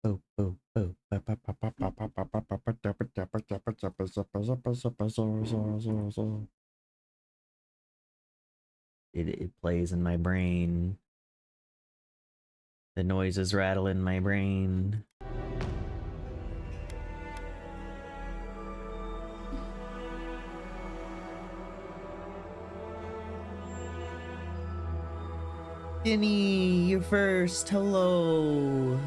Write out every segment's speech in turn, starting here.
It plays in my brain. The noises rattle in my brain. Jenny, you're first. Hello.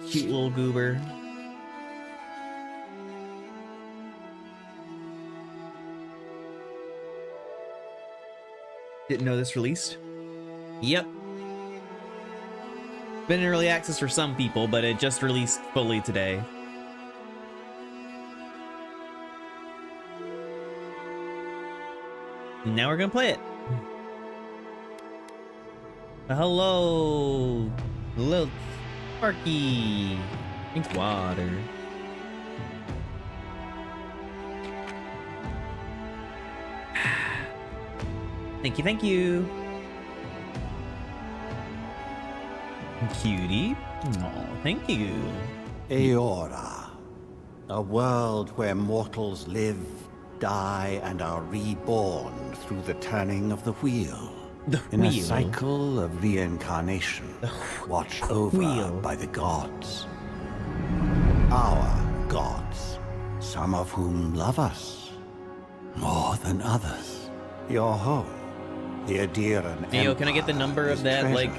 Cute little goober. Didn't know this released? Yep. Been in early access for some people, but it just released fully today. Now we're gonna play it. Hello, little Sparky. Drink water. Thank you, thank you. Cutie. Oh, thank you. Eora, a world where mortals live, die, and are reborn through the turning of the wheel. In a cycle of reincarnation, watched over by the gods. Our gods, some of whom love us more than others. Your home, the Adiran Hey, yo, can I get the number of that, like,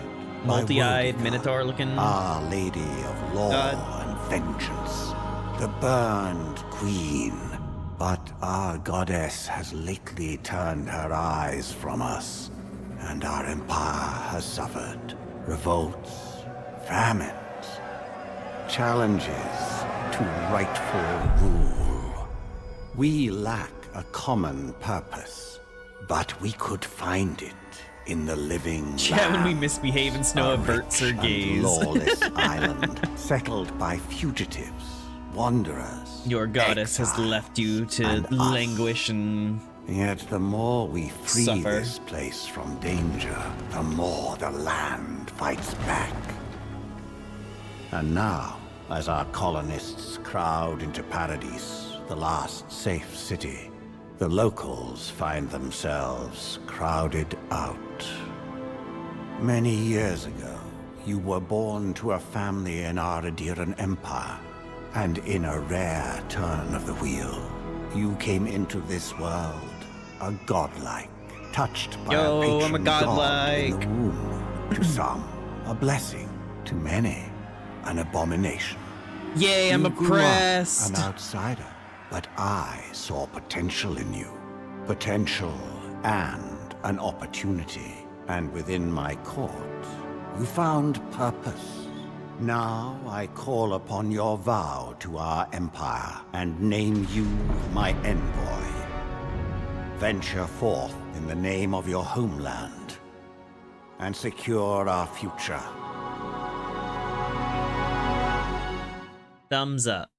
multi-eyed minotaur-looking Our Lady of Law god? And Vengeance, the burned queen. But our goddess has lately turned her eyes from us, and our empire has suffered revolts, famines, challenges to rightful rule. We lack a common purpose, but we could find it in the living Yeah, when we land. misbehave and Snow averts her gaze. Lawless island, settled by fugitives, wanderers. Your goddess has exile, left you to and us. languish and Yet the more we free suffer. this place from danger, the more the land fights back. And now, as our colonists crowd into Paradise, the last safe city, the locals find themselves crowded out. Many years ago, you were born to a family in our Adiran Empire, and in a rare turn of the wheel, you came into this world a godlike, touched by Yo, a patron I'm a godlike. god in the womb. To some, a blessing. To many, an abomination. Yay, I'm You grew up oppressed. an outsider, but I saw potential in you. Potential and an opportunity. And within my court, you found purpose. Now I call upon your vow to our empire and name you my envoy. Venture forth in the name of your homeland and secure our future. Thumbs up.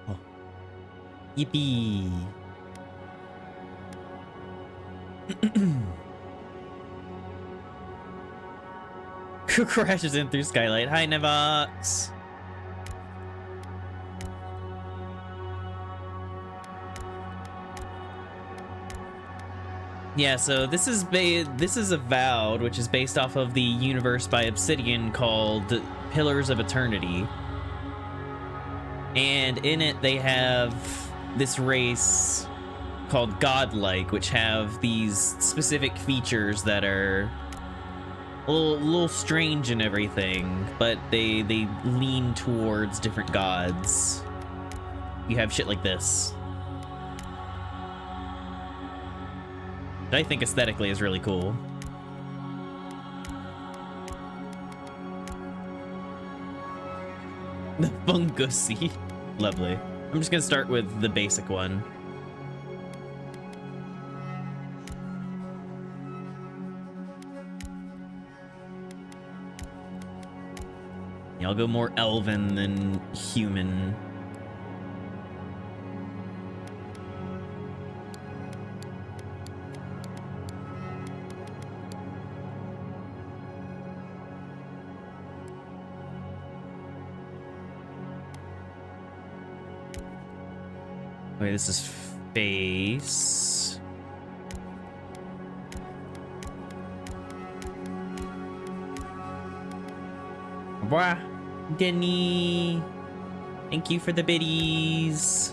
Oh. Yippee. Who crashes in through skylight? Hi, Nevox. Yeah, so this is Avowed, which is based off of the universe by Obsidian called Pillars of Eternity. And in it, they have this race called Godlike, which have these specific features that are a little strange and everything, but they lean towards different gods. You have shit like this. That I think aesthetically is really cool. The Fungusy. Lovely. I'm just gonna start with the basic one. Yeah, I'll go more elven than human. Wait, this is face. Bruh, Denny. Thank you for the biddies.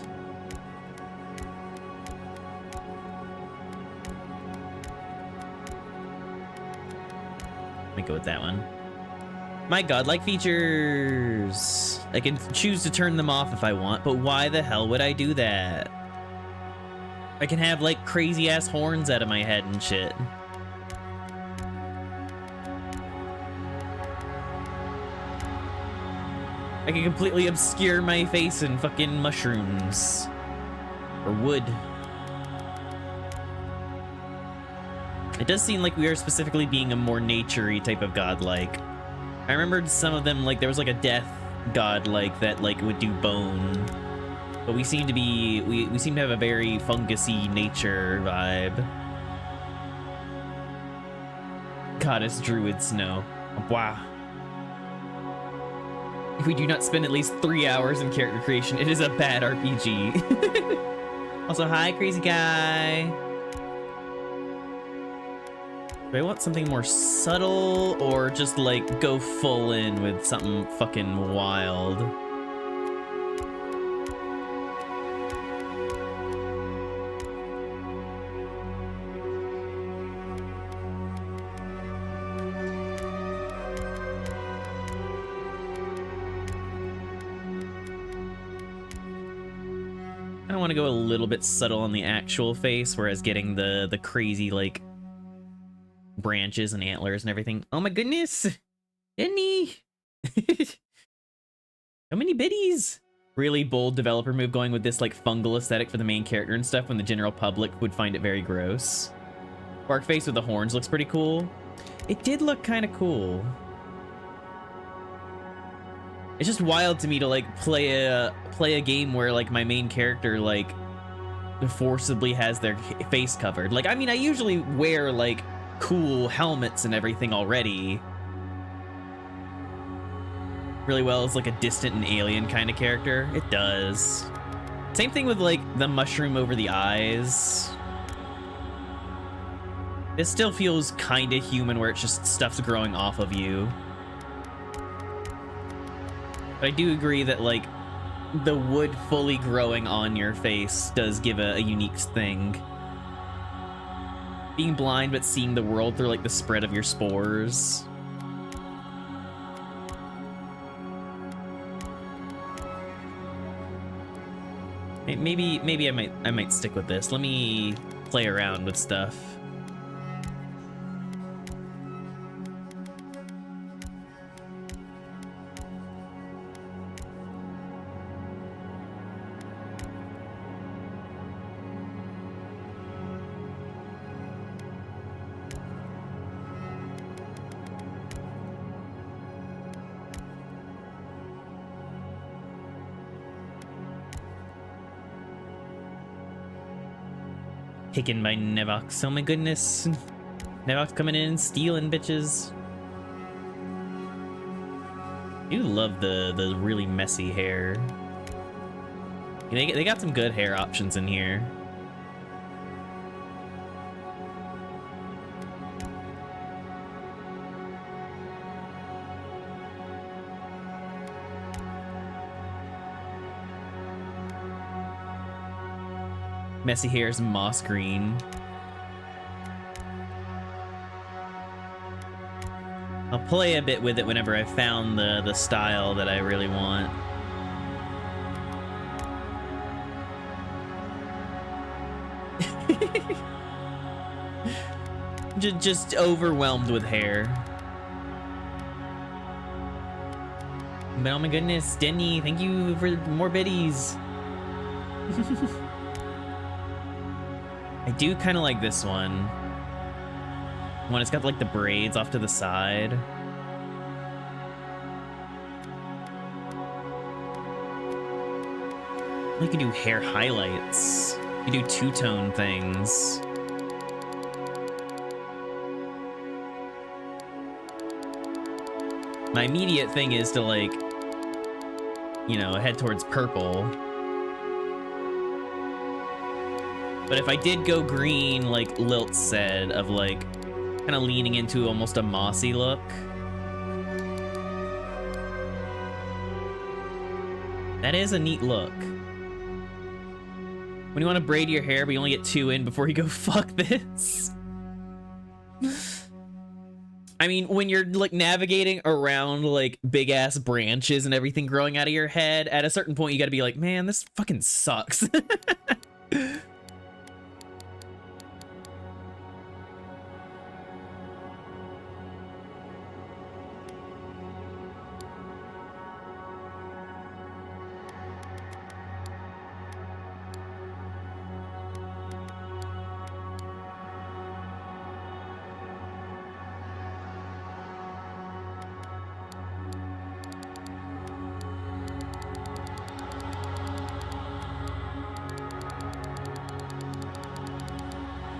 Let me go with that one. My godlike features. I can choose to turn them off if I want, but why the hell would I do that? I can have like crazy ass horns out of my head and shit. I can completely obscure my face in fucking mushrooms. Or wood. It does seem like we are specifically being a more nature-y type of godlike. I remembered some of them, like there was like a death godlike that like would do bone. But we seem to be, we seem to have a very fungusy nature vibe. Goddess druid snow. Wow. If we do not spend at least 3 hours in character creation, it is a bad RPG. Also, hi, crazy guy. Do I want something more subtle or just like go full in with something fucking wild? I want to go a little bit subtle on the actual face, whereas getting the crazy like branches and antlers and everything. Oh my goodness, Denny! How many biddies? Really bold developer move going with this like fungal aesthetic for the main character and stuff when the general public would find it very gross. Bark face with the horns looks pretty cool. It did look kind of cool. It's just wild to me to like play a game where like my main character like forcibly has their face covered. Like, I mean, I usually wear like cool helmets and everything already. Really well as like a distant and alien kind of character. It does. Same thing with like the mushroom over the eyes. This still feels kind of human where it's just stuff's growing off of you. But I do agree that, like, the wood fully growing on your face does give a unique thing. Being blind but seeing the world through, like, the spread of your spores. Maybe I might stick with this. Let me play around with stuff. Taken by Nevox. Oh my goodness. Nevox coming in, stealing bitches. I do love the really messy hair. They got some good hair options in here. Messy hair's moss green. I'll play a bit with it whenever I've found the style that I really want. just overwhelmed with hair. But oh my goodness, Denny, thank you for more biddies. I do kind of like this one. When it's got like the braids off to the side. You can do hair highlights. You can do two-tone things. My immediate thing is to like, you know, head towards purple. But if I did go green, like Lilt said, of like kind of leaning into almost a mossy look. That is a neat look. When you want to braid your hair, but you only get 2 in before you go, fuck this. I mean, when you're like navigating around like big ass branches and everything growing out of your head, at a certain point you gotta be like, man, this fucking sucks.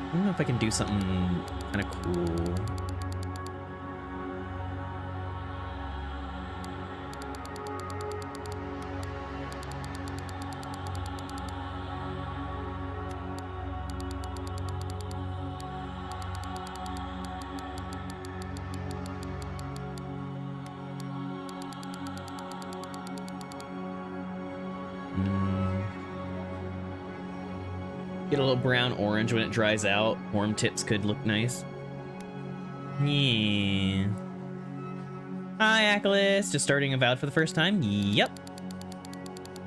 I don't know if I can do something kind of cool. Get a little brown orange when it dries out. Worm tips could look nice. Yeah. Hi, Acolytes. Just starting Avowed for the first time? Yep.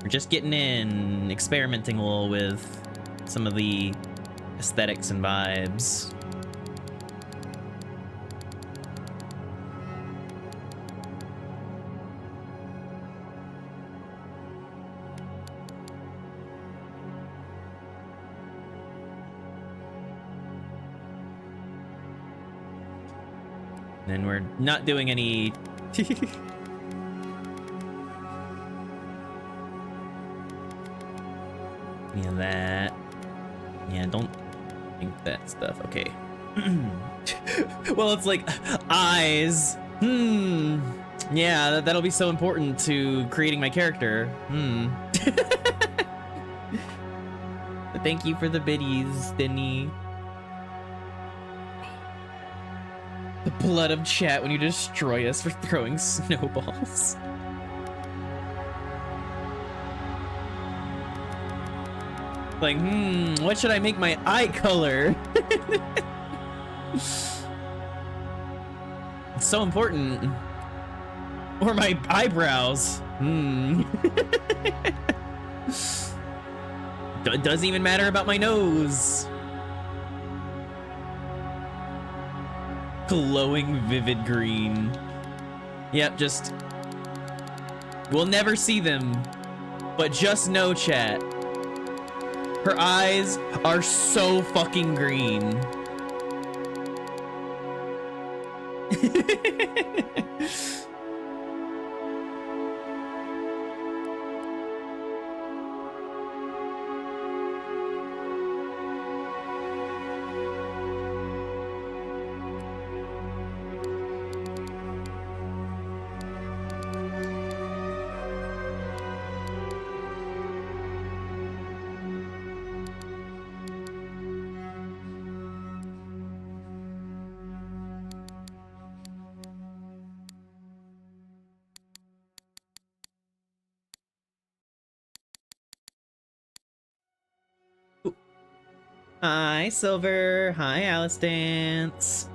We're just getting in, experimenting a little with some of the aesthetics and vibes. And we're not doing any... Any of that. Yeah, don't think that stuff. Okay. Well, it's like eyes. Yeah, that'll be so important to creating my character. But thank you for the biddies, Denny. The blood of chat when you destroy us for throwing snowballs. Like, what should I make my eye color? It's so important. Or my eyebrows. It doesn't even matter about my nose. Glowing vivid green. Yep, just... We'll never see them. But just know, chat. Her eyes are so fucking green. Hi, Silver. Hi, Alice Dance.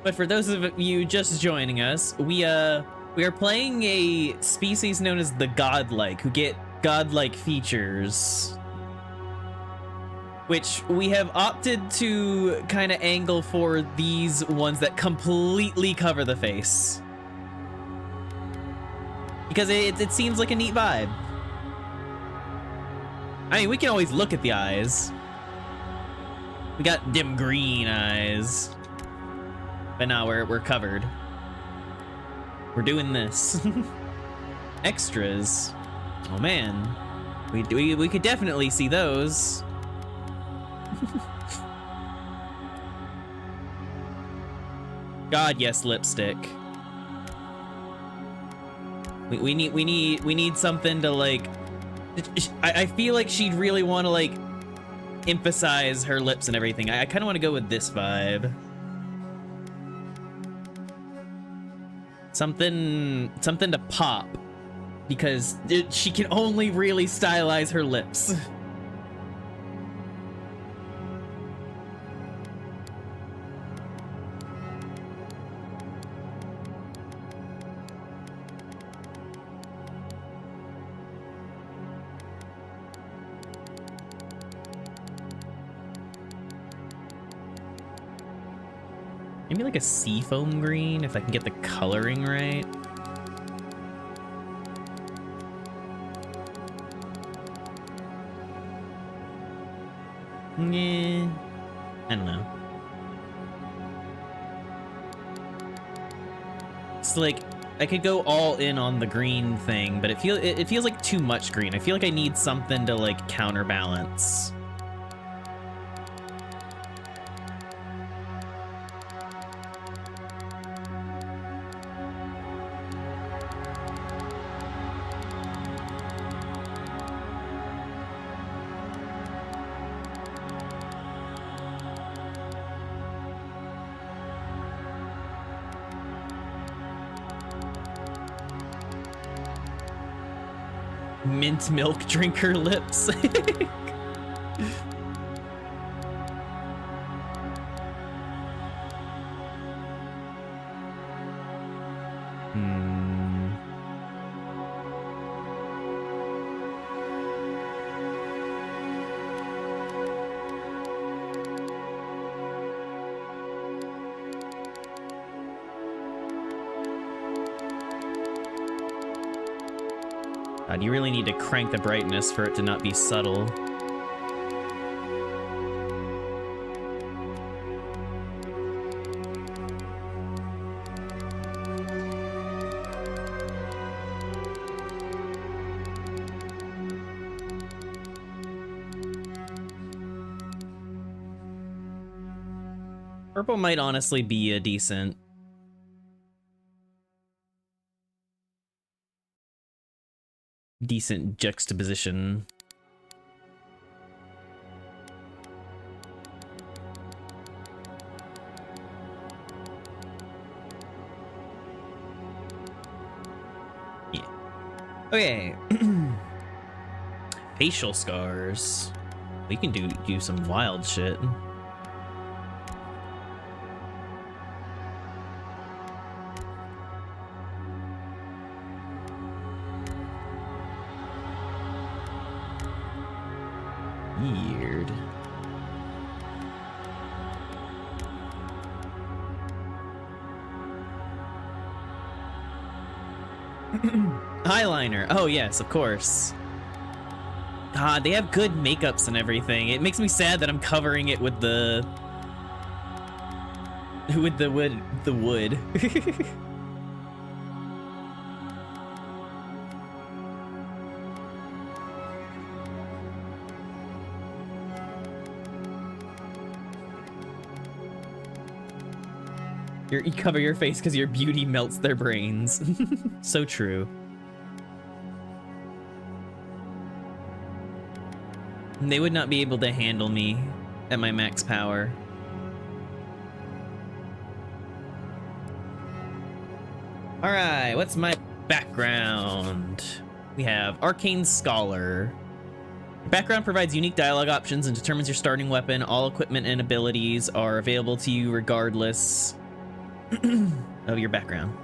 But for those of you just joining us, we are playing a species known as the Godlike, who get godlike features, which we have opted to kind of angle for these ones that completely cover the face, because it seems like a neat vibe. I mean, we can always look at the eyes. We got dim green eyes. But now we're covered. We're doing this. Extras. Oh man. We could definitely see those. God, yes, lipstick. We need something to like I feel like she'd really want to, like, emphasize her lips and everything. I kind of want to go with this vibe. Something to pop, because she can only really stylize her lips. Maybe like a seafoam green, if I can get the coloring right. Yeah, I don't know. It's like I could go all in on the green thing, but it feels like too much green. I feel like I need something to like counterbalance. Mint milk drinker lips. God, you really need to crank the brightness for it to not be subtle. Purple might honestly be a decent juxtaposition. Yeah. Okay. Facial scars. We can do some wild shit. Weird. Eyeliner. Oh yes, of course. God, they have good makeups and everything. It makes me sad that I'm covering it with the wood. You cover your face because your beauty melts their brains. So true. They would not be able to handle me at my max power. All right, what's my background? We have Arcane Scholar. Your background provides unique dialogue options and determines your starting weapon. All equipment and abilities are available to you regardless of your background.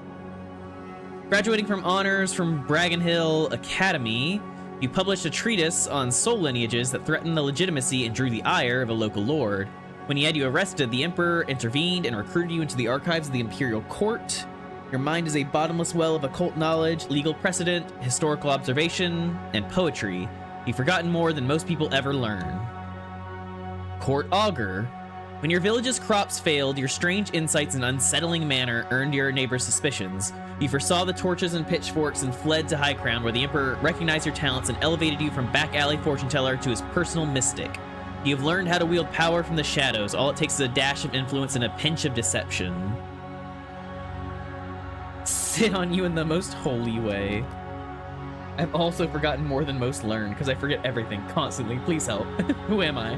Graduating from honors from Bragan Hill Academy, you published a treatise on soul lineages that threatened the legitimacy and drew the ire of a local lord. When he had you arrested, the Emperor intervened and recruited you into the archives of the Imperial Court. Your mind is a bottomless well of occult knowledge, legal precedent, historical observation, and poetry. You've forgotten more than most people ever learn. Court Augur. When your village's crops failed, your strange insights and unsettling manner earned your neighbors' suspicions. You foresaw the torches and pitchforks and fled to High Crown, where the Emperor recognized your talents and elevated you from back alley fortune teller to his personal mystic. You have learned how to wield power from the shadows. All it takes is a dash of influence and a pinch of deception. Sit on you in the most holy way. I've also forgotten more than most learn, because I forget everything constantly. Please help. Who am I?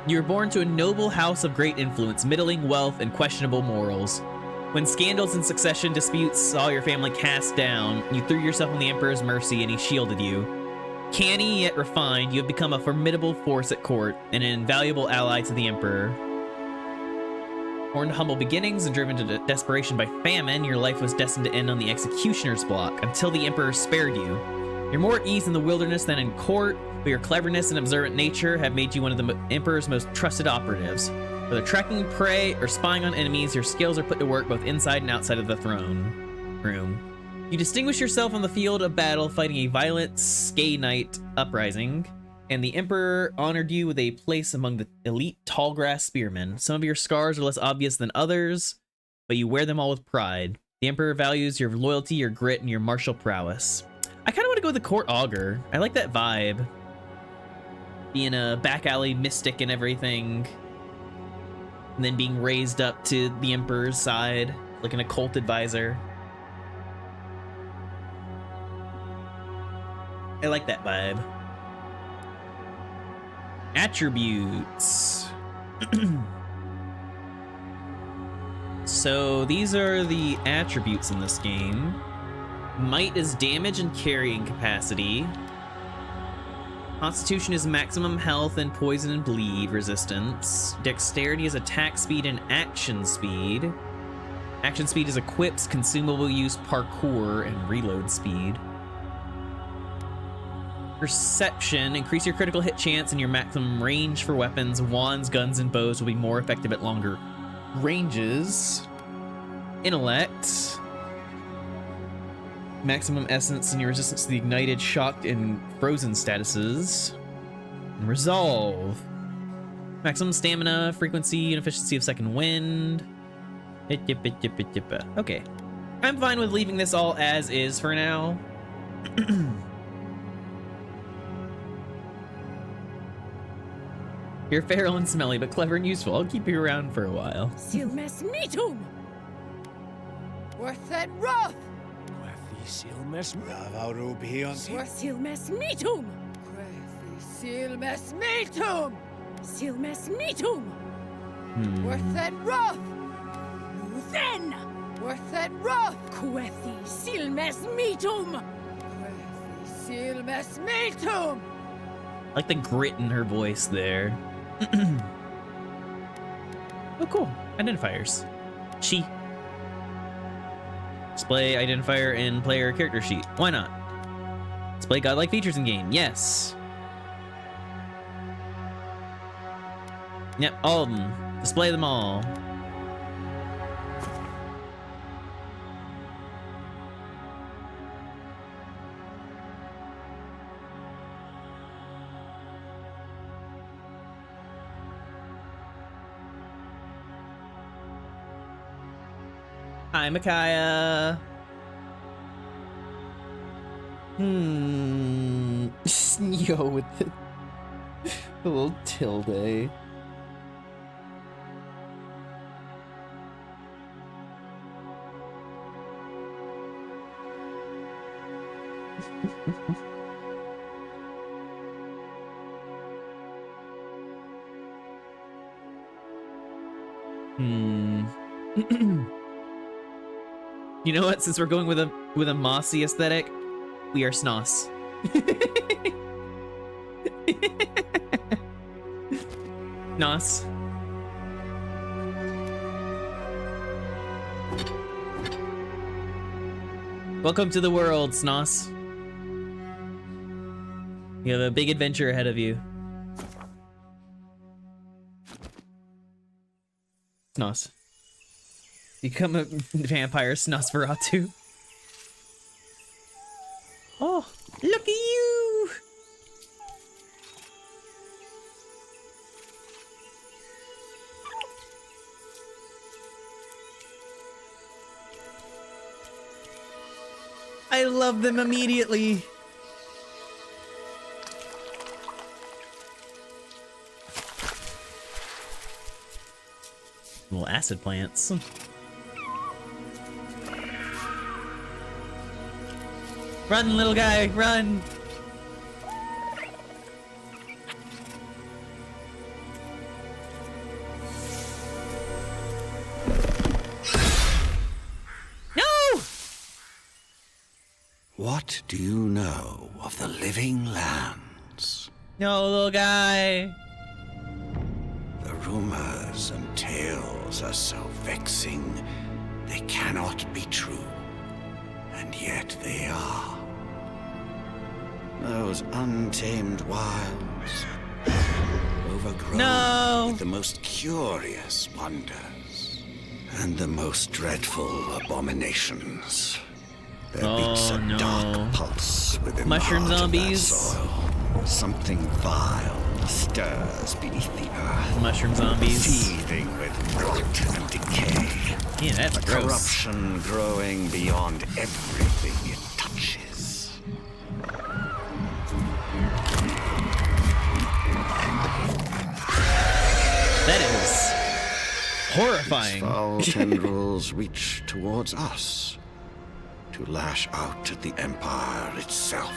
You were born to a noble house of great influence, middling wealth, and questionable morals. When scandals and succession disputes saw your family cast down, you threw yourself on the Emperor's mercy and he shielded you. Canny yet refined, you have become a formidable force at court and an invaluable ally to the Emperor. Born to humble beginnings and driven to desperation by famine, your life was destined to end on the executioner's block until the Emperor spared you. You're more at ease in the wilderness than in court, but your cleverness and observant nature have made you one of the Emperor's most trusted operatives. Whether tracking prey or spying on enemies, your skills are put to work both inside and outside of the throne room. You distinguish yourself on the field of battle, fighting a violent Skae-Knight uprising, and the Emperor honored you with a place among the elite tallgrass spearmen. Some of your scars are less obvious than others, but you wear them all with pride. The Emperor values your loyalty, your grit, and your martial prowess. I kind of want to go with the Court Augur. I like that vibe. Being a back alley mystic and everything. And then being raised up to the Emperor's side, like an occult advisor. I like that vibe. Attributes. So these are the attributes in this game. Might is damage and carrying capacity. Constitution is maximum health and poison and bleed resistance. Dexterity is attack speed and action speed. Action speed is equips, consumable use, parkour, and reload speed. Perception, increase your critical hit chance and your maximum range for weapons. Wands, guns, and bows will be more effective at longer ranges. Intellect. Maximum essence and your resistance to the ignited, shocked, and frozen statuses. And resolve. Maximum stamina, frequency, and efficiency of second wind. Okay. I'm fine with leaving this all as is for now. You're feral and smelly, but clever and useful. I'll keep you around for a while. Silmes metum! Worth and rough! Silmes Avowed. Silmes metum! Silmes metum! Silmes metum! Worth and rough! Then! Worth and rough! Quethi silmes metum! Quethi silmes metum! I like the grit in her voice there. Oh, cool. Identifiers. She. Display identifier in player character sheet. Why not? Display godlike features in game. Yes. Yep, all of them. Display them all. Hi, Micaiah. Yo, with the little tilde. You know what? Since we're going with a mossy aesthetic, we are Snoss. Nos. Welcome to the world, Snoss. You have a big adventure ahead of you. Snoss. Become a vampire, Snosferatu. Oh, look at you! I love them immediately. Little acid plants. Run, little guy, run! No! What do you know of the living lands? No, little guy. The rumors and tales are so vexing, they cannot be true. And yet they are. Those untamed wilds, overgrown with the most curious wonders and the most dreadful abominations. There beats a dark pulse within Mushroom the heart zombies. of that soil. Something vile stirs beneath the earth. Mushroom zombies. Seething with rot and decay. Yeah, that's gross. Corruption growing beyond everything it touches. That is horrifying. Foul tendrils reach towards us to lash out at the Empire itself.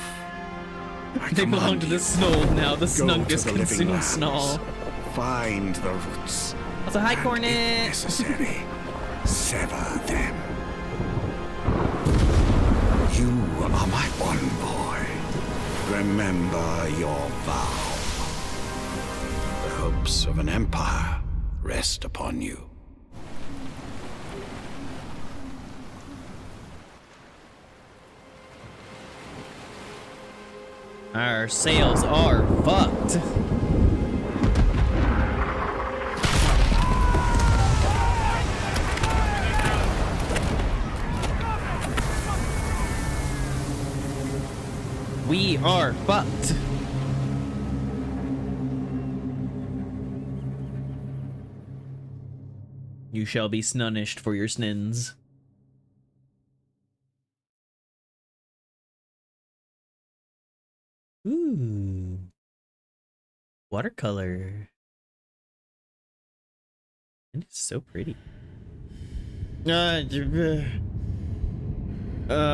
They belong to the Snoll now. The Snunk is consumed lands. Snoll. Find the roots. That's a high and, cornet. if necessary, sever them. You are my one boy. Remember your vow. The hopes of an empire rest upon you. Our sails are fucked. We are fucked. You shall be snunished for your snins. Ooh. Watercolor. And it's so pretty. Oh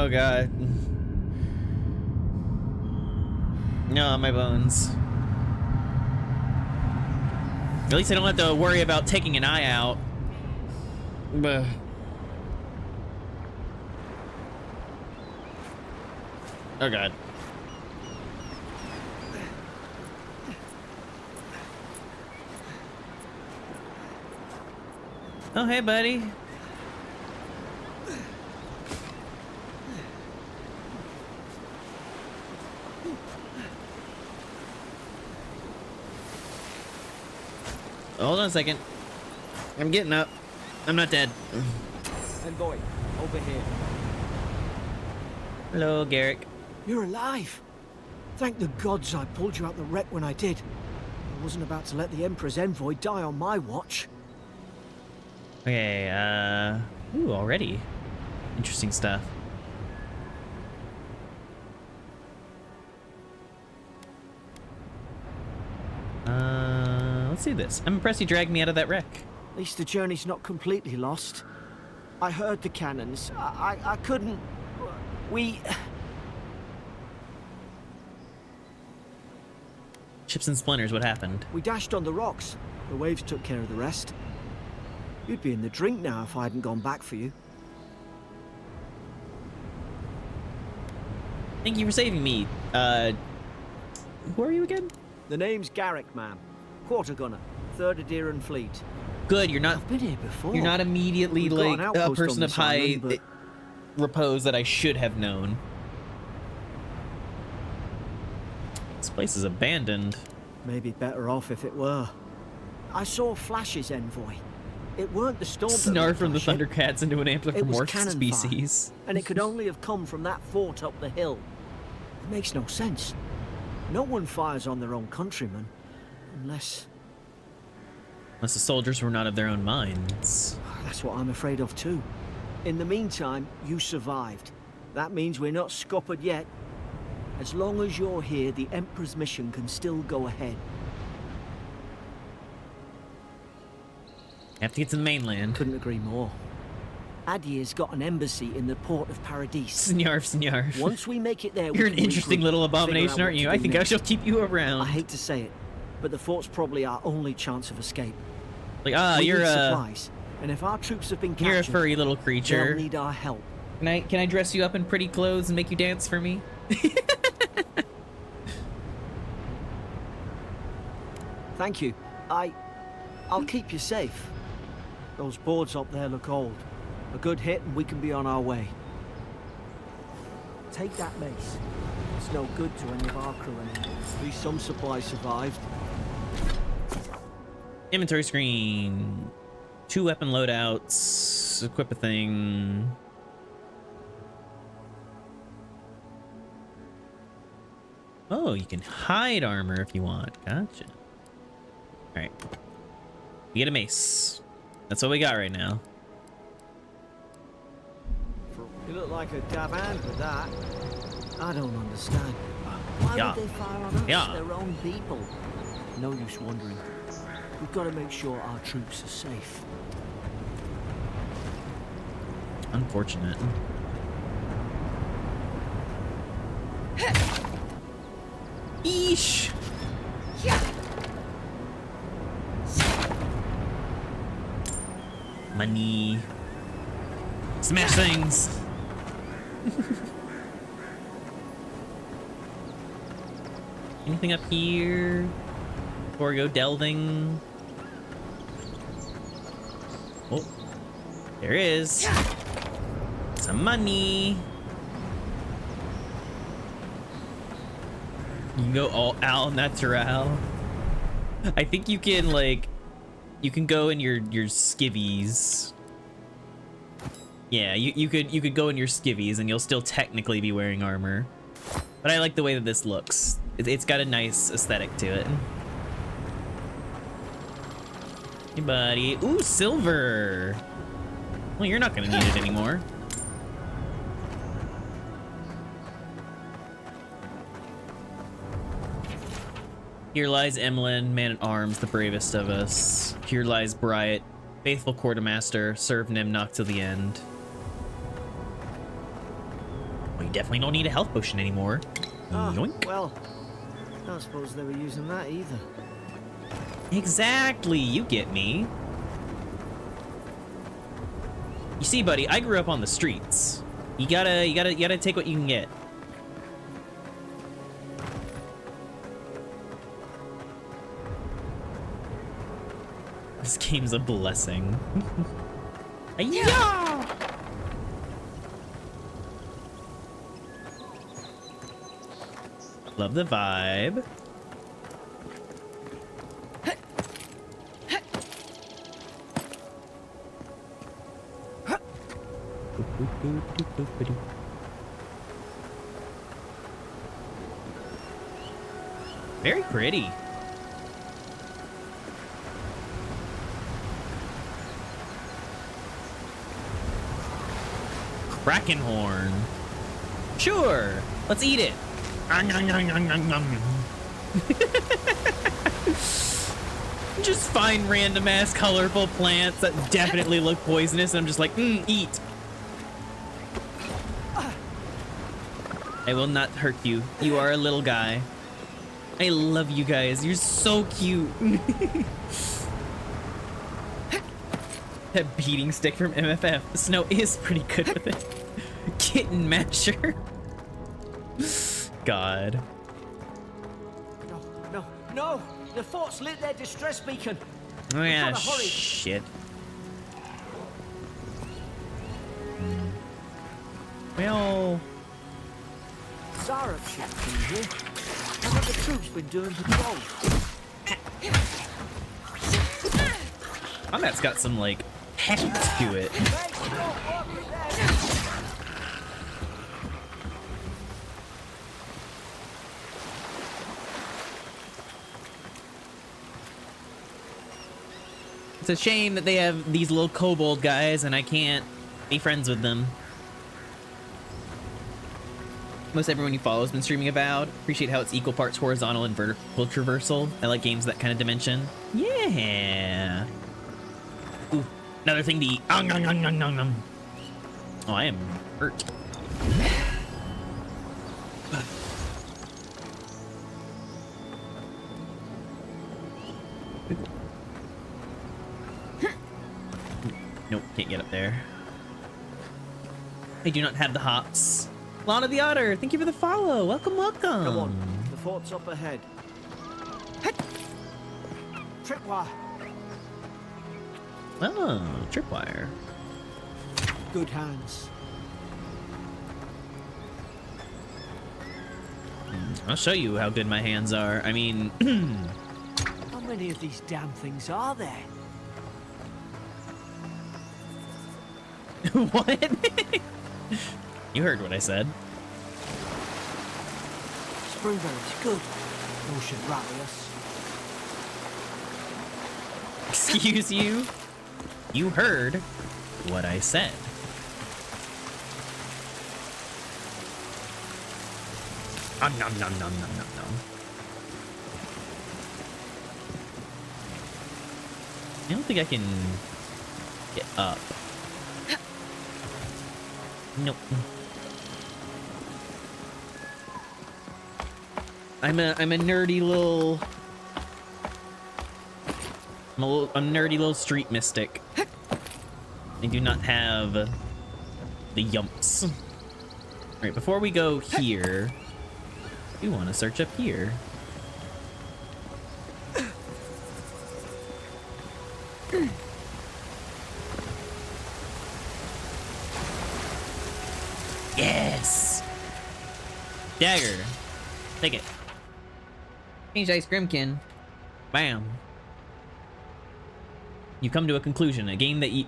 god. No, my bones. At least I don't have to worry about taking an eye out. But oh god. Oh, hey, buddy. Hold on a second. I'm getting up. I'm not dead. Envoy, over here. Hello, Garrick. You're alive. Thank the gods I pulled you out the wreck when I did. I wasn't about to let the Emperor's envoy die on my watch. Okay, ooh, already. Interesting stuff. Let's see this. I'm impressed you dragged me out of that wreck. At least the journey's not completely lost. I heard the cannons. I couldn't... We... Chips and splinters, what happened? We dashed on the rocks. The waves took care of the rest. You'd be in the drink now if I hadn't gone back for you. Thank you for saving me. Who are you again? The name's Garrick, ma'am. Quarter gunner, 3rd Adheran Fleet. Good, you're not... I've been here before. You're not immediately We've got like an a outpost person on of this high island, but- repose that I should have known. This place is abandoned. Maybe better off if it were. I saw flashes, envoy. It weren't the storm that Snarf lit from the our ship. Thundercats into an It was anthropomorphic cannon species. fire, and it could only have come from that fort up the hill. It makes no sense. No one fires on their own countrymen, unless... Unless the soldiers were not of their own minds. That's what I'm afraid of too. In the meantime, you survived. That means we're not scuppered yet. As long as you're here, the Emperor's mission can still go ahead. Have to get to the mainland. Couldn't agree more. Adir's got an embassy in the port of Paradis. Snarf, snarf. Once we make it there, You're we an can interesting regroup, little figure out abomination, what aren't to you? do I think I next. shall keep you around. I hate to say it, but the fort's probably our only chance of escape. Like, We you're need a supplies, and if our troops have been captured, you're a furry little they'll creature. need our help. Can I dress you up in pretty clothes and make you dance for me? Thank you. I'll keep you safe. Those boards up there look old. A good hit and we can be on our way. Take that mace. It's no good to any of our crew anymore. At least some supplies survived. Inventory screen. 2 weapon loadouts. Equip a thing. Oh, you can hide armor if you want. Gotcha. Alright. You get a mace. That's what we got right now. You look like a dab hand with that. I don't understand. Why Yeah. would they fire on us, Yeah. their own people? No use wondering. We've got to make sure our troops are safe. Unfortunate. Eesh! Money. Smash things! Anything up here? Before we go delving? Oh, there is. Some money. You can go all al natural. I think you can like, you can go in your skivvies. Yeah, you could go in your skivvies and you'll still technically be wearing armor. But I like the way that this looks. It's got a nice aesthetic to it. Hey buddy. Ooh, silver. Well, you're not gonna need it anymore. Here lies Emlyn, man-at-arms, the bravest of us. Here lies Bryat, faithful quartermaster, serve Nimnock till the end. Well, you definitely don't need a health potion anymore. Yoink. Well, I don't suppose they were using that either. Exactly, you get me. You see, buddy, I grew up on the streets. You gotta take what you can get. This game's a blessing. Yeah! Love the vibe. Very pretty. Kraken horn. Sure, let's eat it. Just find random ass colorful plants that definitely look poisonous, and I'm just like, eat. I will not hurt you. You are a little guy. I love you guys. You're so cute. That beating stick from MFF. Snow is pretty good with it. Kitten masher. God. No! The fort's lit their distress beacon. Oh yeah, gotta hurry. shit. Well, Zara should be here. How have the troops been doing patrol? combat's got some like heft to it. It's a shame that they have these little kobold guys and I can't be friends with them. Most everyone you follow has been streaming Avowed. Appreciate how it's equal parts horizontal and vertical traversal. I like games that kind of dimension. Yeah. Ooh, Another thing to eat. Oh, I am hurt. Nope, can't get up there. I do not have the hops. Lana the Otter, thank you for the follow. Welcome, welcome. Come on, the fort's up ahead. Tripwire. Oh, tripwire. Good hands. I'll show you how good my hands are. I mean, How many of these damn things are there? what? You heard what I said. Springberries, good. Those should rally us. Excuse you? You heard what I said. Nom nom nom nom nom nom. I don't think I can get up. Nope. I'm a nerdy little I'm a nerdy little street mystic. I do not have the yumps. All right, before we go here, we want to search up here. Yes! Dagger. Take it. Change Ice Grimkin. Bam. You come to a conclusion. A game that you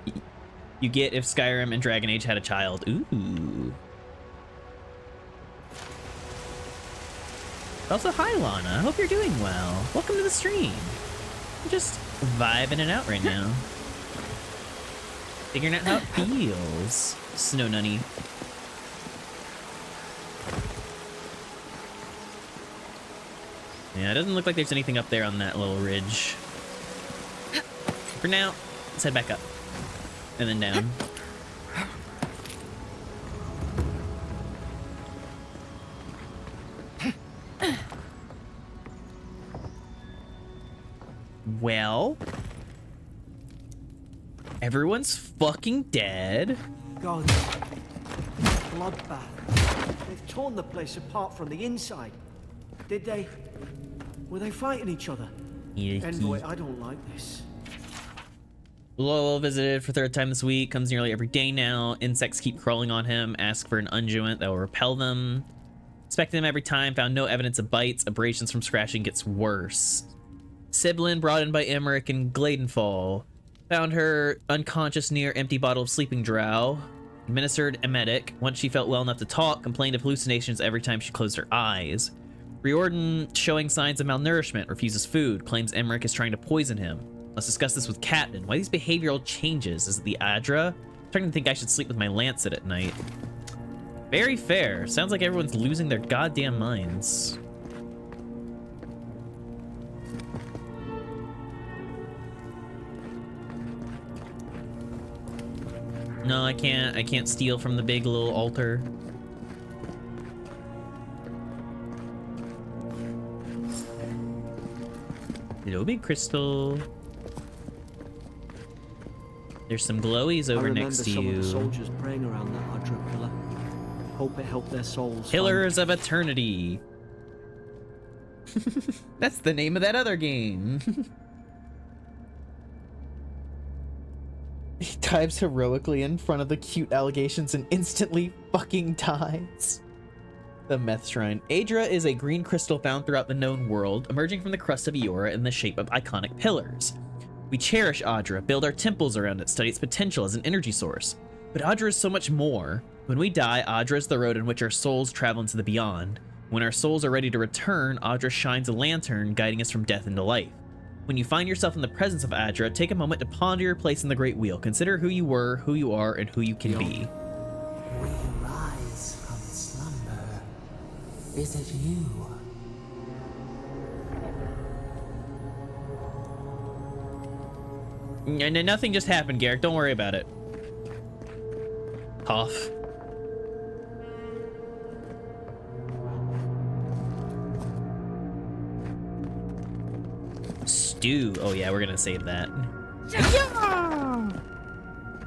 get if Skyrim and Dragon Age had a child. Ooh. Also, hi Lana. I hope you're doing well. Welcome to the stream. I'm just vibing it out right now. Figuring out how it feels. Snow Nunny. Yeah, it doesn't look like there's anything up there on that little ridge. For now, let's head back up. And then down. Well, everyone's fucking dead. God. Bloodbath. They've torn the place apart from the inside. Did they? Were they fighting each other? Envoy, I don't like this. Lowell visited for third time this week. Comes nearly every day now. Insects keep crawling on him. Ask for an unguent that will repel them. Inspected him every time. Found no evidence of bites. Abrasions from scratching gets worse. Siblin brought in by Emmerich and Gladenfall. Found her unconscious near empty bottle of sleeping drow. Administered emetic. Once she felt well enough to talk, complained of hallucinations every time she closed her eyes. Riordan showing signs of malnourishment, refuses food, claims Emmerich is trying to poison him. Let's discuss this with Captain. Why these behavioral changes? Is it the Adra? I'm starting to think I should sleep with my lancet at night. Very fair. Sounds like everyone's losing their goddamn minds. No, I can't steal from the big little altar. Hello, big crystal. There's some glowies over next to you. I remember some of the soldiers praying around that Adra pillar. Hope it helped their souls. Pillars of Eternity. That's the name of that other game. He dives heroically in front of the cute allegations and instantly fucking dies. The Meth Shrine. Adra is a green crystal found throughout the known world, emerging from the crust of Eora in the shape of iconic pillars. We cherish Adra, build our temples around it, study its potential as an energy source. But Adra is so much more. When we die, Adra is the road in which our souls travel into the beyond. When our souls are ready to return, Adra shines a lantern, guiding us from death into life. When you find yourself in the presence of Adra, take a moment to ponder your place in the Great Wheel. Consider who you were, who you are, and who you can be. We rise from slumber. Is it you? Nothing just happened, Garrick. Don't worry about it. Cough. Stew. Oh yeah, we're gonna save that.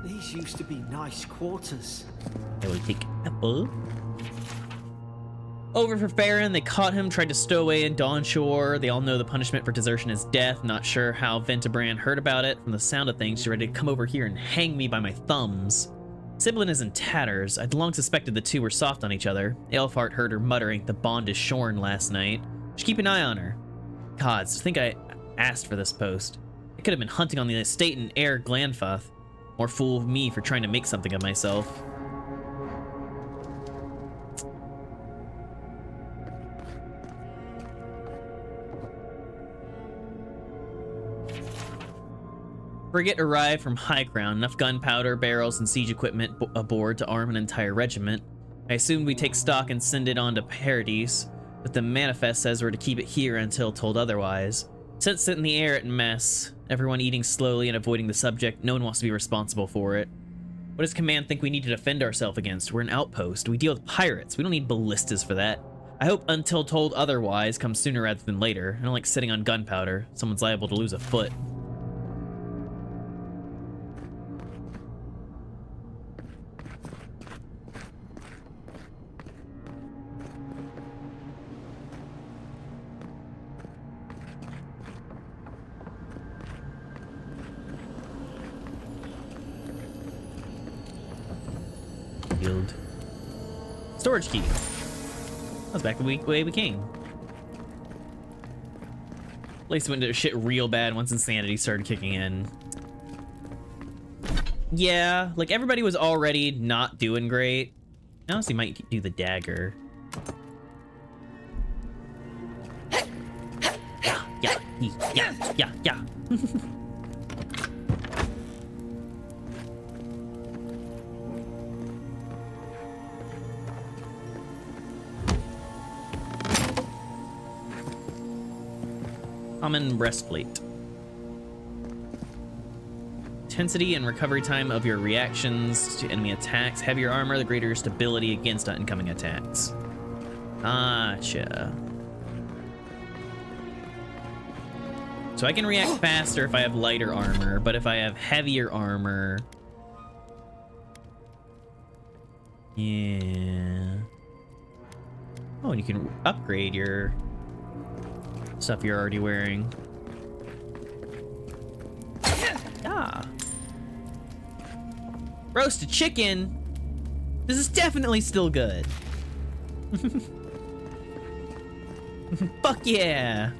These used to be nice quarters. I will take apple. Over for Farron, they caught him, tried to stow away in Dawnshore. They all know the punishment for desertion is death. Not sure how Ventabrand heard about it. From the sound of things, she's ready to come over here and hang me by my thumbs. Siblin is in tatters. I'd long suspected the two were soft on each other. Aelfart heard her muttering, the bond is shorn last night. Should keep an eye on her. Gods, to think I asked for this post. I could have been hunting on the estate in Air Glanfath. More fool of me for trying to make something of myself. Frigate arrived from High Ground. Enough gunpowder, barrels, and siege equipment aboard to arm an entire regiment. I assumed we'd take stock and send it on to Paradise, but the manifest says we're to keep it here until told otherwise. Sense it in the air at mess. Everyone eating slowly and avoiding the subject. No one wants to be responsible for it. What does command think we need to defend ourselves against? We're an outpost. We deal with pirates. We don't need ballistas for that. I hope until told otherwise comes sooner rather than later. I don't like sitting on gunpowder. Someone's liable to lose a foot. Storage key. That was back the way we came. Place went to shit real bad once insanity started kicking in. Yeah, like everybody was already not doing great. I honestly might do the dagger. Yeah. Common breastplate. Intensity and recovery time of your reactions to enemy attacks. Heavier armor, the greater stability against incoming attacks. Gotcha. So I can react faster if I have lighter armor, but if I have heavier armor... Yeah. Oh, and you can upgrade your... stuff you're already wearing. Ah. Roasted chicken. This is definitely still good. Fuck yeah.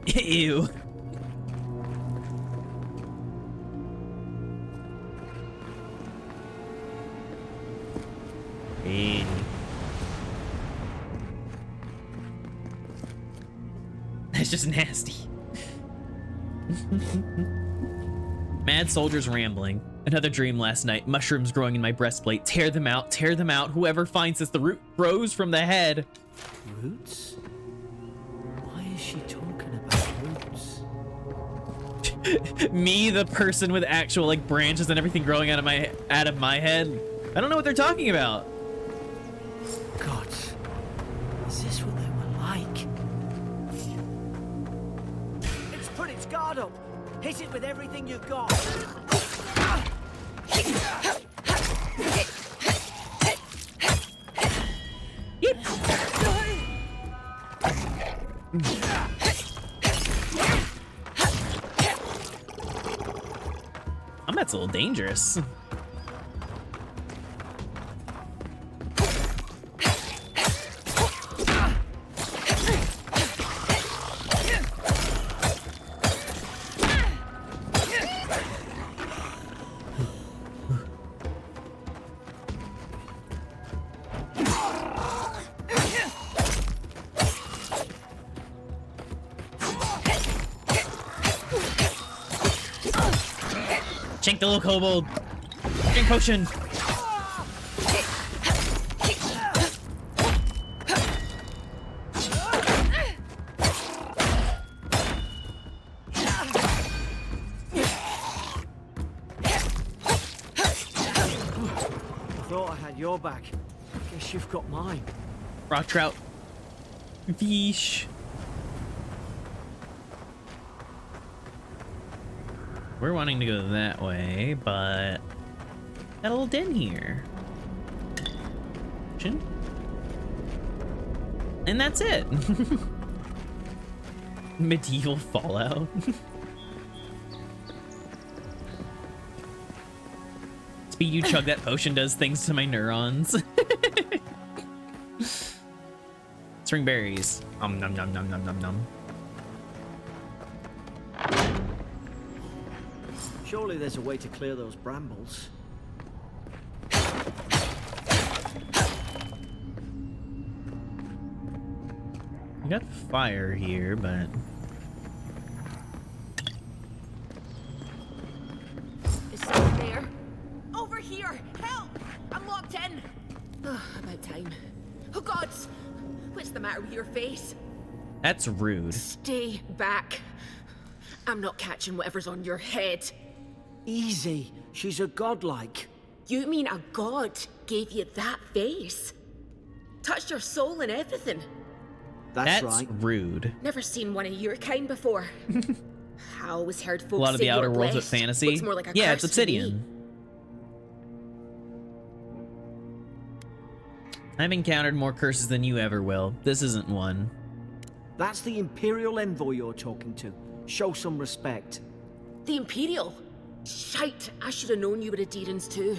Ew. Hey. That's just nasty. Mad soldiers rambling. Another dream last night. Mushrooms growing in my breastplate. Tear them out. Tear them out. Whoever finds this, the root grows from the head. Roots? Why is she talking about roots? Me, the person with actual like branches and everything growing out of my head. I don't know what they're talking about. God, is this what they were like? It's put its guard up. Hit it with everything you've got. That's a little dangerous. Chink the little kobold. Drink potion. thought I had your back. Guess you've got mine. Rock trout. Fish. We're wanting to go that way, but got a little den here. And that's it. Medieval Fallout. Speed you chug that potion does things to my neurons. String berries. Nom nom nom nom nom nom nom. Surely there's a way to clear those brambles. We got fire here, but Is someone there? Over here! Help! I'm locked in! About time. Oh gods! What's the matter with your face? that's rude. Stay back. I'm not catching whatever's on your head. Easy. She's a godlike. You mean a god gave you that face? Touched your soul and everything? That's That's right. rude. Never seen one of your kind before. I always heard folks A lot of say the Outer you're Worlds with blessed. fantasy. Looks more like a Yeah, curse it's to me. Obsidian. I've encountered more curses than you ever will. This isn't one. That's the Imperial envoy you're talking to. Show some respect. The Imperial? Shite, I should have known you were a Deerans too.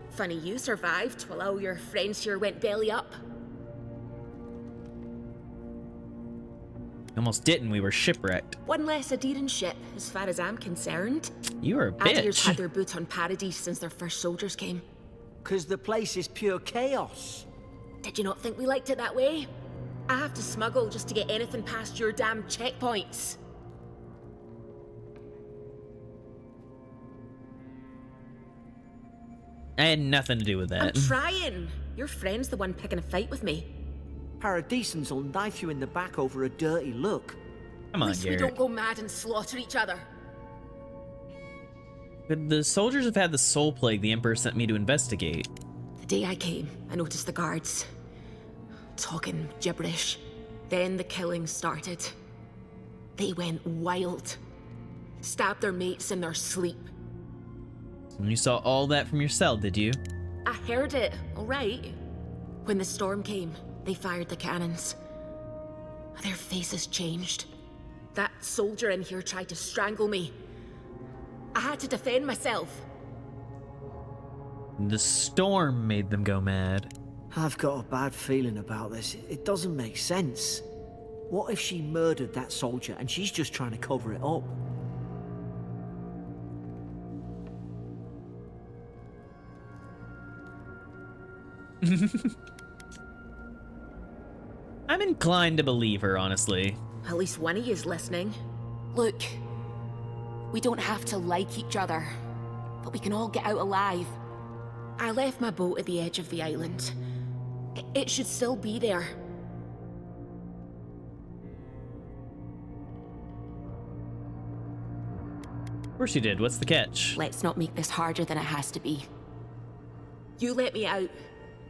Funny you survived while all your friends here went belly up. Almost didn't. We were shipwrecked. One less Aderan ship, as far as I'm concerned. You were a Adir's had bitch. their boot on Paradise since their first soldiers came. 'Cause the place is pure chaos. Did you not think we liked it that way? I have to smuggle just to get anything past your damn checkpoints. I had nothing to do with I'm that. trying. Your friend's the one picking a fight with me. Paradisans will knife you in the back over a dirty look. Come At on, least we Garrett. don't go mad and slaughter each other. The soldiers have had the soul plague the Emperor sent me to investigate. The day I came, I noticed the guards talking gibberish. Then the killing started. They went wild. Stabbed their mates in their sleep. And you saw all that from your cell, did you? I heard it, all right. When the storm came, they fired the cannons. Their faces changed. That soldier in here tried to strangle me. I had to defend myself. The storm made them go mad. I've got a bad feeling about this. It doesn't make sense. What if she murdered that soldier and she's just trying to cover it up? I'm inclined to believe her, honestly. At least one of you's listening. Look, we don't have to like each other, but we can all get out alive. I left my boat at the edge of the island. It should still be there. Of course you did. What's the catch? Let's not make this harder than it has to be. You let me out,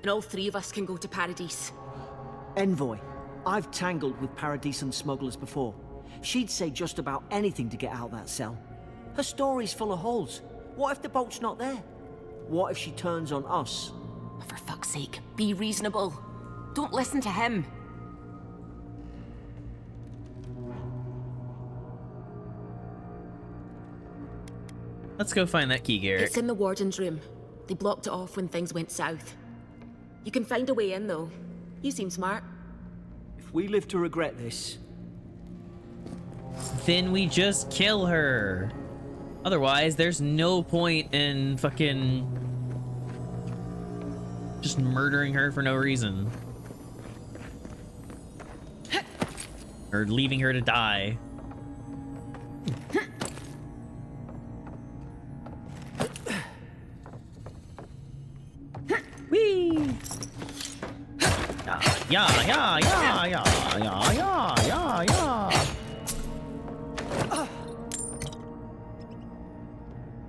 and all three of us can go to Paradise. Envoy, I've tangled with Paradisan smugglers before. She'd say just about anything to get out that cell. Her story's full of holes. What if the boat's not there? What if she turns on us? For fuck's sake, be reasonable. Don't listen to him. Let's go find that key, Garrett. It's in the warden's room. They blocked it off when things went south. You can find a way in, though. You seem smart. If we live to regret this, Then we just kill her. Otherwise, there's no point in fucking just murdering her for no reason. Or leaving her to die. Whee! Yeah, yeah, yeah, yeah, yeah, yeah, yeah, yeah.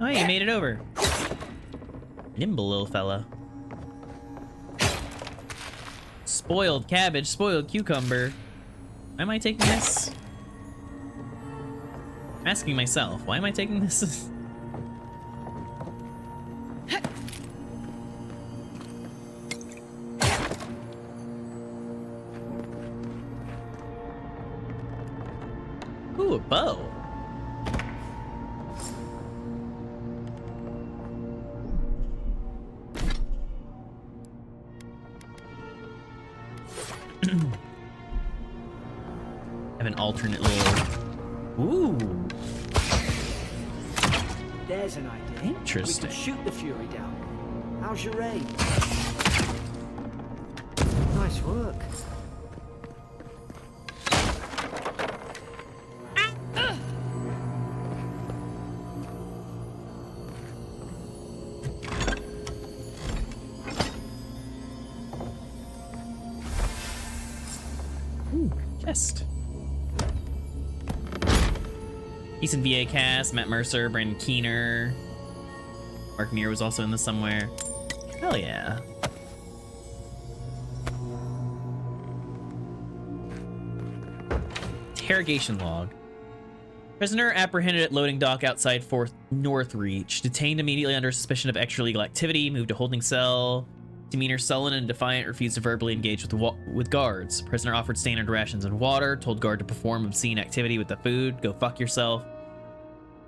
Oh, you made it over. Nimble little fella. Spoiled cabbage, spoiled cucumber. Why am I taking this? I'm asking myself, why am I taking this? Ooh, a bow. Have an alternate little... Ooh. There's an idea. Interesting. We can shoot the Fury down. How's your aim? Nice work. Ooh, chest. Decent VA cast, Matt Mercer, Brandon Keener. Mark Muir was also in this somewhere. Hell yeah. Interrogation log. Prisoner apprehended at loading dock outside Fort Northreach. Detained immediately under suspicion of extra-legal activity. Moved to holding cell. Demeanor sullen and defiant, refused to verbally engage with guards. Prisoner offered standard rations and water. Told guard to perform obscene activity with the food. Go fuck yourself.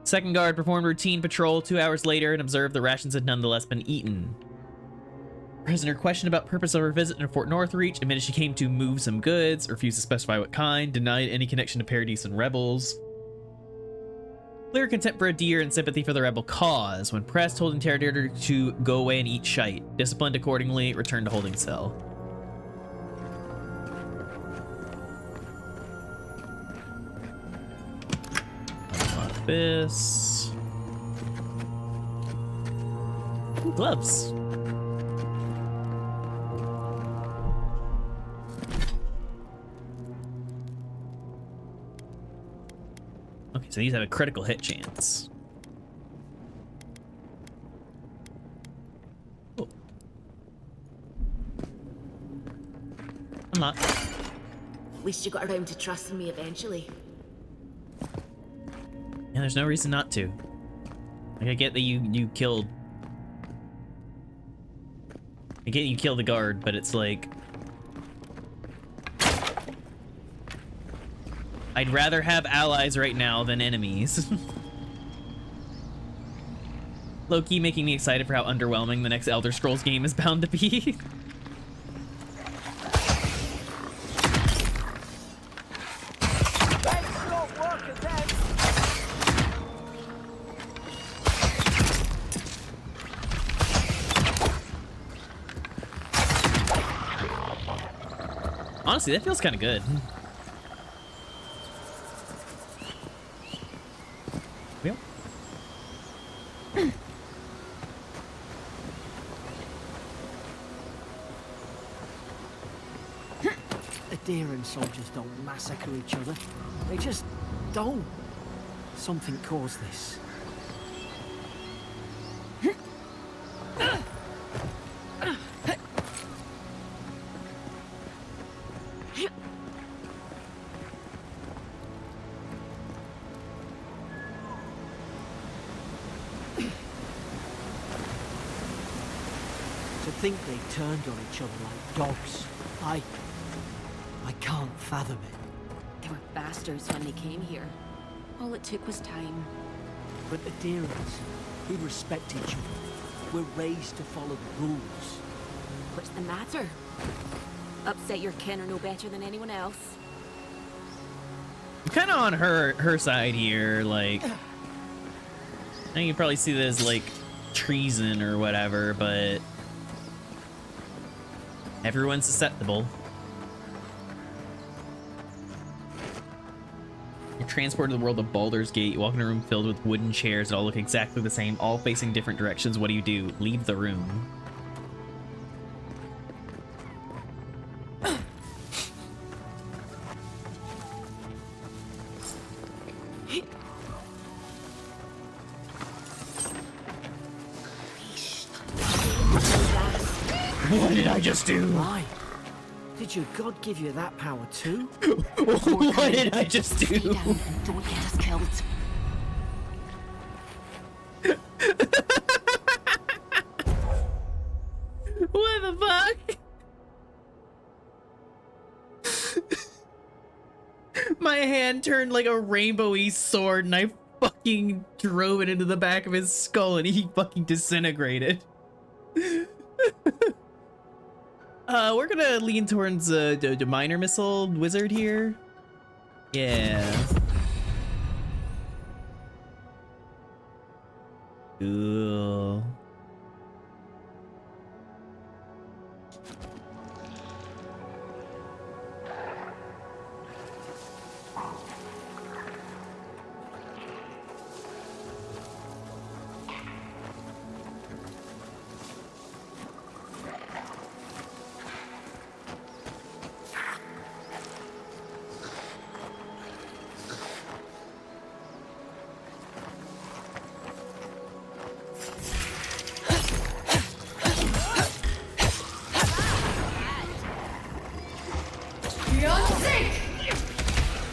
Second guard performed routine patrol 2 hours later and observed the rations had nonetheless been eaten. Prisoner questioned about purpose of her visit in Fort Northreach. Admitted she came to move some goods. Refused to specify what kind. Denied any connection to Paradise and rebels. Clear contempt for a deer and sympathy for the rebel cause. When pressed, told interrogator to go away and eat shite. Disciplined accordingly, returned to holding cell. Unlock this. Ooh, gloves. Okay, so these have a critical hit chance. Oh. Unlock. At least you got around to trusting me eventually. Yeah, there's no reason not to. Like, I get that you killed... I get you killed the guard, but it's like... I'd rather have allies right now than enemies. Low-key making me excited for how underwhelming the next Elder Scrolls game is bound to be. Honestly, that feels kind of good. Yep. Adherent soldiers don't massacre each other. They just don't. Something caused this. To think they turned on each other like dogs. I can't fathom it. They were bastards when they came here. All it took was time. But adherents, we respect each other. We're raised to follow the rules. What's the matter? Upset your kin are no better than anyone else. I'm kind of on her side here. Like, I think you probably see this as like treason or whatever, but everyone's susceptible. You're transported to the world of Baldur's Gate. You walk in a room filled with wooden chairs that all look exactly the same, all facing different directions. What do? Leave the room. What did I just do? Why? Did your god give you that power too? What did I just Stay do? down. Don't get us killed. What the fuck? My hand turned like a rainbowy sword and I fucking drove it into the back of his skull and he fucking disintegrated. We're gonna lean towards the minor missile wizard here. Yeah. Cool.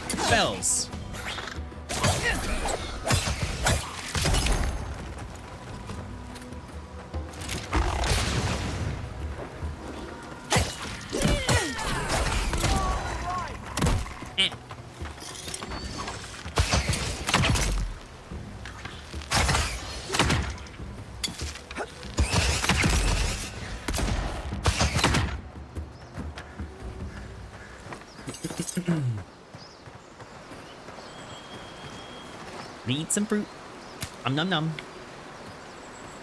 Spells. Eh. Eat some fruit. Num num.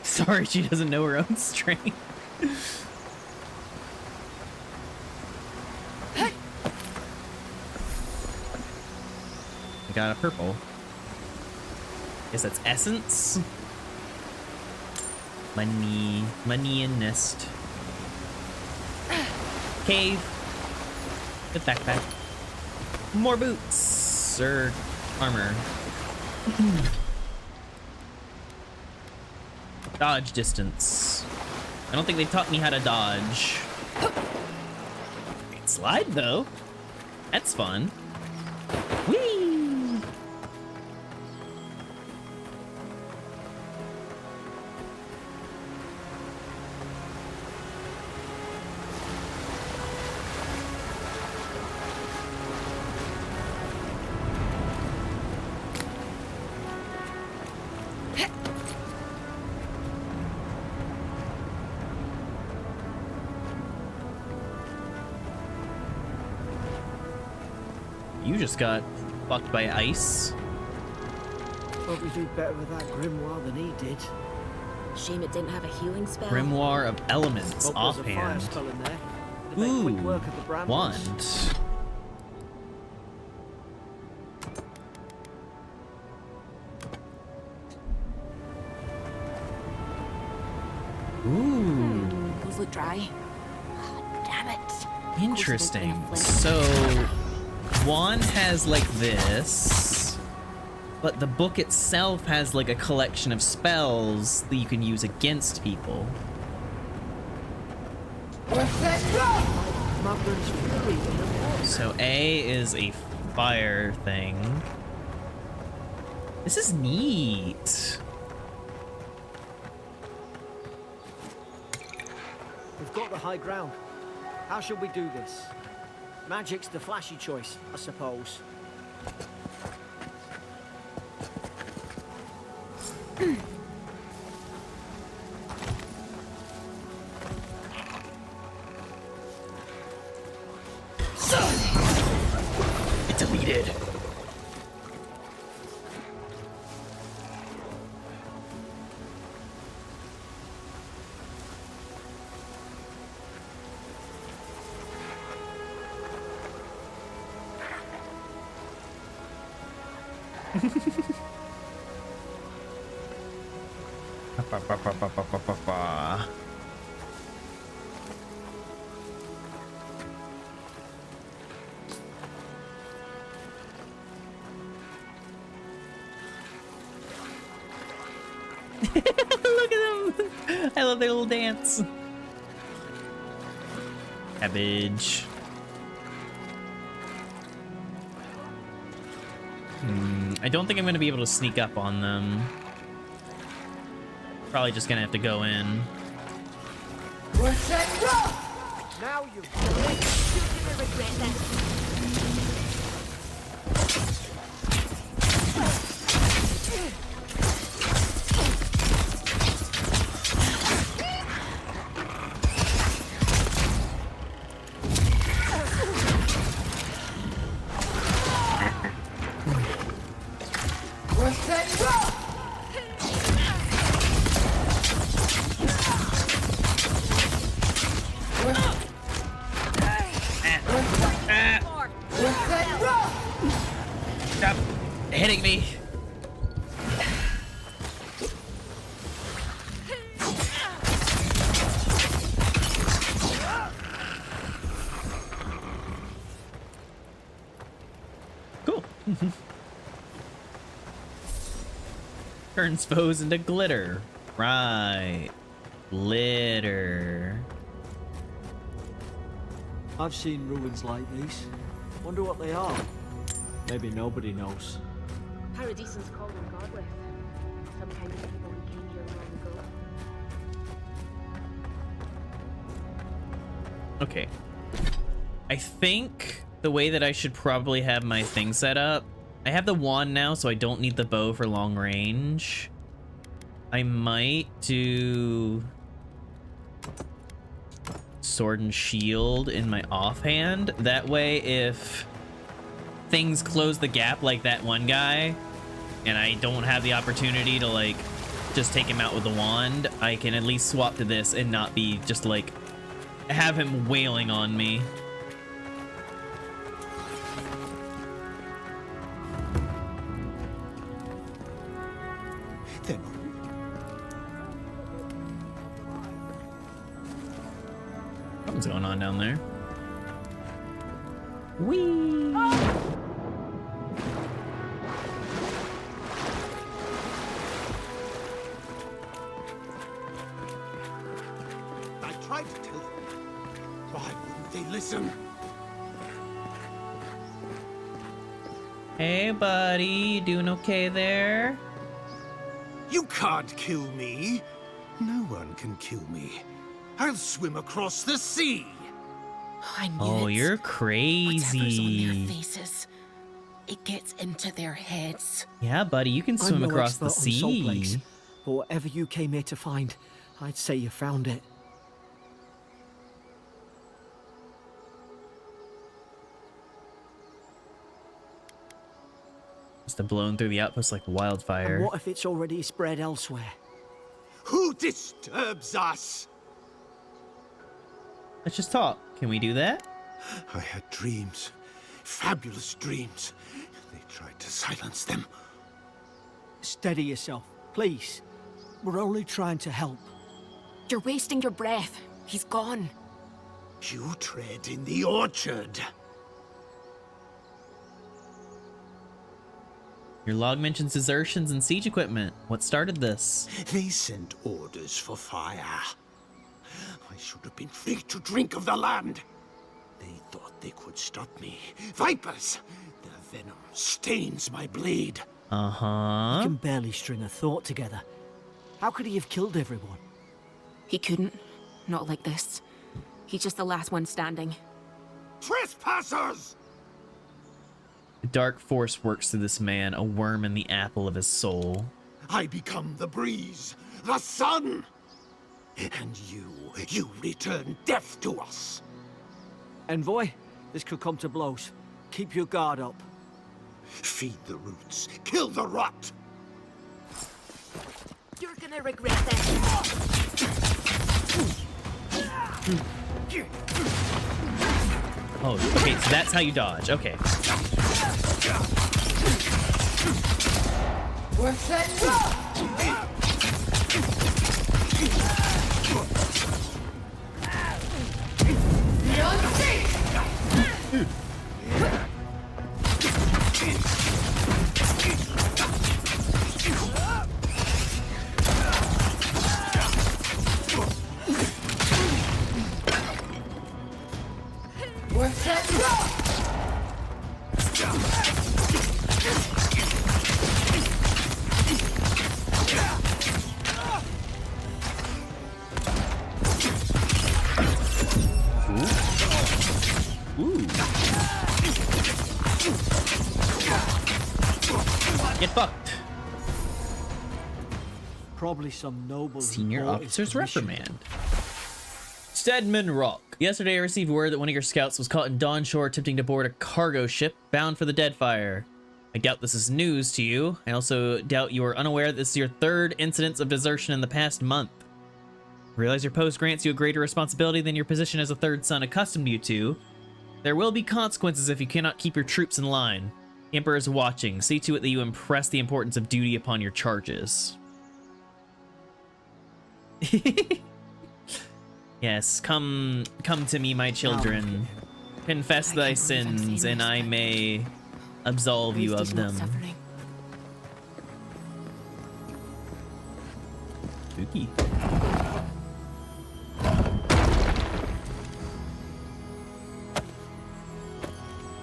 Sorry, she doesn't know her own strength. I got a purple. Guess that's essence. Money and nest. Cave. Good backpack. More boots or armor. Dodge distance. I don't think they taught me how to dodge. Slide though. That's fun. Whee! You just got fucked by ice. Probably do better with that grimoire than he did. Shame it didn't have a healing spell. Grimoire of Elements, Hope there's a fire offhand. spell in there. To make quick work of the brambles. Wand. Ooh, Those look dry. Oh, damn it. interesting. Of course it didn't So, wand has like this, but the book itself has like a collection of spells that you can use against people. Mother's fury in the book. So A is a fire thing. This is neat. We've got the high ground. How shall we do this? Magic's the flashy choice, I suppose. It's deleted. Look at them! I love their little dance. Cabbage. I don't think I'm going to be able to sneak up on them. Probably just going to have to go in. Now you've You're gonna regret this. Stop hitting me. Cool. Turns foes into glitter. Right. Glitter. I've seen ruins like these. Wonder what they are. Maybe nobody knows. Paradisans call them godless. Some kind of people who came here long ago. Okay. I think the way that I should probably have my thing set up, I have the wand now, so I don't need the bow for long range. I might do sword and shield in my offhand. That way, if things close the gap like that one guy, and I don't have the opportunity to, like, just take him out with the wand, I can at least swap to this and not be just, like, have him wailing on me. Something's going on down there. Whee! I tried to tell them. Why wouldn't they listen? Hey, buddy, you doing okay there? You can't kill me. No one can kill me. I'll swim across the sea. I knew Oh, it. you're Whatever's on crazy. their faces, it gets into their heads. Yeah, buddy, you can swim I'm no across the expert on soul sea. plagues, but whatever you came here to find, I'd say you found it. Must have blown through the outpost like wildfire. And what if it's already spread elsewhere? Who disturbs us? Let's just talk. Can we do that? I had dreams. Fabulous dreams. They tried to silence them. Steady yourself, please. We're only trying to help. You're wasting your breath. He's gone. You tread in the orchard. Your log mentions desertions and siege equipment. What started this? They sent orders for fire. I should have been free to drink of the land. They thought they could stop me. Vipers! Their venom stains my blade. You Uh-huh. can barely string a thought together. How could he have killed everyone? He couldn't. Not like this. He's just the last one standing. Trespassers! A dark force works through this man, a worm in the apple of his soul. I become the breeze, the sun. And you return death to us. Envoy, this could come to blows. Keep your guard up. Feed the roots, kill the rot. You're gonna regret this. Oh, okay, so that's how you dodge. Okay. Probably some noble. Senior officer's reprimand. Stedman Rock. Yesterday I received word that one of your scouts was caught in Dawn Shore attempting to board a cargo ship bound for the Deadfire. I doubt this is news to you. I also doubt you are unaware that this is your third incidence of desertion in the past month. Realize your post grants you a greater responsibility than your position as a third son accustomed you to. There will be consequences if you cannot keep your troops in line. The Emperor is watching. See to it that you impress the importance of duty upon your charges. Yes, come to me, my children. Confess thy sins, and I may absolve you of them. Spooky.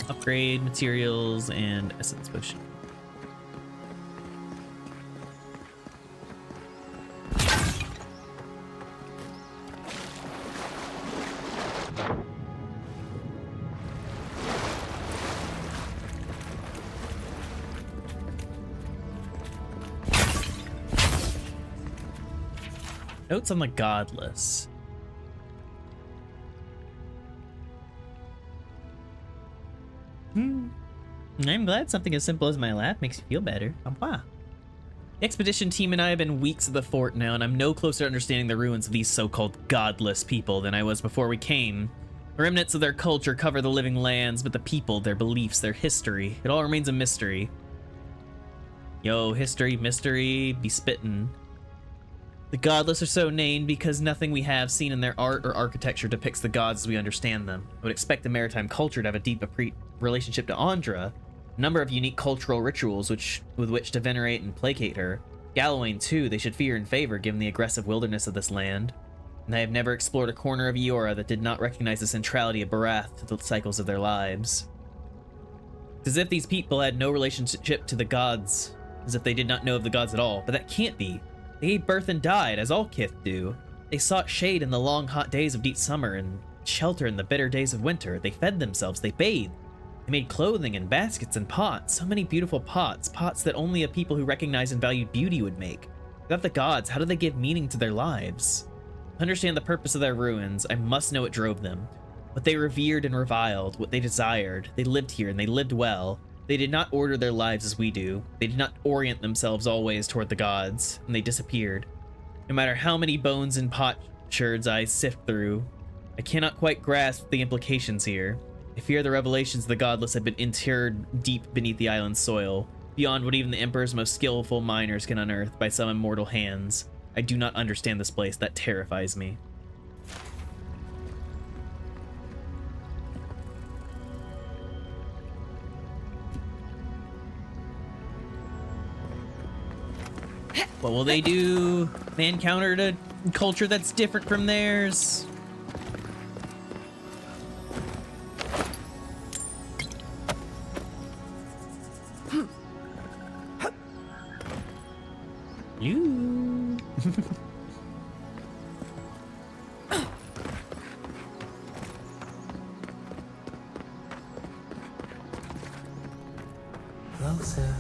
Upgrade materials and essence potion. Notes on the godless. I'm glad something as simple as my laugh makes you feel better. The expedition team and I have been weeks at the fort now, and I'm no closer to understanding the ruins of these so-called godless people than I was before we came. The remnants of their culture cover the living lands, but the people, their beliefs, their history, it all remains a mystery. Yo, history, mystery, be spittin'. The godless are so named because nothing we have seen in their art or architecture depicts the gods as we understand them. I would expect the maritime culture to have a deep relationship to Andra, a number of unique cultural rituals with which to venerate and placate her. Gallowayne, too, they should fear and favor given the aggressive wilderness of this land. And I have never explored a corner of Eora that did not recognize the centrality of Barath to the cycles of their lives. It's as if these people had no relationship to the gods, as if they did not know of the gods at all, but that can't be. They gave birth and died, as all kith do. They sought shade in the long, hot days of deep summer and shelter in the bitter days of winter. They fed themselves, they bathed. They made clothing and baskets and pots, so many beautiful pots, pots that only a people who recognize and valued beauty would make. Without the gods, how do they give meaning to their lives? To understand the purpose of their ruins, I must know what drove them. What they revered and reviled, what they desired. They lived here and they lived well. They did not order their lives as we do. They did not orient themselves always toward the gods, and they disappeared. No matter how many bones and potsherds I sift through, I cannot quite grasp the implications here. I fear the revelations of the godless have been interred deep beneath the island's soil, beyond what even the Emperor's most skillful miners can unearth by some immortal hands. I do not understand this place. That terrifies me. What will they do? They encountered a culture that's different from theirs. You. Closer,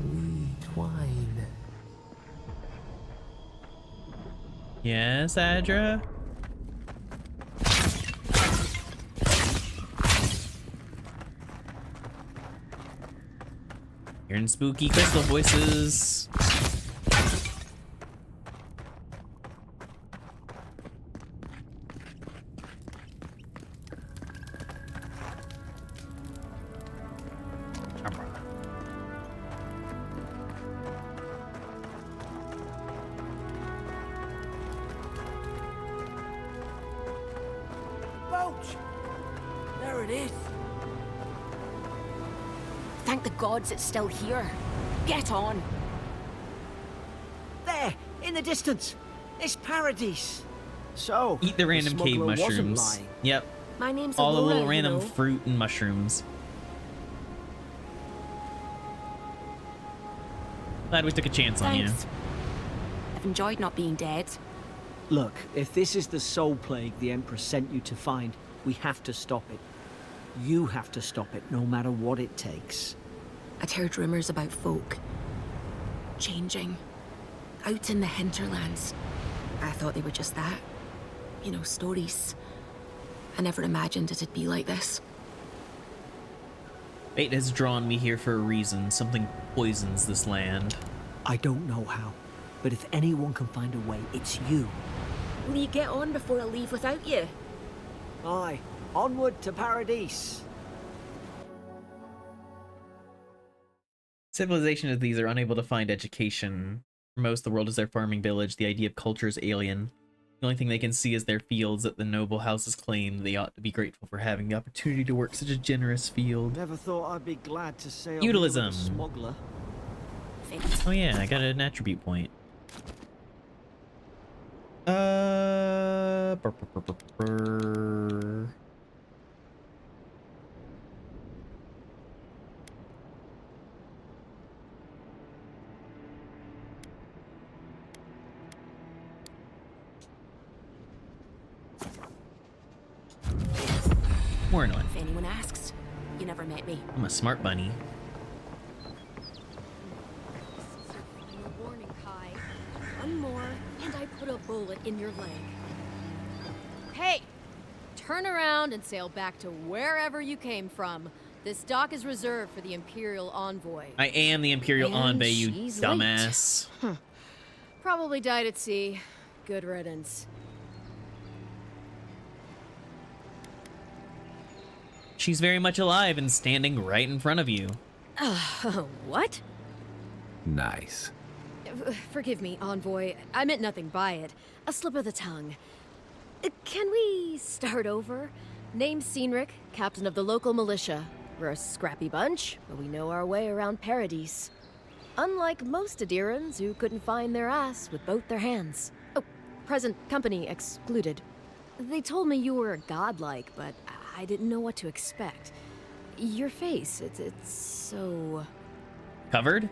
we twine. Yes, Adra? Hearing spooky crystal voices. There it is. Thank the gods it's still here. Get on. There, in the distance. It's Paradise. So, Eat the random cave smuggler wasn't mushrooms. lying. Yep. My name's All the Aurora, little you random know. fruit and mushrooms. Glad we took a chance on you. Thanks. I've enjoyed not being dead. Look, if this is the soul plague the Emperor sent you to find, we have to stop it. You have to stop it, no matter what it takes. I'd heard rumors about folk changing. Out in the hinterlands. I thought they were just that. You know, stories. I never imagined it'd be like this. Fate has drawn me here for a reason. Something poisons this land. I don't know how, but if anyone can find a way, it's you. Will you get on before I leave without you? Aye, onward to Paradise. Civilization as these are unable to find education. For most of the world is their farming village. The idea of culture is alien. The only thing they can see is their fields that the noble houses claim. They ought to be grateful for having the opportunity to work such a generous field. Never thought I'd be glad to sail Feudalism. with a smuggler. Oh yeah, I got an attribute point. More annoying. If anyone asks, you never met me. I'm a smart bunny. Final warning, Kai. One more, and I put a bullet in your leg. Hey! Turn around and sail back to wherever you came from. This dock is reserved for the Imperial Envoy. I am the Imperial And Envoy, you she's dumbass. Probably died at sea. Good riddance. She's very much alive and standing right in front of you. What? Nice. Forgive me, Envoy. I meant nothing by it. A slip of the tongue. Can we start over? Name's Cynric, captain of the local militia. We're a scrappy bunch, but we know our way around Paradise. Unlike most Adirans who couldn't find their ass with both their hands. Oh, present company excluded. They told me you were godlike, but I didn't know what to expect. Your face, it's so... Covered?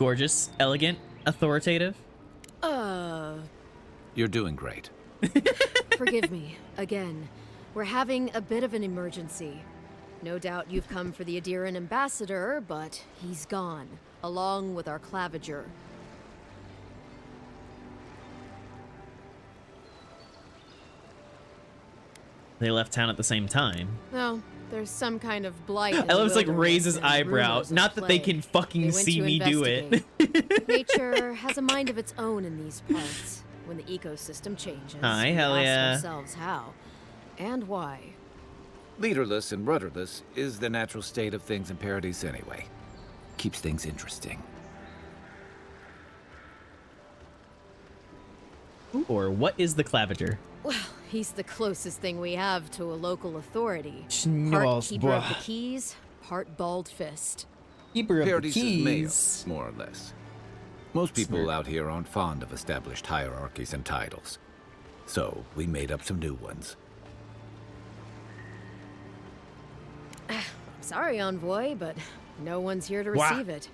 Gorgeous, elegant, authoritative. You're doing great. Forgive me, again. We're having a bit of an emergency. No doubt you've come for the Adiran ambassador, but he's gone, along with our claviger. They left town at the same time. No, there's some kind of blight. I love like raise his eyebrow. Not that they can fucking see me do it. Nature has a mind of its own in these parts. When the ecosystem changes, Hi, we hell ask yeah. ourselves how and why. Leaderless and rudderless is the natural state of things in Paradise anyway. Keeps things interesting. Or what is the claviger? Well, he's the closest thing we have to a local authority. Part Schnoz, keeper of the bruh. keys, part bald fist. Keeper of the Paradise's mayor, keys. more or less. Most people Smart. out here aren't fond of established hierarchies and titles. So, we made up some new ones. Sorry, Envoy, but no one's here to Wah. receive it.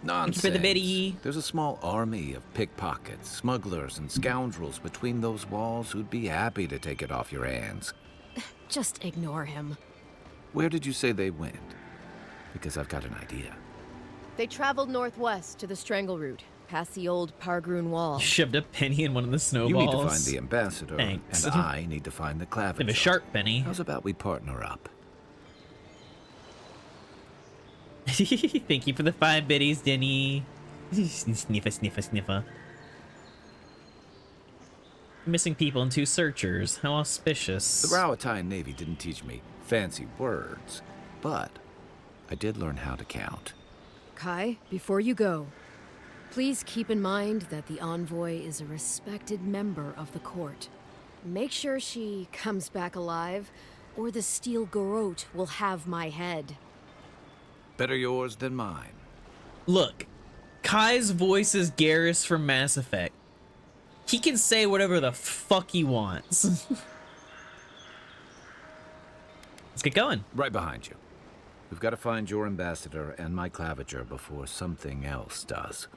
Nonsense. for the biddy. There's a small army of pickpockets, smugglers, and scoundrels between those walls who'd be happy to take it off your hands. Just ignore him. Where did you say they went? Because I've got an idea. They traveled northwest to the Strangle Route, past the old Pargroon Wall. Shoved a penny in one of the snowballs. You need to find the ambassador, Thanks. and I need to find the claviger. Bit of a sharp penny. How's about we partner up? Thank you for the 5 biddies, Denny. Sniffa, sniffa, sniffa. Missing people and 2 searchers. How auspicious. The Rowatine Navy didn't teach me fancy words, but I did learn how to count. Kai, before you go, please keep in mind that the Envoy is a respected member of the court. Make sure she comes back alive, or the Steel Garrote will have my head. Better yours than mine. Look, Kai's voice is Garrus from Mass Effect. He can say whatever the fuck he wants. Let's get going. Right behind you. We've got to find your ambassador and my claviger before something else does.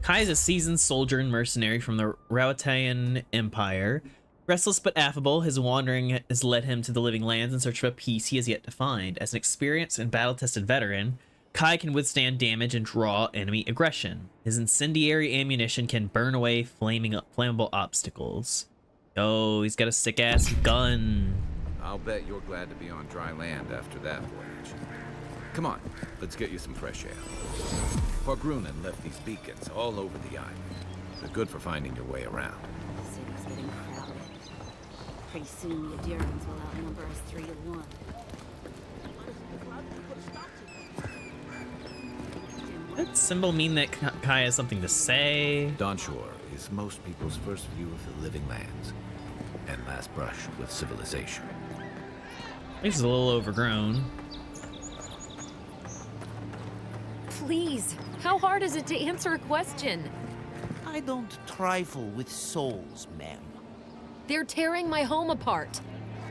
Kai is a seasoned soldier and mercenary from the Rowatanian Empire. Restless but affable, his wandering has led him to the living lands in search of a peace he has yet to find. As an experienced and battle-tested veteran, Kai can withstand damage and draw enemy aggression. His incendiary ammunition can burn away flammable obstacles. Oh, he's got a sick-ass gun. I'll bet you're glad to be on dry land after that voyage. Come on, let's get you some fresh air. Pargrunen left these beacons all over the island. They're good for finding your way around. The city's getting crowded. Pretty soon the Adyrans will outnumber us 3 to 1. Does that symbol mean that Kai has something to say? Dawnshore is most people's first view of the living lands and last brush with civilization. This is a little overgrown. Please, how hard is it to answer a question? I don't trifle with souls, ma'am. They're tearing my home apart.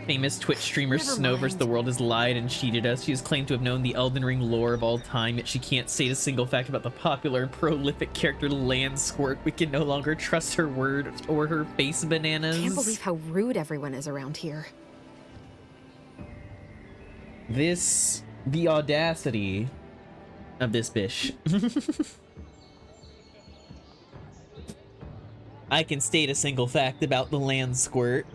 Famous Twitch streamer Never Snow vs. mind. the World has lied and cheated us. She has claimed to have known the Elden Ring lore of all time, yet she can't state a single fact about the popular and prolific character Land Squirt. We can no longer trust her word or her face bananas. Can't believe how rude everyone is around here. The audacity of this bish. I can state a single fact about the Land Squirt.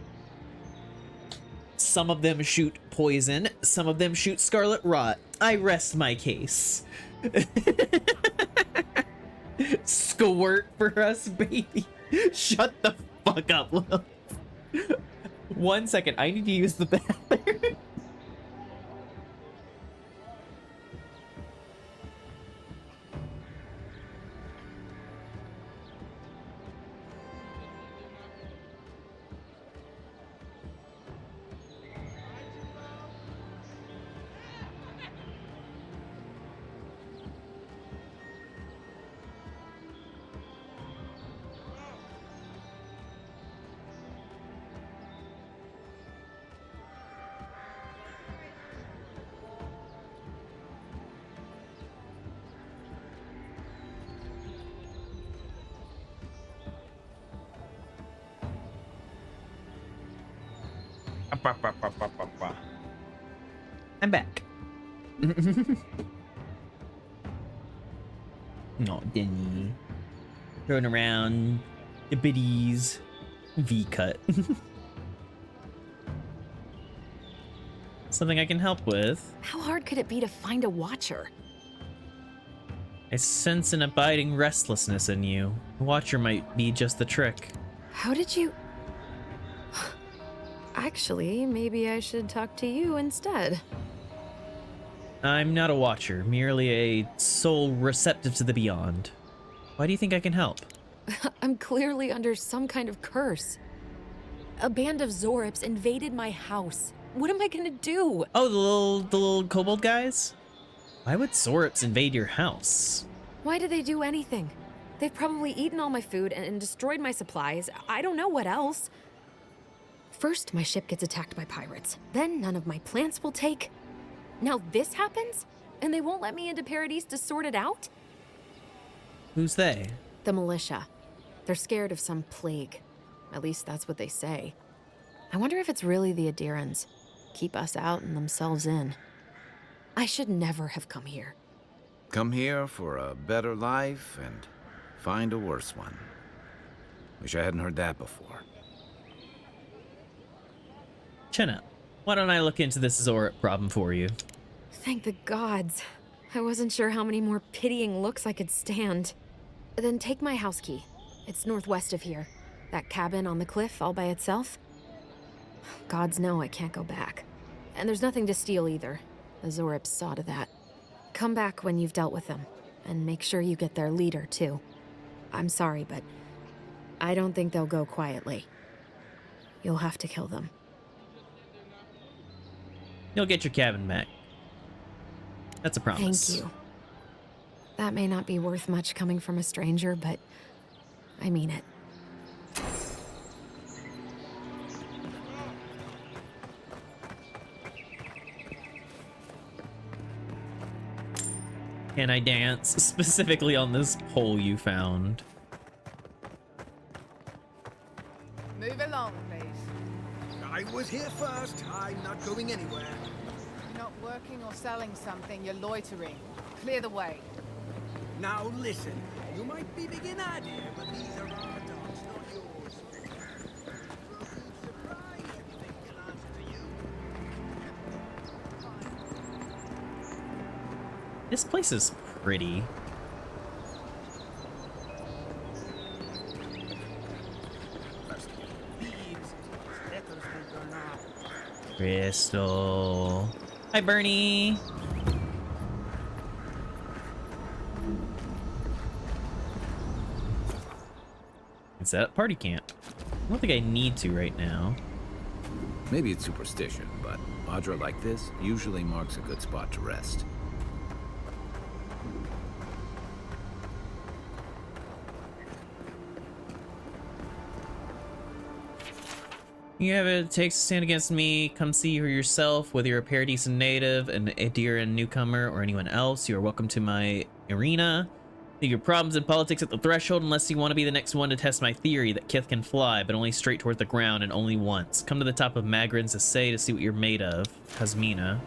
Some of them shoot poison, some of them shoot scarlet rot. I rest my case. Squirt for us, baby. Shut the fuck up, Lil. 1 second, I need to use the bathroom. I'm back. No, Denny. Throwing around the biddies. V-cut. Something I can help with. How hard could it be to find a watcher? I sense an abiding restlessness in you. A watcher might be just the trick. How did you... Actually, maybe I should talk to you instead. I'm not a watcher, merely a soul receptive to the beyond. Why do you think I can help? I'm clearly under some kind of curse. A band of Zorips invaded my house. What am I gonna do? Oh, the little kobold guys? Why would Zorips invade your house? Why did they do anything? They've probably eaten all my food and destroyed my supplies. I don't know what else. First, my ship gets attacked by pirates. Then none of my plants will take. Now this happens? And they won't let me into Paradise to sort it out? Who's they? The militia. They're scared of some plague. At least that's what they say. I wonder if it's really the Adyrans. Keep us out and themselves in. I should never have come here. Come here for a better life and find a worse one. Wish I hadn't heard that before. Chin up. Why don't I look into this Zorip problem for you? Thank the gods. I wasn't sure how many more pitying looks I could stand. Then take my house key. It's northwest of here. That cabin on the cliff all by itself. Gods know I can't go back. And there's nothing to steal either. The Zorips saw to that. Come back when you've dealt with them. And make sure you get their leader, too. I'm sorry, but I don't think they'll go quietly. You'll have to kill them. You'll get your cabin back. That's a promise. Thank you. That may not be worth much coming from a stranger, but I mean it. Can I dance? Specifically on this pole you found. Move along, please. was here first. I'm not going anywhere. You're not working or selling something, you're loitering. Clear the way. Now listen, you might be big in idea, but these are our dogs, not yours. Will be surprised if they can answer to you. This place is pretty. Crystal. Hi, Bernie. It's at party camp. I don't think I need to right now. Maybe it's superstition, but Audra like this usually marks a good spot to rest. You have it takes to stand against me. Come see for yourself. Whether you're a Paradise native, an Adiran newcomer, or anyone else, you are welcome to my arena. Leave your problems and politics at the threshold unless you want to be the next one to test my theory that Kith can fly, but only straight toward the ground and only once. Come to the top of Magrin's Essay to see what you're made of. Hasmina.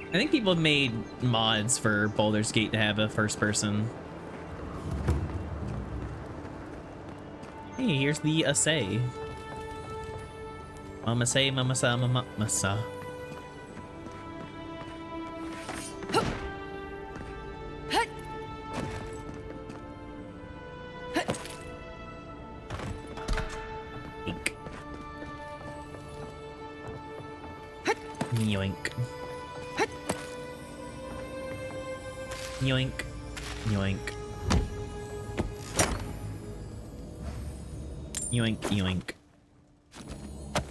I think people have made mods for Baldur's Gate to have a first person. Hey, here's the Essay. Mama say, mama sa, mama sa. Yoink. Yoink. Yoink. Yoink, yoink.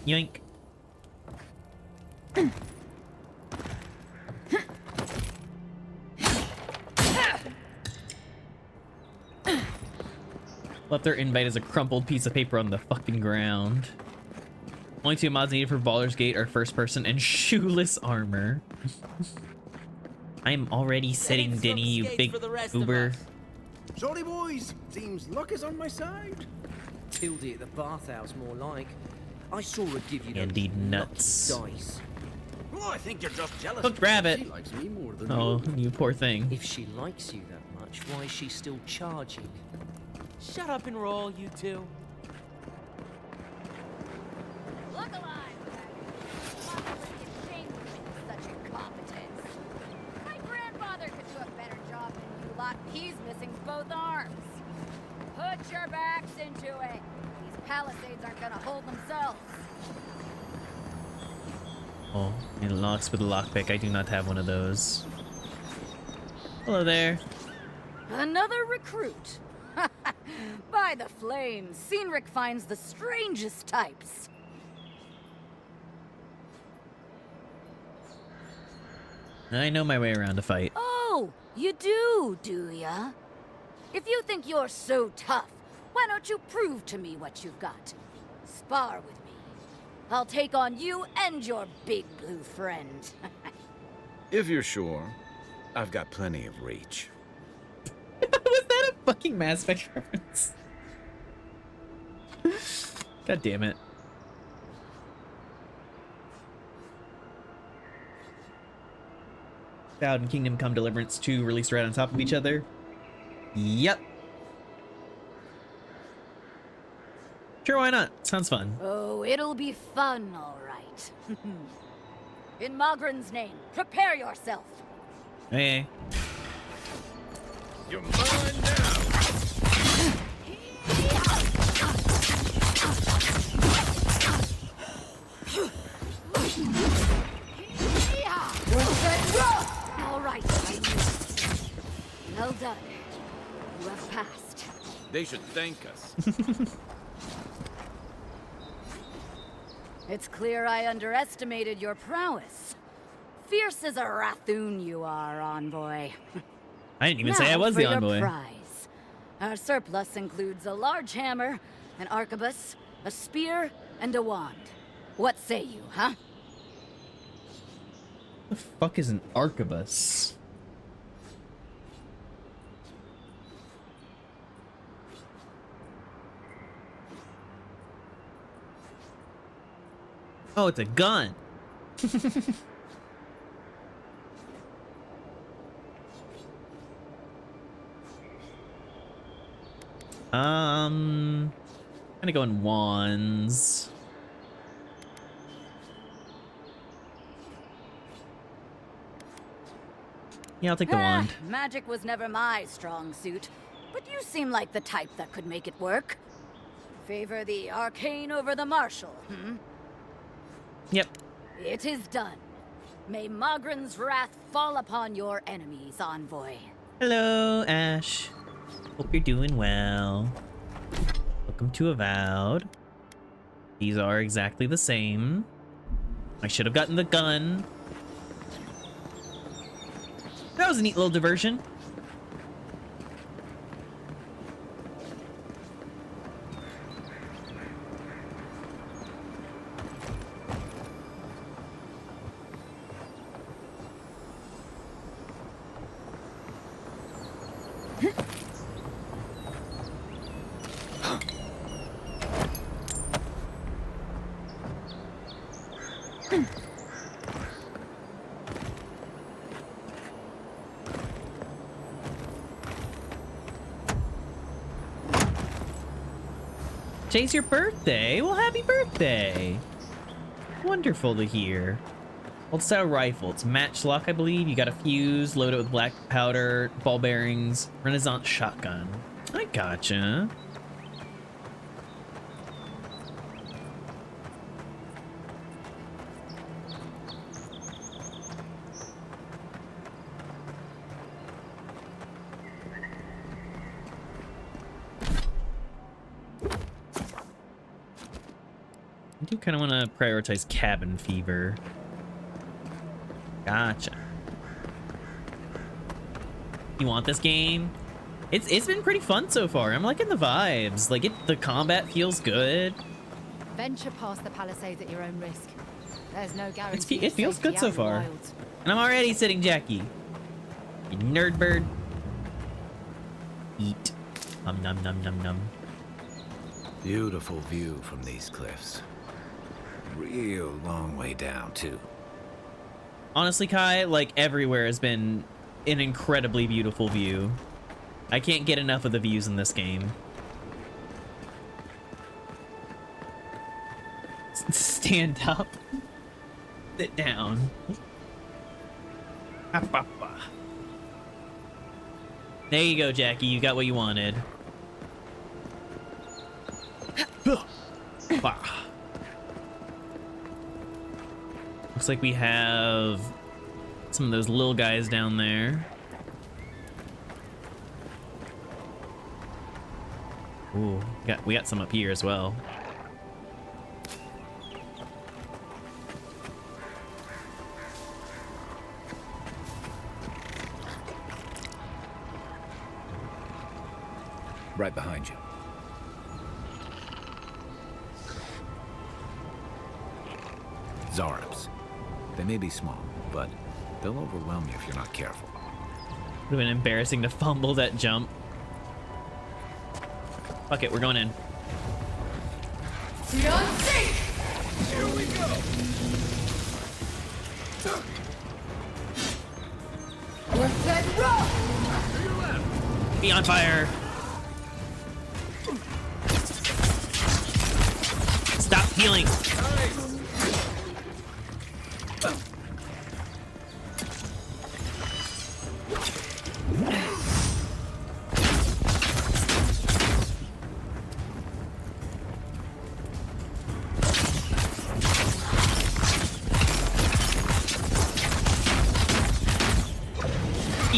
Yoink. Left their invite as a crumpled piece of paper on the fucking ground. Only two mods needed for Baldur's Gate are first person and shoeless armor. I'm already sitting, Denny, you big Uber. Sorry, boys. Seems luck is on my side. Tildy at the bathhouse, more like. I saw her give you Candied the nuts. dice. Oh, I think you're just jealous. Cooked rabbit. She likes me more than Oh, you poor thing. If she likes you that much, why is she still charging? Shut up and roll, you two. Look alive! Ashamed of such incompetence. My grandfather could do a better job than you lot. He's missing both arms. Put your backs into it. These palisades aren't gonna hold themselves. Oh, it locks with a lockpick. I do not have one of those. Hello there. Another recruit. By the flames, Cynric finds the strangest types. I know my way around a fight. Oh, you do ya? If you think you're so tough, why don't you prove to me what you've got? Spar with me. I'll take on you and your big blue friend. If you're sure, I've got plenty of reach. Was that a fucking Mass Effect reference? God damn it. Avowed and Kingdom Come Deliverance 2 released right on top of each other. Yep. Sure, why not? Sounds fun. Oh, it'll be fun, all right. In Magrin's name, prepare yourself. Okay. You're mine now! All right, well done. You have passed. They should thank us. It's clear I underestimated your prowess. Fierce as a Rathoon you are, envoy. I didn't even say I was for the your envoy. prize. Our surplus includes a large hammer, an arquebus, a spear, and a wand. What say you, huh? What the fuck is an arquebus? Oh, it's a gun. Gonna go in wands. Yeah, I'll take the wand. Magic was never my strong suit, but you seem like the type that could make it work. Favor the arcane over the martial, hmm? Yep. It is done. May Magran's wrath fall upon your enemies, Envoy. Hello, Ash. Hope you're doing well. Welcome to Avowed. These are exactly the same. I should have gotten the gun. That was a neat little diversion. Today's your birthday. Well, happy birthday. Wonderful to hear. Old style rifle. It's matchlock, I believe. You got a fuse, load it with black powder, ball bearings, Renaissance shotgun. I gotcha. I do kind of want to prioritize cabin fever. Gotcha. You want this game? It's been pretty fun so far. I'm liking the vibes. Like the combat feels good. Venture past the palisades at your own risk. There's no guarantee. It feels good so far. And I'm already sitting Jackie. You nerd bird. Eat. Num num num num num. Beautiful view from these cliffs. Real long way down, too. Honestly, Kai, like everywhere has been an incredibly beautiful view. I can't get enough of the views in this game. Stand up. Sit down. There you go, Jackie. You got what you wanted. Looks like we have some of those little guys down there. Ooh, we got some up here as well. Right behind you. Zarps. They may be small, but they'll overwhelm you if you're not careful. Would have been embarrassing to fumble that jump. Fuck it, we're going in. Here we go. Let's head rock! To your left. Be on fire. Stop healing. Nice.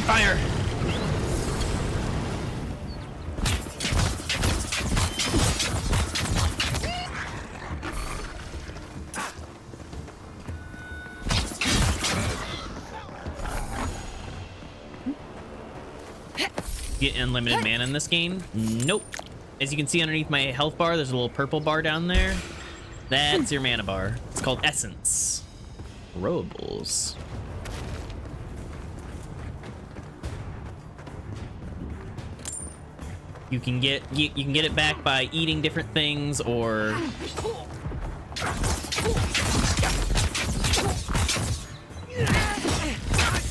Fire. Get unlimited mana in this game? Nope. As you can see underneath my health bar, there's a little purple bar down there. That's your mana bar. It's called Essence. Rowables. You can get it back by eating different things or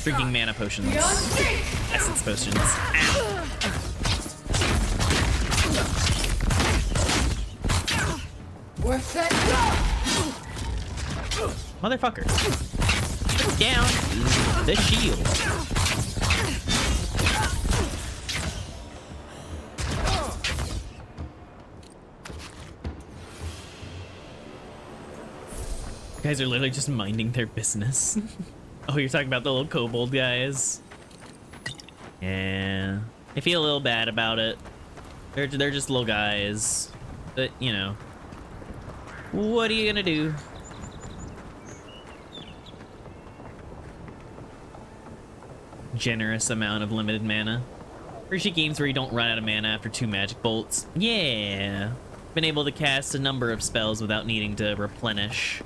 Drinking mana potions. Essence potions. Ow. Worth it. Motherfucker. Put down the shield. Guys are literally just minding their business. Oh, you're talking about the little kobold guys? Yeah. I feel a little bad about it. They're just little guys. But, you know. What are you gonna do? Generous amount of limited mana. Appreciate games where you don't run out of mana after 2 magic bolts. Yeah. Been able to cast a number of spells without needing to replenish.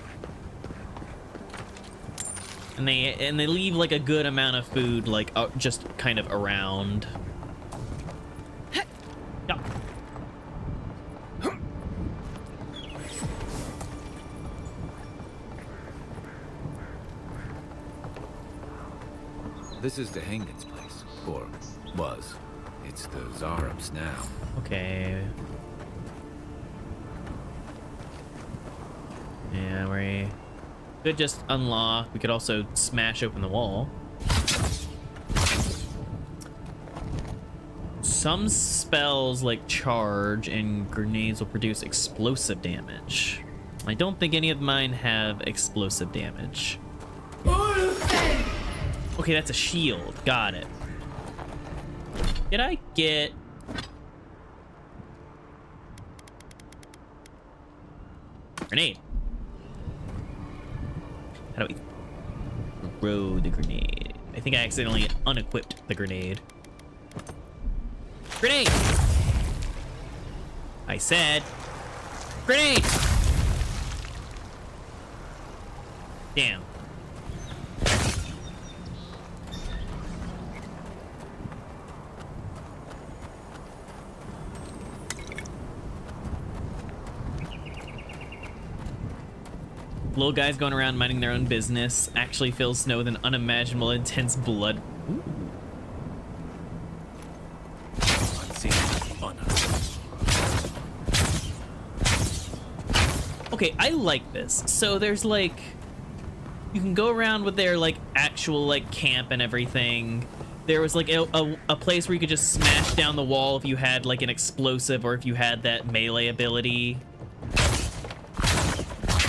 And they leave like a good amount of food like just kind of around. Yeah. This is the Hangin's place, or was. It's the Zarup's now. Okay. Yeah, we could just unlock. We could also smash open the wall. Some spells like charge and grenades will produce explosive damage. I don't think any of mine have explosive damage. Okay, that's a shield. Got it. Did I get... Grenade. How do we throw the grenade? I think I accidentally unequipped the grenade. Grenade! I said grenade! Damn. Little guys going around minding their own business actually fills snow with an unimaginable intense blood. Ooh. Okay, I like this. So there's like, you can go around with their like actual like camp and everything. There was like a place where you could just smash down the wall if you had like an explosive or if you had that melee ability.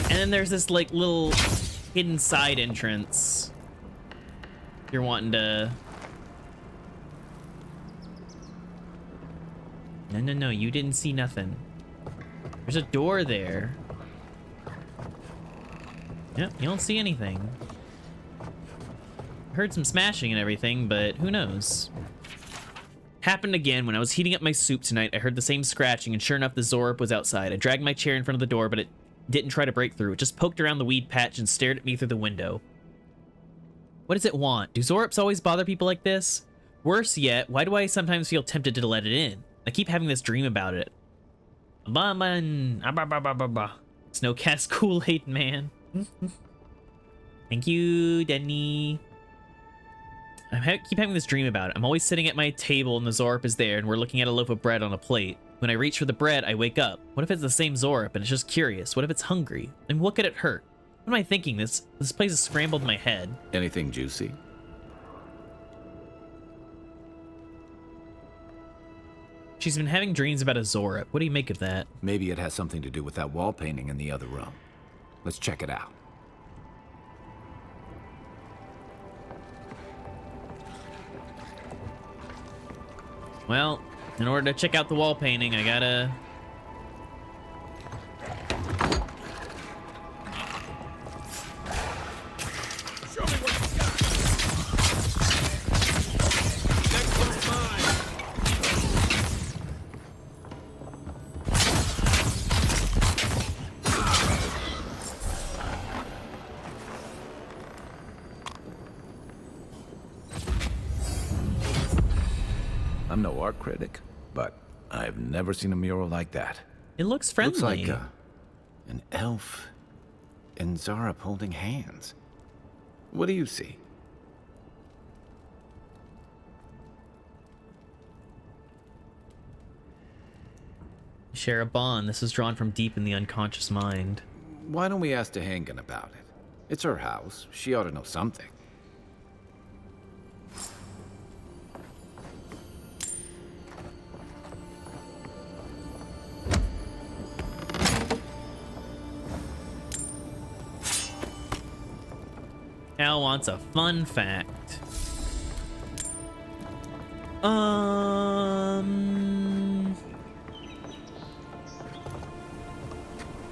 And then there's this like little hidden side entrance. If you're wanting to... No, you didn't see nothing. There's a door there. Yep, you don't see anything. Heard some smashing and everything, but who knows? Happened again when I was heating up my soup tonight. I heard the same scratching, and sure enough, the Zorup was outside. I dragged my chair in front of the door, but it didn't try to break through. It just poked around the weed patch and stared at me through the window. What does it want? Do Zorups always bother people like this? Worse yet, why do I sometimes feel tempted to let it in? I keep having this dream about it. Snowcast Kool-Aid Man. Thank you, Denny. I keep having this dream about it. I'm always sitting at my table and the Zorup is there and we're looking at a loaf of bread on a plate. When I reach for the bread, I wake up. What if it's the same Zorup and it's just curious? What if it's hungry? And what could it hurt? What am I thinking? This place has scrambled my head. Anything juicy? She's been having dreams about a Zorup. What do you make of that? Maybe it has something to do with that wall painting in the other room. Let's check it out. Well, in order to check out the wall painting, I gotta... Show me what you got. Next one's mine. I'm no art critic, but I've never seen a mural like that. It looks friendly. Looks like an elf and Zarup holding hands. What do you see? share a bond. This was drawn from deep in the unconscious mind. Why don't we ask Tehangan about it? It's her house. She ought to know something. Al wants a fun fact.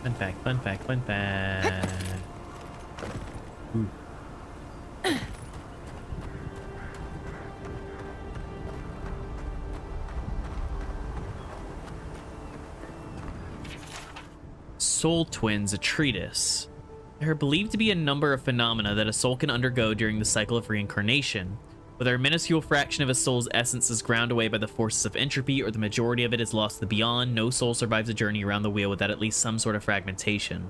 Fun fact, fun fact, fun fact. Ooh. Soul Twins, a treatise. There are believed to be a number of phenomena that a soul can undergo during the cycle of reincarnation. Whether a minuscule fraction of a soul's essence is ground away by the forces of entropy or the majority of it is lost to the beyond, no soul survives a journey around the wheel without at least some sort of fragmentation.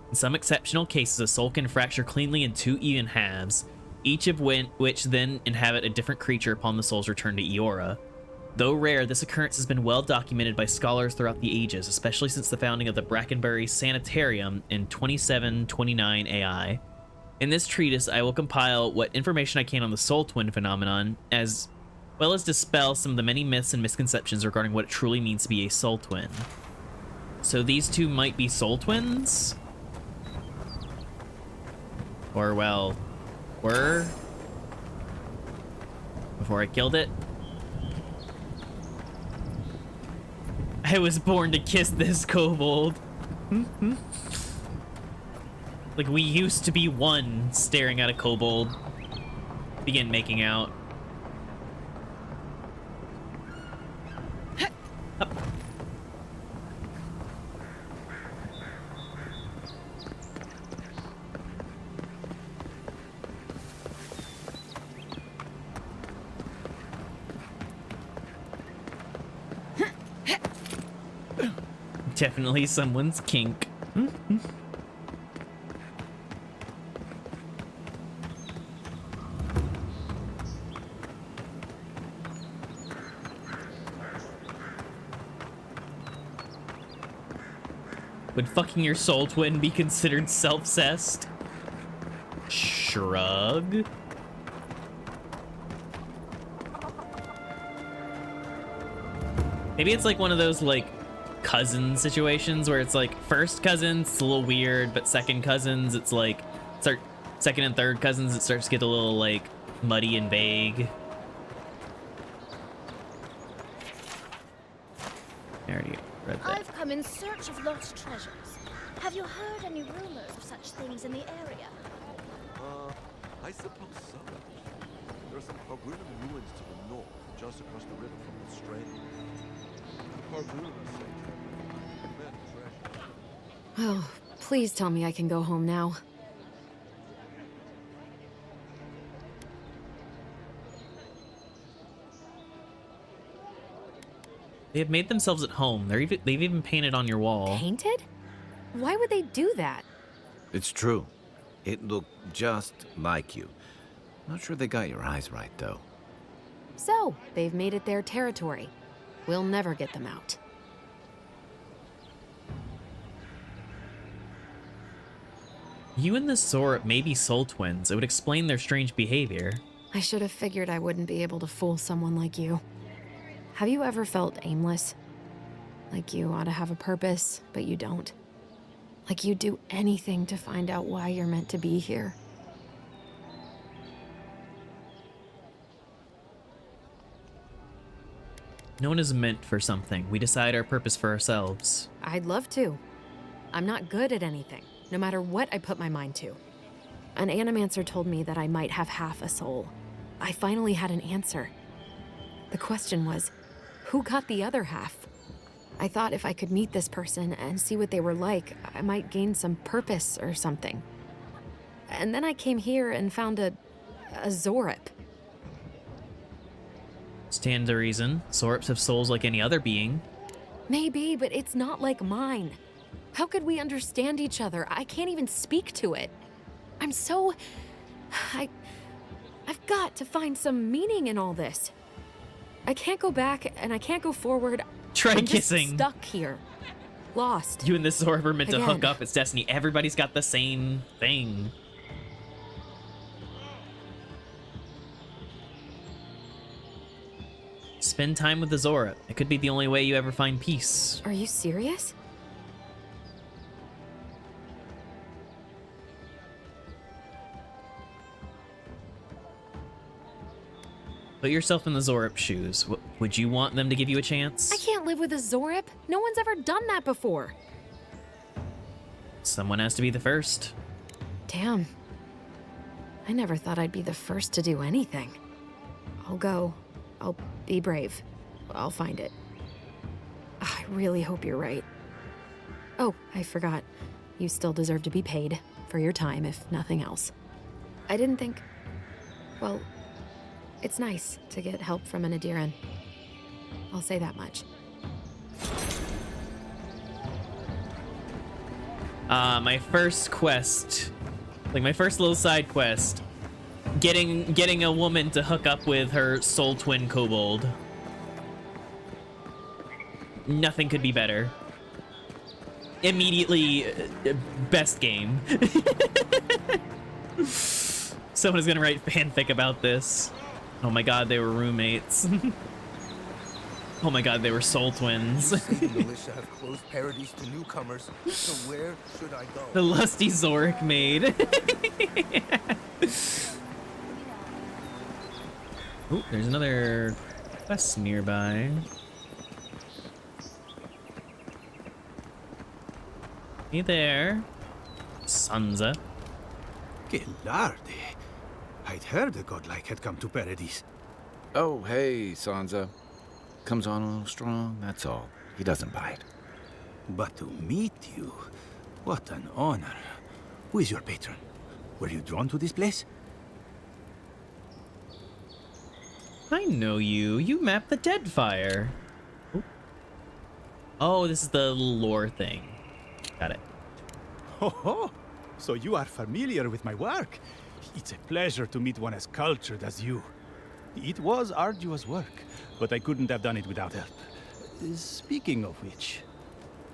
In some exceptional cases, a soul can fracture cleanly in two even halves, each of which then inhabit a different creature upon the soul's return to Eora. Though rare, this occurrence has been well documented by scholars throughout the ages, especially since the founding of the Brackenbury Sanitarium in 2729 AI. In this treatise, I will compile what information I can on the Soul Twin phenomenon, as well as dispel some of the many myths and misconceptions regarding what it truly means to be a Soul Twin. So these two might be Soul Twins? Or, well, were? Before I killed it? I was born to kiss this kobold. Like, we used to be one, staring at a kobold. Begin making out. Up. Definitely someone's kink. Would fucking your soul twin be considered self-cessed? Shrug. Maybe it's like one of those, like, cousin situations where it's like first cousins, it's a little weird, but second cousins, it's like, second and third cousins, it starts to get a little, like, muddy and vague. I already read that. I've come in search of lost treasures. Have you heard any rumors of such things in the area? I suppose so. There are some Pargrunan ruins to the north, just across the river from the strait. The Pargrunan say men treasure. Oh, please tell me I can go home now. They have made themselves at home. They've even painted on your wall. Painted? Why would they do that? It's true. It looked just like you. Not sure they got your eyes right, though. So, they've made it their territory. We'll never get them out. You and the Zorp may be soul twins. It would explain their strange behavior. I should have figured I wouldn't be able to fool someone like you. Have you ever felt aimless? Like you ought to have a purpose, but you don't? Like you'd do anything to find out why you're meant to be here? No one is meant for something. We decide our purpose for ourselves. I'd love to. I'm not good at anything, no matter what I put my mind to. An animancer told me that I might have half a soul. I finally had an answer. The question was, who got the other half? I thought if I could meet this person and see what they were like, I might gain some purpose or something. And then I came here and found a Zorip. Stand to reason. Zorps have souls like any other being. Maybe, but it's not like mine. How could we understand each other? I can't even speak to it. I'm so... I've got to find some meaning in all this. I can't go back and I can't go forward. Try I'm kissing. just stuck here. Lost. You and this Zorb are meant to hook Again. up. It's destiny. Everybody's got the same thing. Spend time with the Zora. It could be the only way you ever find peace. Are you serious? Put yourself in the Zorip shoes. Would you want them to give you a chance? I can't live with a Zorip. No one's ever done that before. Someone has to be the first. Damn. I never thought I'd be the first to do anything. I'll go. I'll be brave. I'll find it. I really hope you're right. Oh, I forgot. You still deserve to be paid for your time, if nothing else. I didn't think... Well, it's nice to get help from an Adiran. I'll say that much. My first quest, like my first little side quest, getting a woman to hook up with her soul twin kobold. Nothing could be better. Immediately, best game. Someone is gonna write fanfic about this. Oh my god, they were roommates. Oh my god, they were soul twins. You say the militia have closed Paradise to newcomers, so where should I go? The lusty Zorik maid. Oh, there's another quest nearby. Hey there, Sansa. Que larde. I'd heard a godlike had come to Paradise. Oh, hey, Sansa. Comes on a little strong, that's all. He doesn't bite. But to meet you, what an honor. Who is your patron? Were you drawn to this place? I know you. You mapped the Deadfire. Oh, this is the little lore thing. Got it. Ho ho! So you are familiar with my work. It's a pleasure to meet one as cultured as you. It was arduous work, but I couldn't have done it without help. Speaking of which,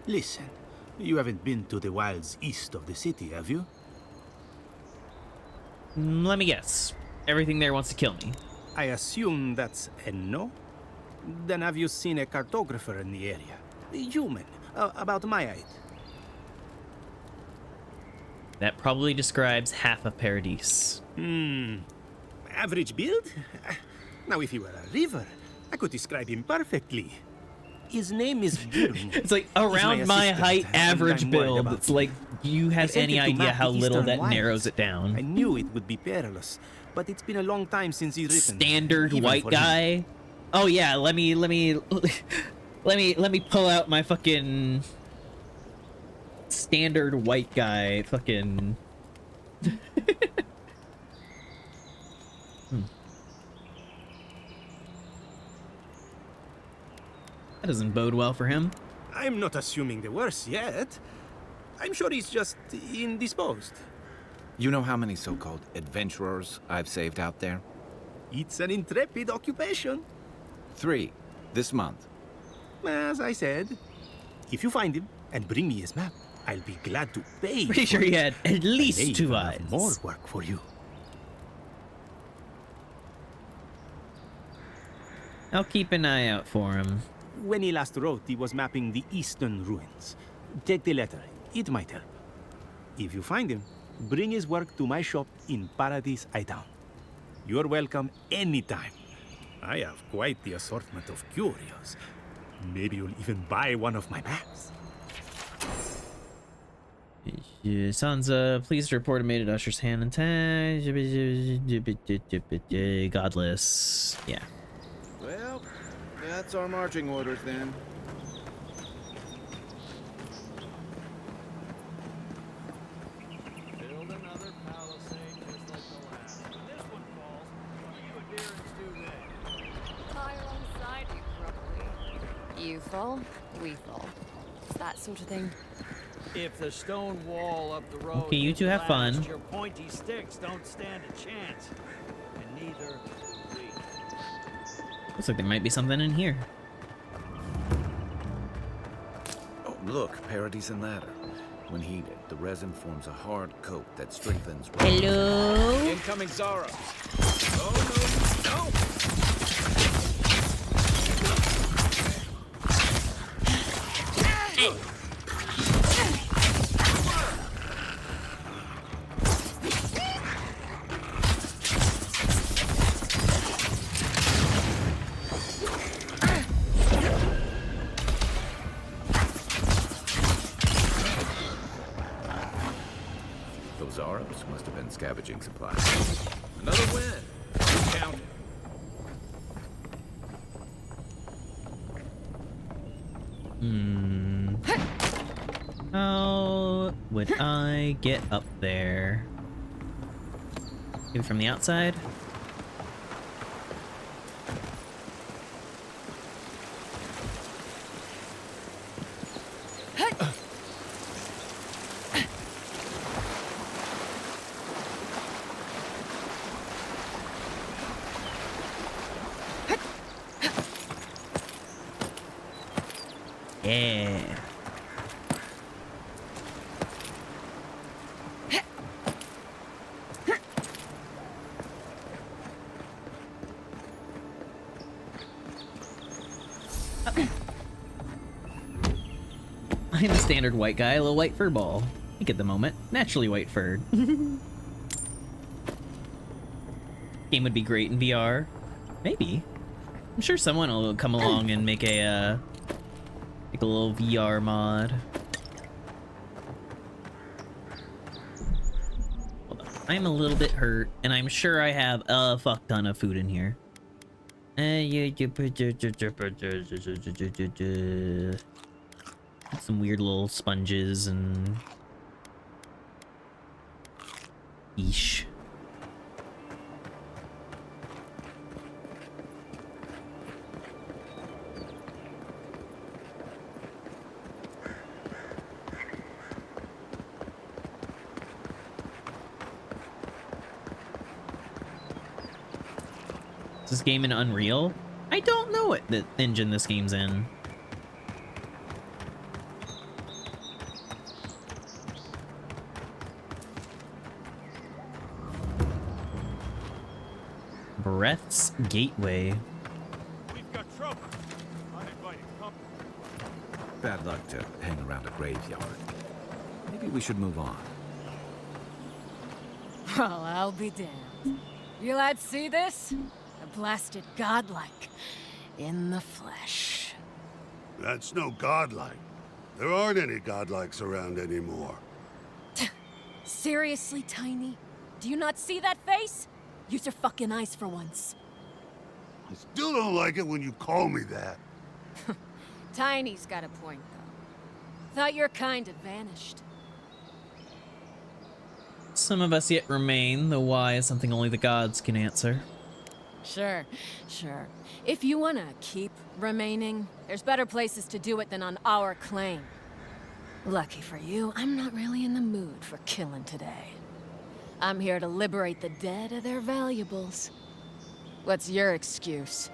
listen, you haven't been to the wilds east of the city, have you? Let me guess. Everything there wants to kill me. I assume that's a no? Then have you seen a cartographer in the area? Human, about my height. That probably describes half of Paradise. Average build? Now, if he were a river, I could describe him perfectly. His name is Gilm. It's like around my height, average build. It's like, do you have any idea how little that narrows it down? I knew it would be perilous, but it's been a long time since he's written. Standard white guy. Oh yeah, let me pull out my fucking standard white guy fucking. That doesn't bode well for him. I'm not assuming the worst yet. I'm sure he's just indisposed. You know how many so-called adventurers I've saved out there? It's an intrepid occupation. 3 this month. As I said, if you find him and bring me his map, I'll be glad to pay. Pretty sure he had at least 2 eyes. More work for you. I'll keep an eye out for him. When he last wrote, he was mapping the eastern ruins. Take the letter. It might help. If you find him, bring his work to my shop in Paradise Town. You're welcome anytime. I have quite the assortment of curios. Maybe you'll even buy one of my maps. Sansa, please report a made at Usher's hand and tag. Godless. Yeah. Well, that's our marching orders then. Build another palisade just like the last. When this one falls, what do you adherents do then? Tie alongside you, probably. You fall, we fall. It's that sort of thing. If the stone wall up the road Okay, you two have fun. your pointy sticks don't stand a chance. And neither do we. Looks like there might be something in here. Oh, Look, Paradise ladder. When heated, the resin forms a hard coat that strengthens... Hello? Incoming Zara! Oh, no, no! Those Arabs must have been scavenging supplies. Another win! Count it. How would I get up there? Maybe from the outside? Yeah. I'm a standard white guy, a little white fur ball. Pink at the moment, naturally white furred. Game would be great in VR. Maybe. I'm sure someone will come along and make a little VR mod. Hold on. I'm a little bit hurt, and I'm sure I have a fuck ton of food in here. Some weird little sponges and... Yeesh. Is this game in Unreal? I don't know what the engine this game's in. Breath's Gateway. We've got trouble. Uninvited company. Bad luck to hang around a graveyard. Maybe we should move on. Well, I'll be damned. You lads see this? A blasted godlike. In the flesh. That's no godlike. There aren't any godlikes around anymore. Seriously, Tiny? Do you not see that face? Use your fucking eyes for once. I still don't like it when you call me that. Tiny's got a point, though. Thought your kind had vanished. Some of us yet remain, though why is something only the gods can answer. Sure. If you wanna keep remaining, there's better places to do it than on our claim. Lucky for you, I'm not really in the mood for killing today. I'm here to liberate the dead of their valuables. What's your excuse?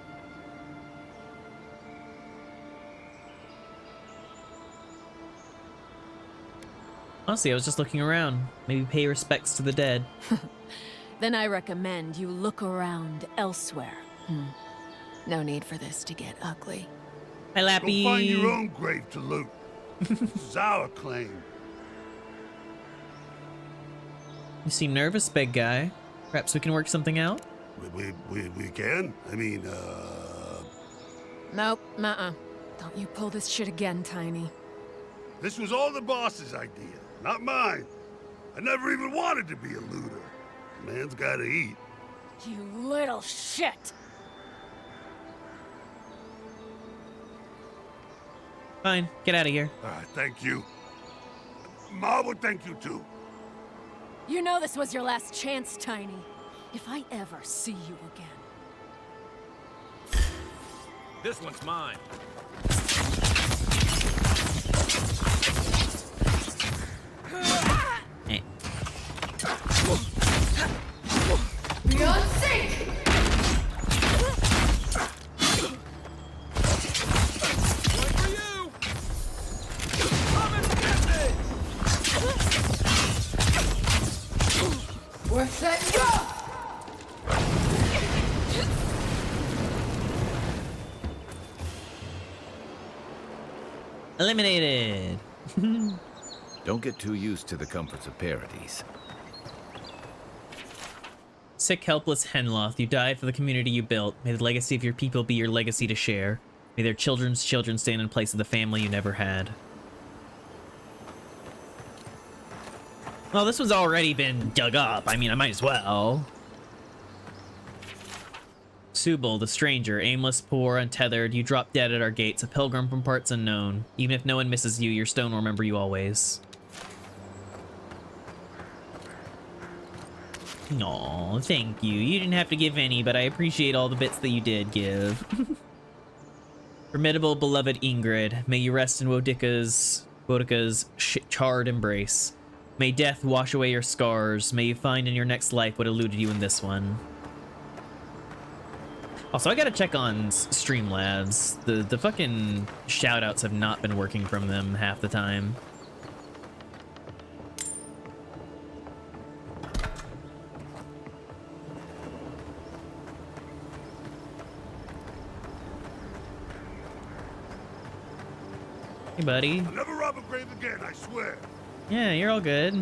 Honestly, I was just looking around. Maybe pay respects to the dead. Then I recommend you look around elsewhere. No need for this to get ugly. Hi, Lappy. Go find your own grave to loot. This is our claim. You seem nervous, big guy. Perhaps we can work something out? We can? I mean, Nope, Don't you pull this shit again, Tiny. This was all the boss's idea, not mine. I never even wanted to be a looter. Man's gotta eat. You little shit! Fine, get out of here. Thank you. Ma would thank you too. You know this was your last chance, Tiny. If I ever see you again. This one's mine. Hey. Beyond sync! One for you! We're setting up! Eliminated. Don't get too used to the comforts of Paradise. Sick, helpless Henloth, you died for the community you built. May the legacy of your people be your legacy to share. May their children's children stand in place of the family you never had. Well, this one's already been dug up. I mean, I might as well. Subal, the stranger, aimless, poor, untethered, you drop dead at our gates, a pilgrim from parts unknown. Even if no one misses you, your stone will remember you always. Aw, thank you. You didn't have to give any, but I appreciate all the bits that you did give. Formidable, beloved Ingrid, may you rest in Bodica's charred embrace. May death wash away your scars. May you find in your next life what eluded you in this one. Also, I gotta check on Streamlabs. The fucking shoutouts have not been working from them half the time. Hey, buddy. I'll never rob a grave again, I swear. Yeah, you're all good.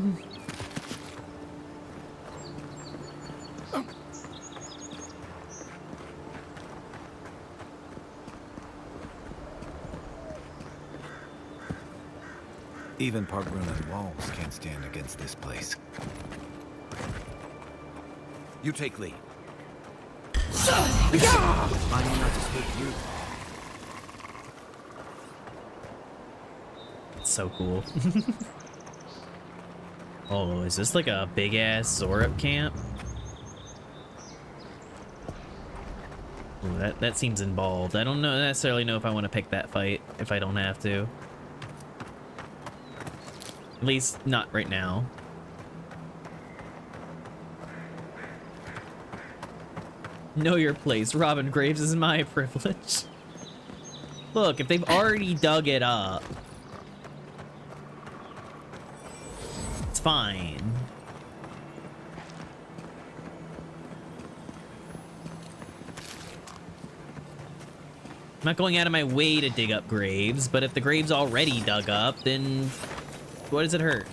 Even Pargrunan walls can't stand against this place. You take lead. Finding out to hit you. It's so cool. Oh, is this like a big ass Zorup camp? Ooh, that seems involved. I don't necessarily know if I want to pick that fight if I don't have to. At least not right now. Know your place. Robbing graves is my privilege. Look, if they've already dug it up, it's fine. I'm not going out of my way to dig up graves, but if the grave's already dug up, then what does it hurt?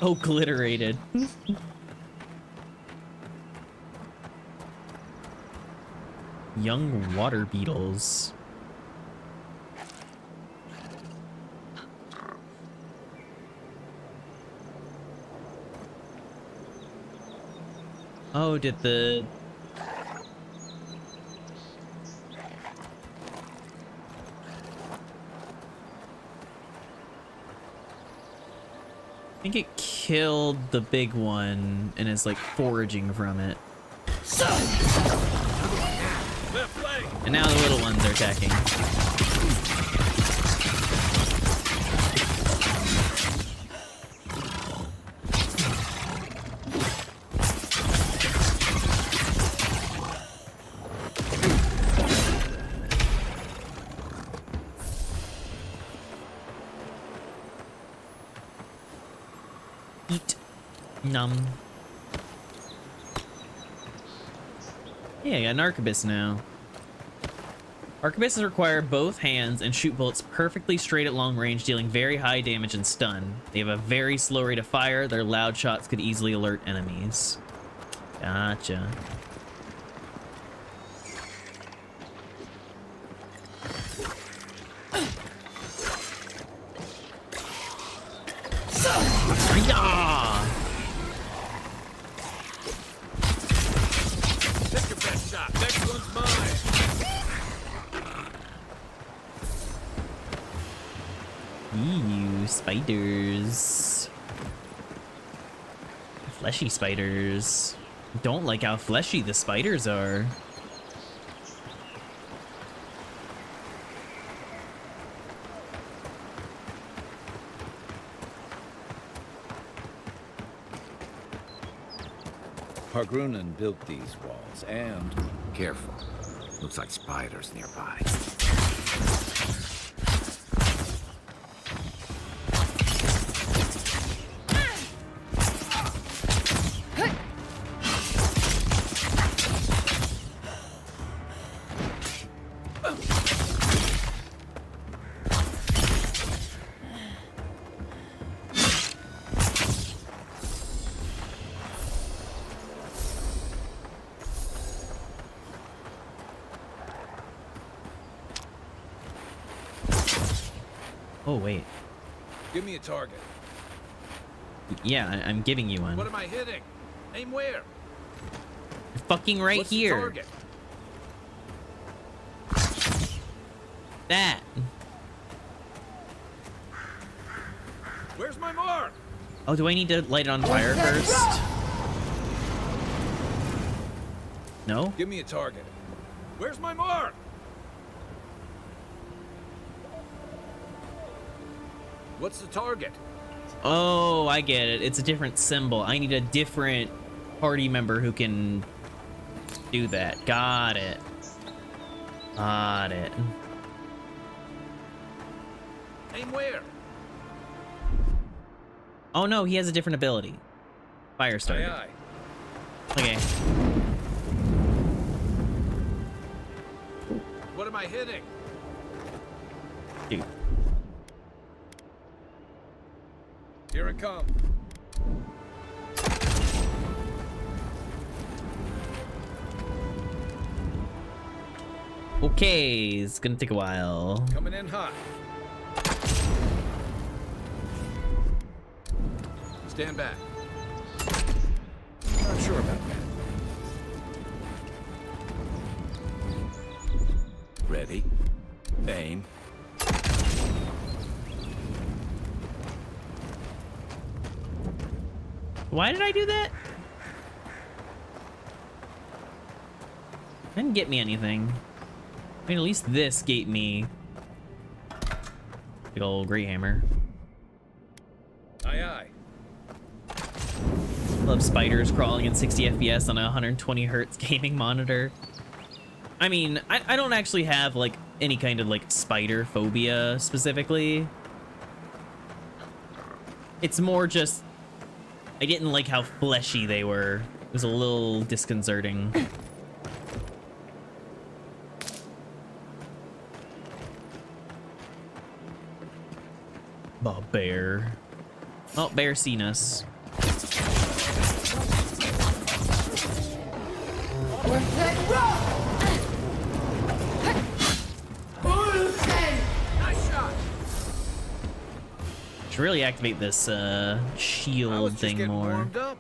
Oh, gliterated. Young water beetles. Oh, did the... I think it killed the big one and is like foraging from it. And now the little ones are attacking. Eat. Num. Yeah, I got an arquebus now. Arquebuses require both hands and shoot bullets perfectly straight at long range, dealing very high damage and stun. They have a very slow rate of fire. Their loud shots could easily alert enemies. Gotcha. Yeah! Take your best shot. Next one's mine. Ew, spiders. Fleshy spiders. Don't like how fleshy the spiders are. Pargrunan built these walls, and... Careful. Looks like spiders nearby. wait. Give me a target. Yeah, I'm giving you one. What am I hitting? Aim where? Fucking right What's the here. target? That. Where's my mark? Oh, do I need to light it on fire first? No? Give me a target. Where's my mark? What's the target? Oh, I get it. It's a different symbol. I need a different party member who can do that. Got it. Got it. Aim where? Oh no, he has a different ability. Fire starter. Aye, aye. Okay. What am I hitting? Dude. Here it comes. Okay, it's gonna take a while. Coming in hot. Stand back. Not sure about that. Ready. Aim. Why did I do that? Didn't get me anything. I mean, at least this gave me big old great hammer. Aye, aye. Love spiders crawling in 60 FPS on a 120 hertz gaming monitor. I mean, I don't actually have like any kind of like spider phobia specifically. It's more just I didn't like how fleshy they were. It was a little disconcerting. Oh, bear. Oh, bear seen us. Nice shot. Should really activate this shield thing more. Warmed up.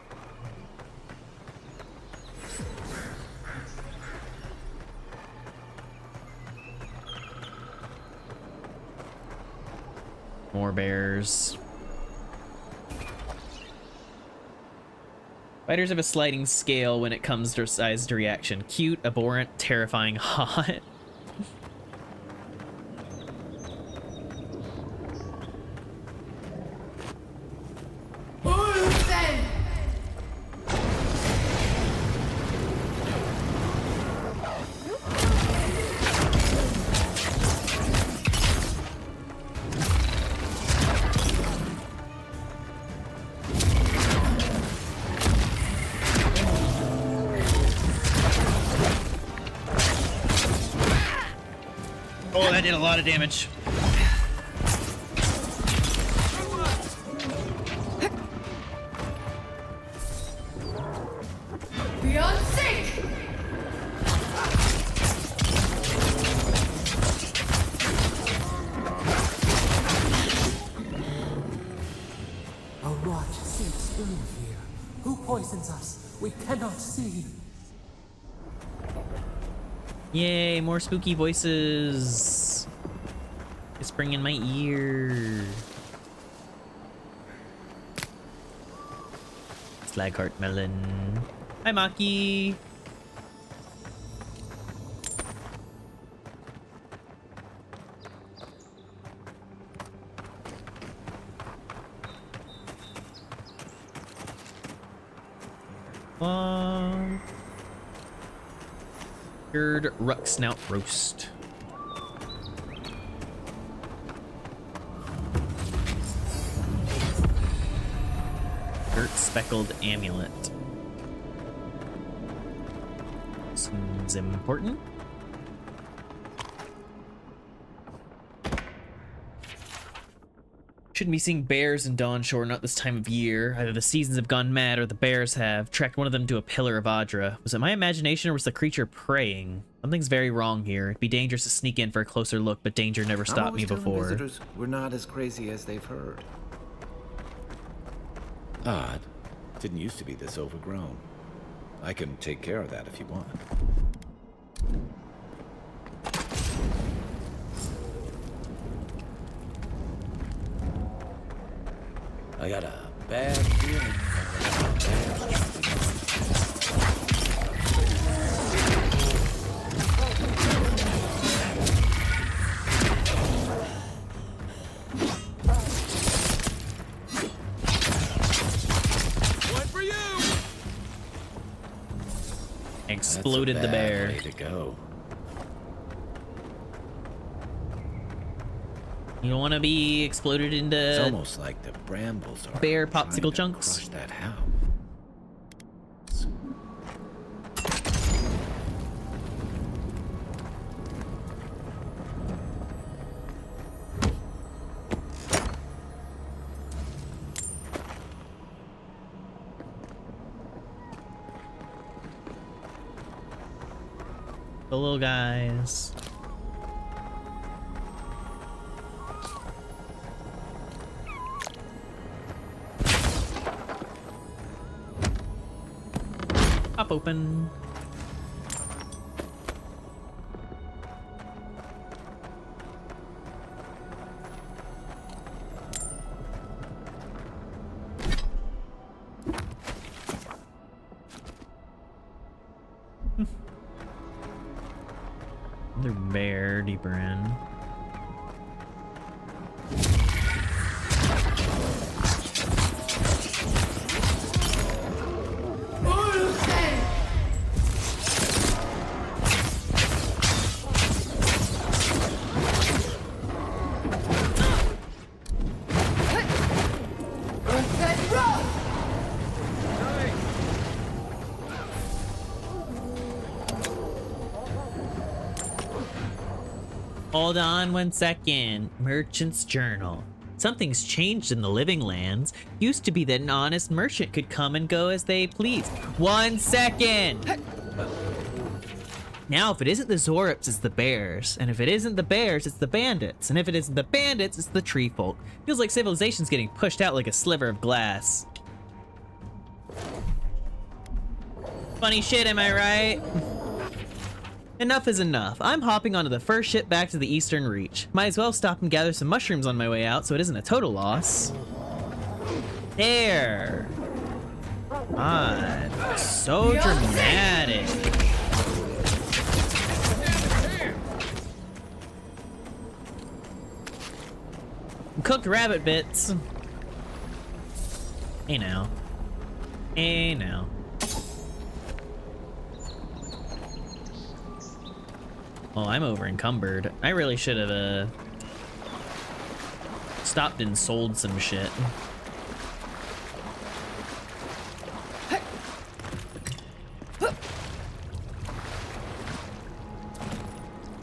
More bears. Spiders have a sliding scale when it comes to size to reaction. Cute, abhorrent, terrifying, hot. Oh, that did a lot of damage. Beyond sync! A rot seeps through here. Who poisons us? We cannot see. Yay, more spooky voices. Whispering in my ear. Slagheart melon. Hi, Maki. Cured ruck snout roast. Dirt speckled amulet. Seems important. Shouldn't be seeing bears in Dawnshore, not this time of year. Either the seasons have gone mad or the bears have. Tracked one of them to a pillar of Adra. Was it my imagination or was the creature preying? Something's very wrong here. It'd be dangerous to sneak in for a closer look, but danger never stopped me before. Visitors, we're not as crazy as they've heard. Odd. Didn't used to be this overgrown. I can take care of that if you want. I got a bad feeling. One for you! Exploded the bear. Way to go. You don't want to be exploded into It's almost like the brambles are bear popsicle trying to chunks. crush that house. The little guys. Pop open. Another bear deeper in. Hold on 1 second. Merchant's journal. Something's changed in the living lands. Used to be that an honest merchant could come and go as they please. 1 second! Now, if it isn't the Zorips, it's the bears. And if it isn't the bears, it's the bandits. And if it isn't the bandits, it's the tree folk. Feels like civilization's getting pushed out like a sliver of glass. Funny shit, am I right? Enough is enough. I'm hopping onto the first ship back to the Eastern Reach. Might as well stop and gather some mushrooms on my way out so it isn't a total loss. There. God, so dramatic. Cooked rabbit bits. Hey now. Hey now. Oh, I'm over encumbered. I really should have stopped and sold some shit.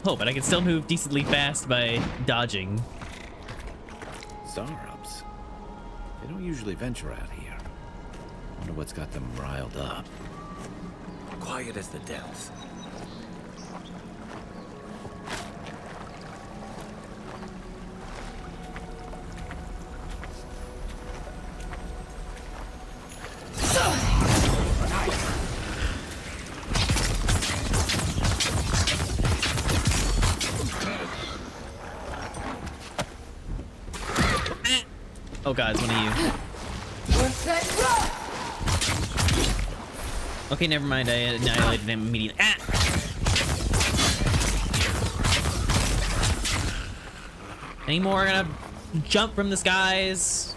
Oh, but I can still move decently fast by dodging. Zarups. They don't usually venture out here. Wonder what's got them riled up. Quiet as the depths. Oh god, it's one of you. Okay, never mind. I annihilated him immediately. Ah! Any more gonna jump from the skies?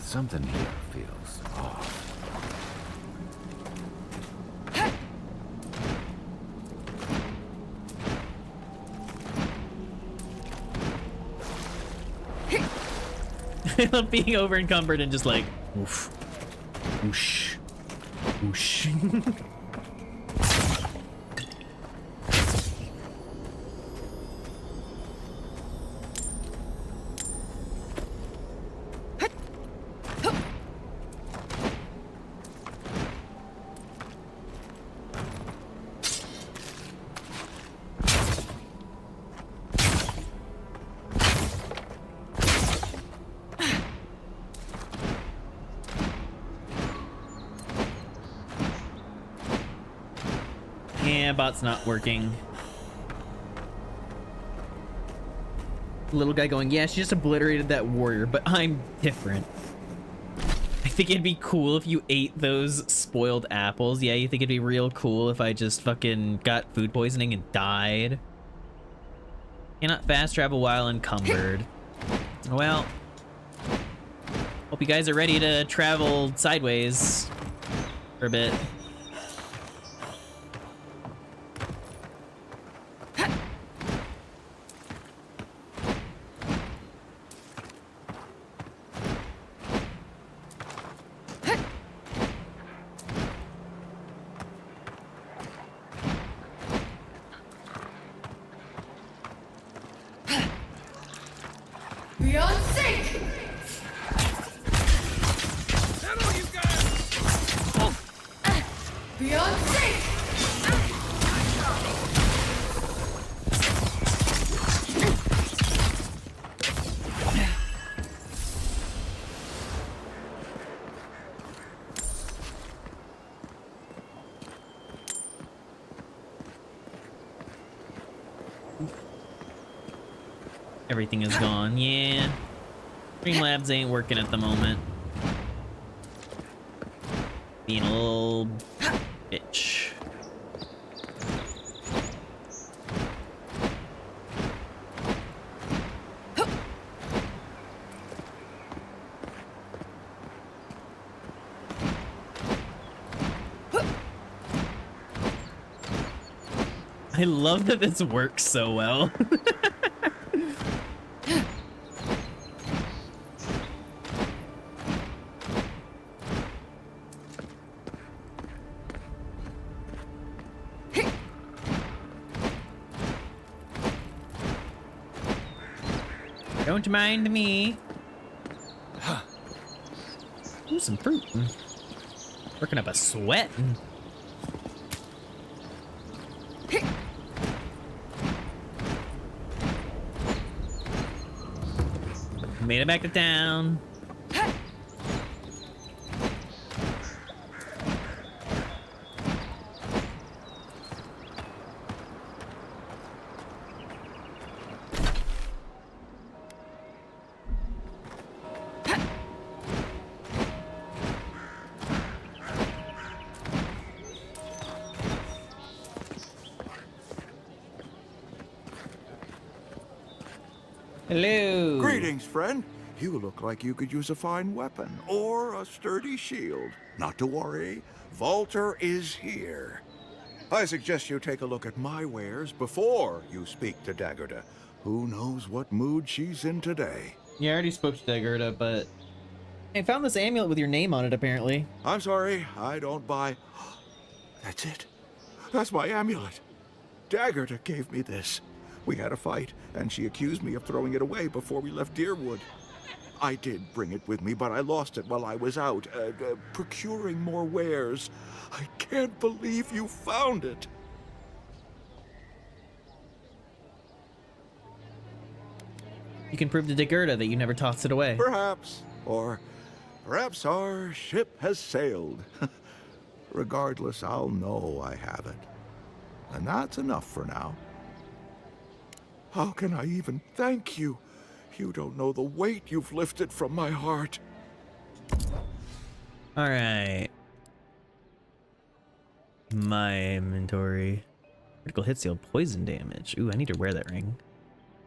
Something here feels off. I love being over encumbered and just like, oof. Whoosh. Whoosh. Yeah, bot's not working. Little guy going, yeah, she just obliterated that warrior, but I'm different. I think it'd be cool if you ate those spoiled apples. Yeah, you think it'd be real cool if I just fucking got food poisoning and died? Cannot fast travel while encumbered. Well, hope you guys are ready to travel sideways for a bit. Beyond sync! Settle, you guys! Beyond sync! Everything is gone. Yeah. Streamlabs ain't working at the moment. Being a little bitch. I love that this works so well. Don't mind me. Ooh, some fruit. Working up a sweat. Made it back to town. Hello. Greetings, friend. You look like you could use a fine weapon or a sturdy shield. Not to worry, Volter is here. I suggest you take a look at my wares before you speak to Dagerda. Who knows what mood she's in today? Yeah, I already spoke to Dagerda, but I found this amulet with your name on it, apparently. I'm sorry, I don't buy... That's it. That's my amulet. Dagerda gave me this. We had a fight, and she accused me of throwing it away before we left Deerwood. I did bring it with me, but I lost it while I was out, procuring more wares. I can't believe you found it. You can prove to Dagerda that you never tossed it away. Perhaps. Or perhaps our ship has sailed. Regardless, I'll know I have it. And that's enough for now. How can I even thank you? You don't know the weight you've lifted from my heart. All right. My inventory. Critical hit deal poison damage. Ooh, I need to wear that ring.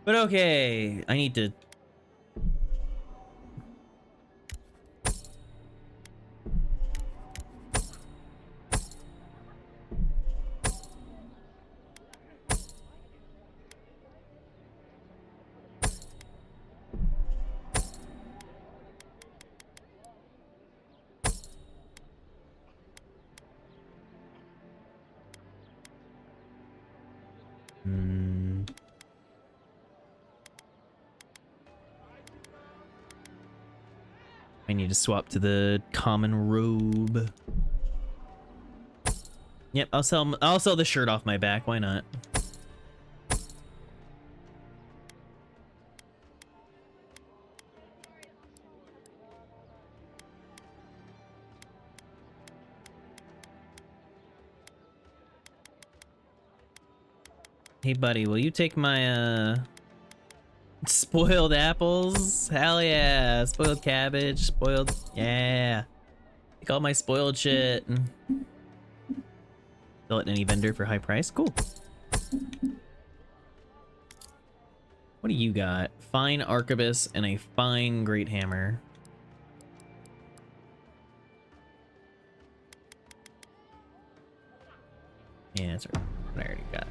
But okay, I need to... I need to swap to the common robe. Yep, I'll sell the shirt off my back. Why not? Hey buddy, will you take my spoiled apples? Hell yeah. Spoiled cabbage, spoiled, yeah. Take all my spoiled shit. Sell it to any vendor for high price. Cool. What do you got? Fine arquebus and a fine great hammer. Yeah, that's right. What I already got.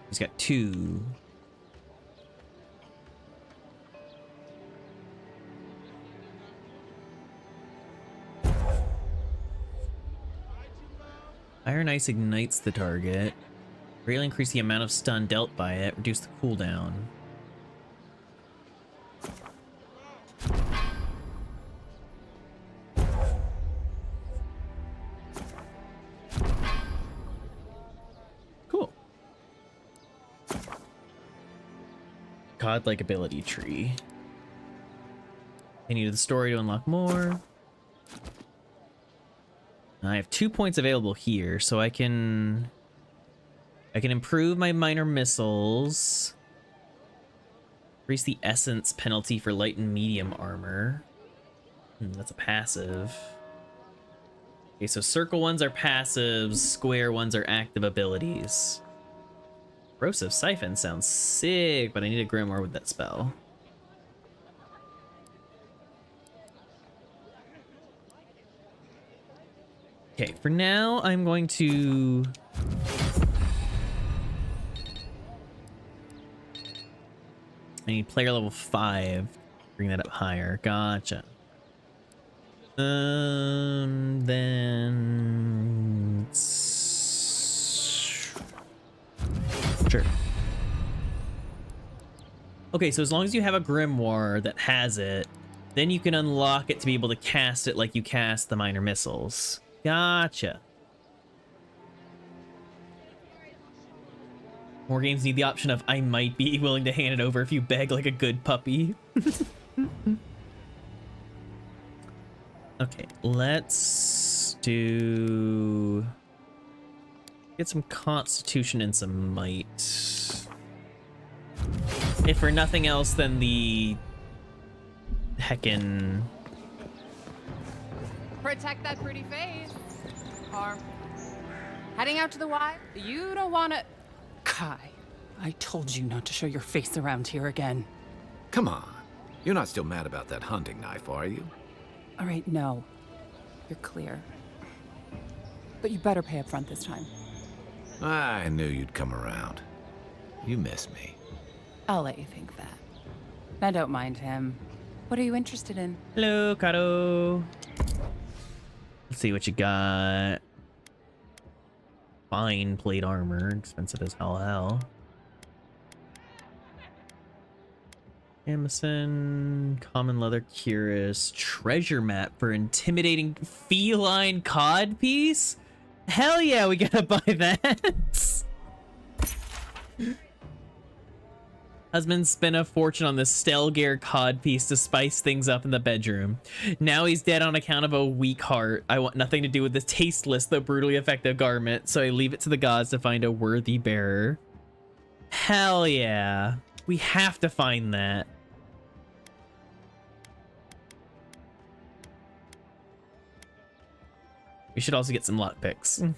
He's got 2. Iron Ice ignites the target. Greatly increase the amount of stun dealt by it. Reduce the cooldown. Cool. Godlike ability tree. Continue the story to unlock more. I have 2 points available here, so I can improve my minor missiles. Increase the essence penalty for light and medium armor. That's a passive. Okay, so circle ones are passives, square ones are active abilities. Corrosive Siphon sounds sick, but I need a grimoire with that spell. Okay, for now, I'm going to... I need player level 5. Bring that up higher. Gotcha. Then... Sure. Okay, so as long as you have a grimoire that has it, then you can unlock it to be able to cast it like you cast the minor missiles. Gotcha. More games need the option of I might be willing to hand it over if you beg like a good puppy. Okay, let's do... Get some constitution and some might. If for nothing else than the heckin'... Protect that pretty face. Or heading out to the Y? You don't want to... Kai, I told you not to show your face around here again. Come on. You're not still mad about that hunting knife, are you? All right, no. You're clear. But you better pay up front this time. I knew you'd come around. You miss me. I'll let you think that. Now don't mind him. What are you interested in? Hello, Kato. Let's see what you got. Fine plate armor, expensive as hell. Amazon, common leather cuirass, treasure map for intimidating feline cod piece. Hell yeah, we gotta buy that. Husband spent a fortune on this Stelgare cod piece to spice things up in the bedroom. Now he's dead on account of a weak heart. I want nothing to do with this tasteless though brutally effective garment, so I leave it to the gods to find a worthy bearer. Hell yeah. We have to find that. We should also get some lockpicks.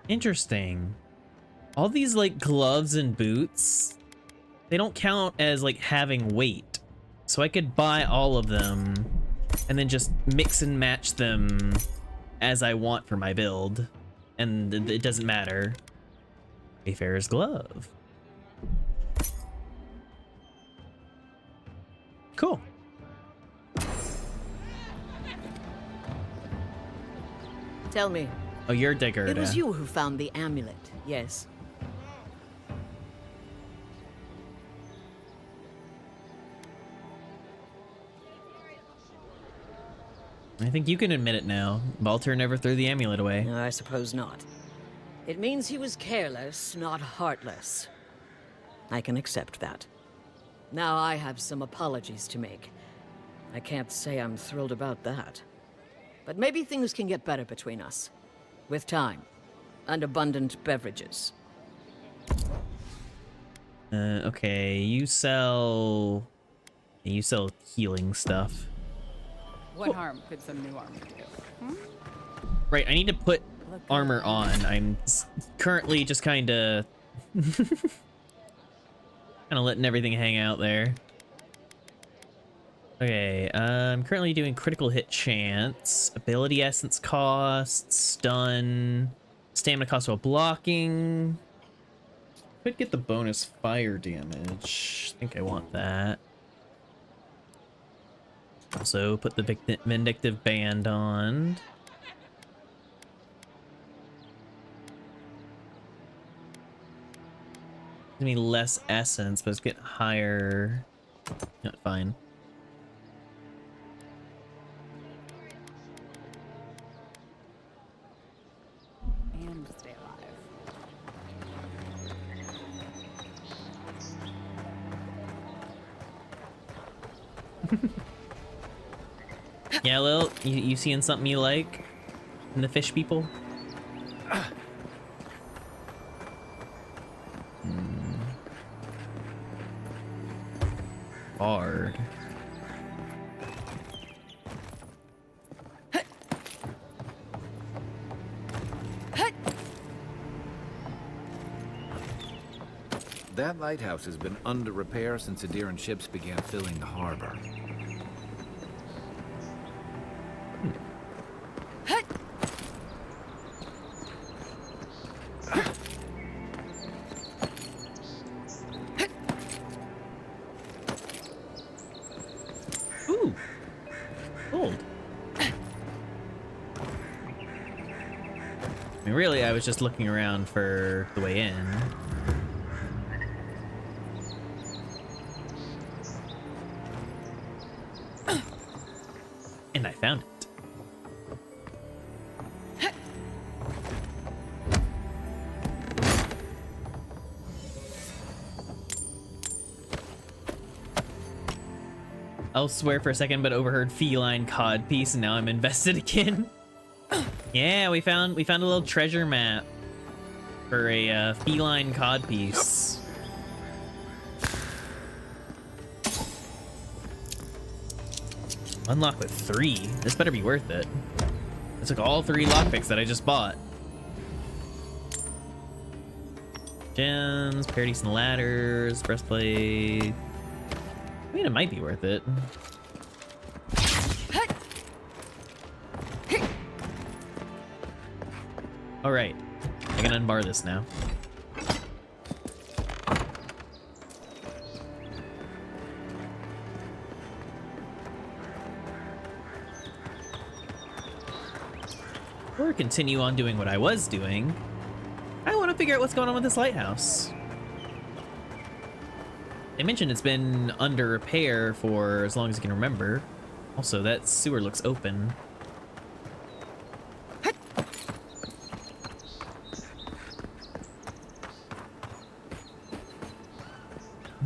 Interesting. All these like gloves and boots, they don't count as like having weight. So I could buy all of them and then just mix and match them as I want for my build, and it doesn't matter. Wayfarer's glove. Cool. Tell me. Oh, you're Digger. It was you who found the amulet, yes? I think you can admit it now. Balter never threw the amulet away. No, I suppose not. It means he was careless, not heartless. I can accept that. Now I have some apologies to make. I can't say I'm thrilled about that. But maybe things can get better between us. With time. And abundant beverages. Okay, you sell healing stuff. What harm could some new armor do? Hmm? Right, I need to put armor on. I'm currently just kind of letting everything hang out there. Okay, I'm currently doing critical hit chance, ability essence cost, stun, stamina cost while blocking. Could get the bonus fire damage. I think I want that. Also, put the vindictive band on. Give me less essence, but it's getting higher. Not fine. And stay alive. Yeah, Lil, you seeing something you like in the fish people? Hard. That lighthouse has been under repair since Adiran ships began filling the harbor. Ooh, gold. I mean, really, I was just looking around for the way in. And I found it. I'll swear for a second, but overheard feline cod piece, and now I'm invested again. Yeah, we found a little treasure map for a feline cod piece. Unlock with 3. This better be worth it. I took all 3 lockpicks that I just bought. Gems, Paradise and ladders, breastplate. I mean, it might be worth it. All right, I can unbar this now. Or continue on doing what I was doing. I want to figure out what's going on with this lighthouse. They mentioned it's been under repair for as long as you can remember. Also, that sewer looks open.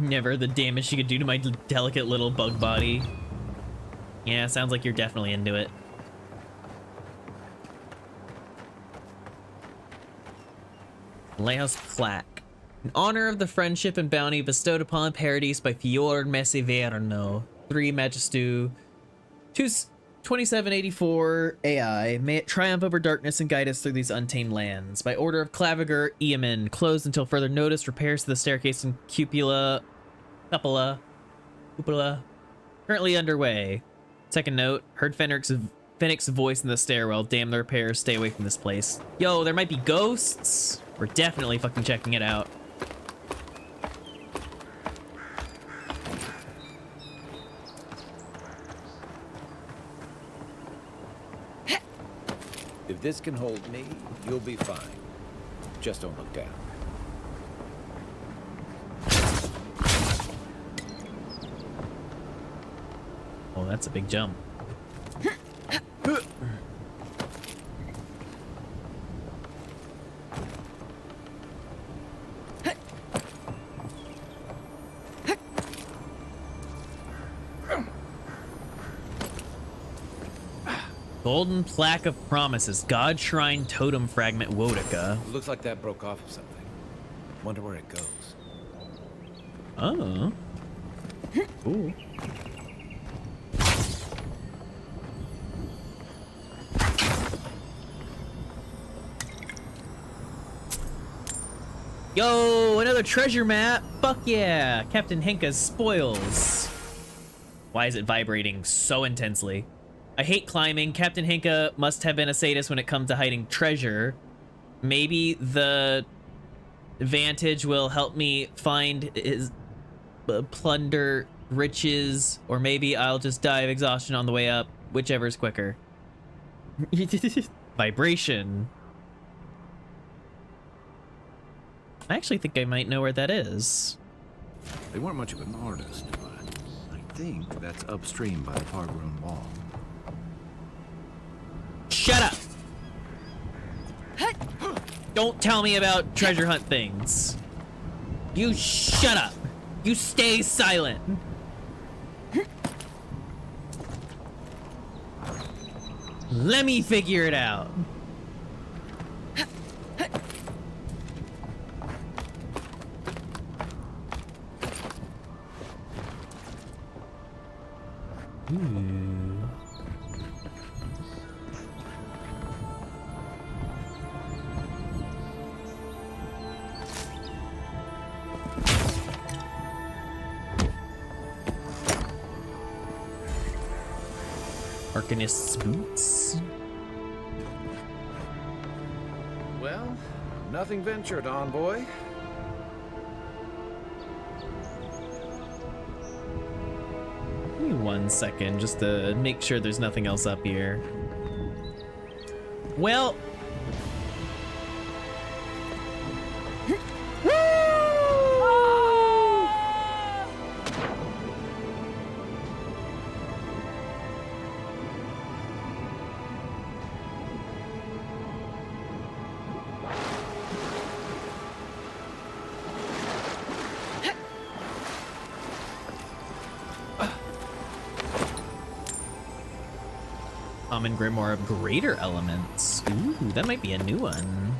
Never the damage she could do to my delicate little bug body. Yeah, sounds like you're definitely into it. Lighthouse plaque. In honor of the friendship and bounty bestowed upon Paradise by Fior Mesiverno, 3 Magistu, 2784 AI, may it triumph over darkness and guide us through these untamed lands. By order of Claviger Eamon, closed until further notice, repairs to the staircase and cupola, currently underway. Second note, heard Fennec's voice in the stairwell. Damn the repairs, stay away from this place. Yo, there might be ghosts. We're definitely fucking checking it out. If this can hold me, you'll be fine. Just don't look down. Oh, that's a big jump. Golden Plaque of Promises, God Shrine Totem Fragment Wodica. Looks like that broke off of something. Wonder where it goes. Oh. Ooh. Yo, another treasure map. Fuck yeah. Captain Henka's spoils. Why is it vibrating so intensely? I hate climbing. Captain Henka must have been a sadist when it comes to hiding treasure. Maybe the vantage will help me find his plunder riches, or maybe I'll just die of exhaustion on the way up. Whichever's quicker. Vibration. I actually think I might know where that is. They weren't much of an artist, but I think that's upstream by the Pargroon Wall. Shut up! Don't tell me about treasure hunt things. You shut up. You stay silent. Let me figure it out. Arcanist's boots. Well, nothing ventured, envoy. Give me 1 second just to make sure there's nothing else up here. Well. Common Grimoire of Greater Elements. Ooh, that might be a new one.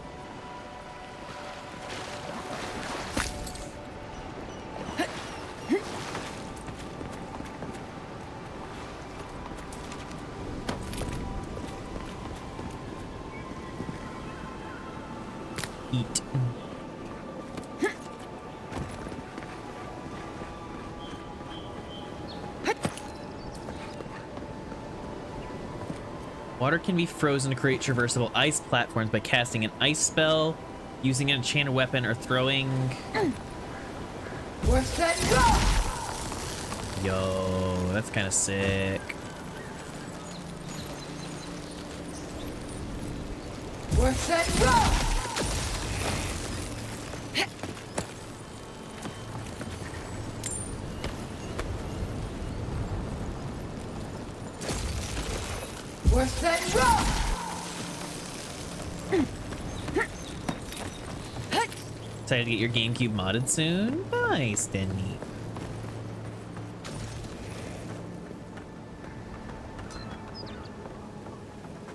Eat. Water can be frozen to create traversable ice platforms by casting an ice spell, using an enchanted weapon, or throwing... We're set, go! Yo, that's kind of sick. We're set, go! We're set, go! Excited to get your GameCube modded soon? Nice, then neat.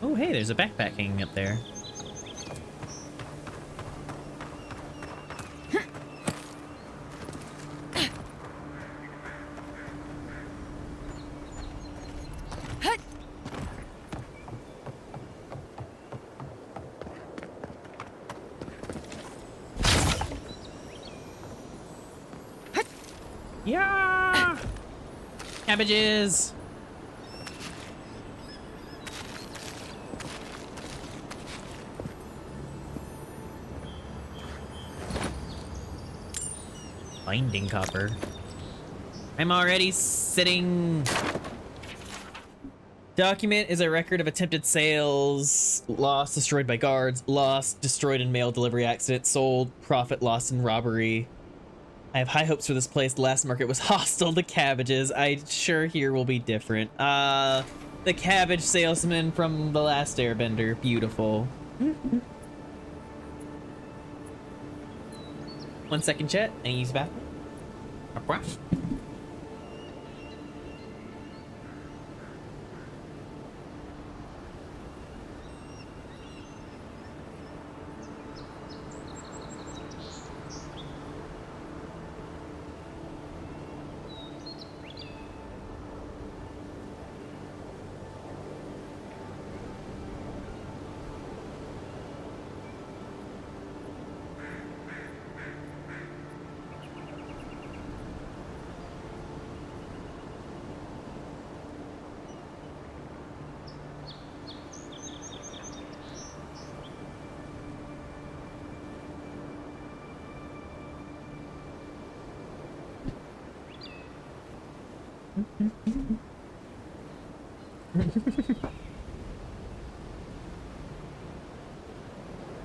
Oh, hey, there's a backpack hanging up there. Yeah! Cabbages! Binding copper. I'm already sitting. Document is a record of attempted sales, lost, destroyed by guards, lost, destroyed in mail delivery accident, sold, profit lost in robbery. I have high hopes for this place. The last market was hostile to cabbages. I'm sure here will be different. The cabbage salesman from The Last Airbender. Beautiful. 1 second, chat. I use the bathroom.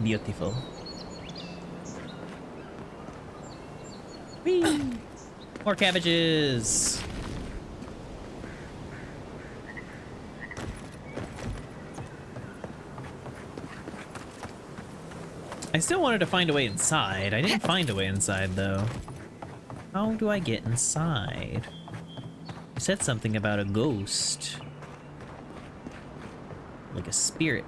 Beautiful. Whee! More cabbages. I still wanted to find a way inside. I didn't find a way inside though. How do I get inside? You said something about a ghost. Like a spirit.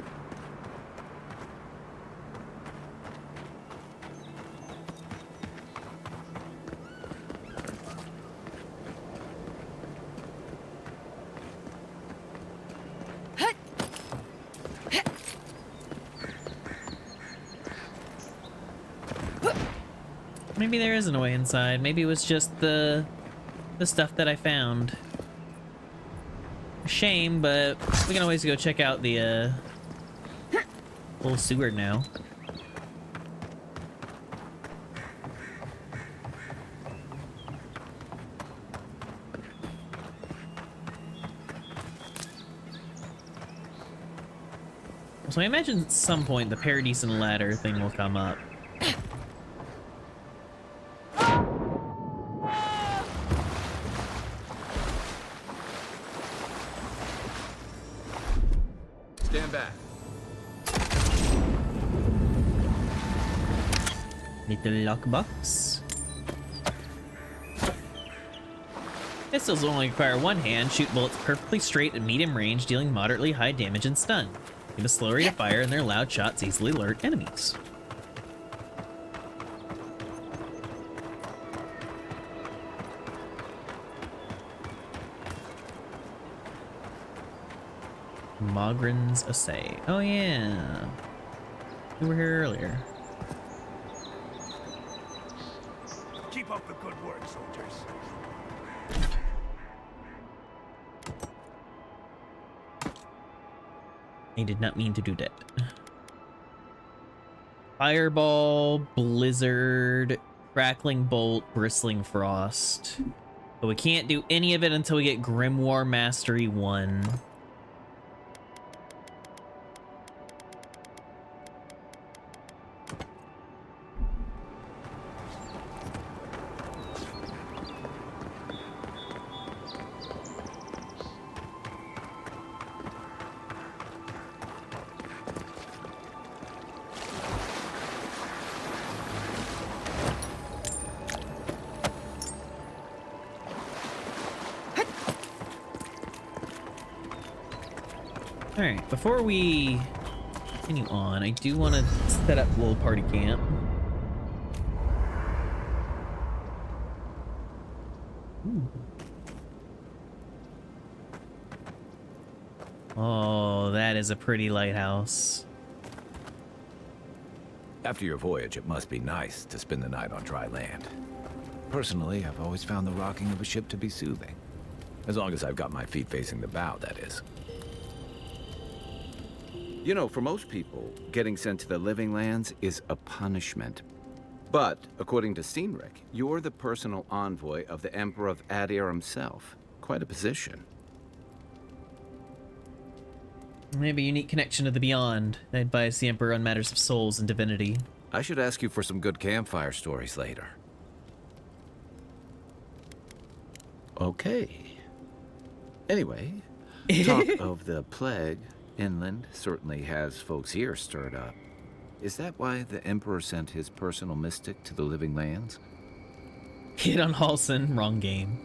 Maybe there isn't a way inside. Maybe it was just the stuff that I found. A shame, but we can always go check out the little sewer now. So I imagine at some point the Paradisen ladder thing will come up. Stand back. Little lockbox. Pistols only require one hand, shoot bullets perfectly straight at medium range, dealing moderately high damage and stun. They have a slow rate of fire, and their loud shots easily alert enemies. Mogren's Assay. Oh yeah. We were here earlier. Keep up the good work, soldiers. I did not mean to do that. Fireball, Blizzard, Crackling Bolt, Bristling Frost. But we can't do any of it until we get Grimoire Mastery 1. Alright, before we continue on, I do want to set up a little party camp. Ooh. Oh, that is a pretty lighthouse. After your voyage, it must be nice to spend the night on dry land. Personally, I've always found the rocking of a ship to be soothing. As long as I've got my feet facing the bow, that is. You know, for most people, getting sent to the living lands is a punishment. But, according to Cynric, you're the personal envoy of the Emperor of Adir himself. Quite a position. Maybe a unique connection to the Beyond. I advise the Emperor on matters of souls and divinity. I should ask you for some good campfire stories later. Okay. Anyway, talk of the plague. Inland certainly has folks here stirred up. Is that why the Emperor sent his personal mystic to the Living Lands? Hit on Halson, wrong game.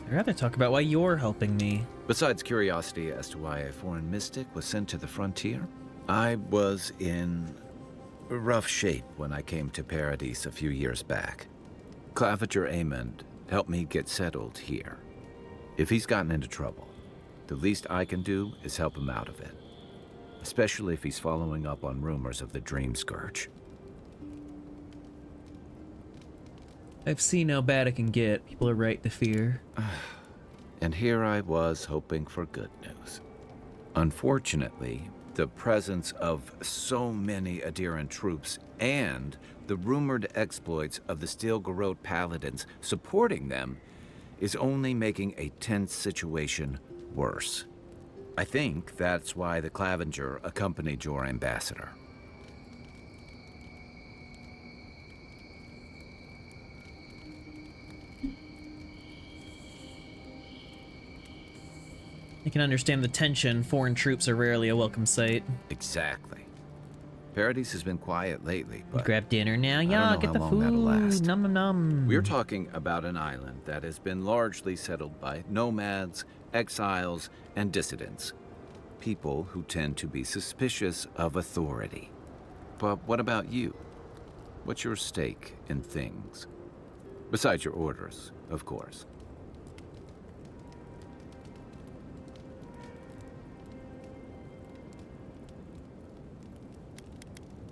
I'd rather talk about why you're helping me. Besides curiosity as to why a foreign mystic was sent to the frontier, I was in rough shape when I came to Paradis a few years back. Claviger Amond helped me get settled here. If he's gotten into trouble, the least I can do is help him out of it. Especially if he's following up on rumors of the Dream Scourge. I've seen how bad it can get. People are right to fear. And here I was hoping for good news. Unfortunately, the presence of so many Adiran troops and the rumored exploits of the Steel-Garrote Paladins supporting them is only making a tense situation worse. I think that's why the Clavinger accompanied your ambassador. I can understand the tension. Foreign troops are rarely a welcome sight. Exactly. Paradis has been quiet lately, but... Grab dinner now? I Yeah, don't know get how the long food. that'll last. Nom nom nom. We're talking about an island that has been largely settled by nomads, exiles, and dissidents. People who tend to be suspicious of authority. But what about you? What's your stake in things? Besides your orders, of course.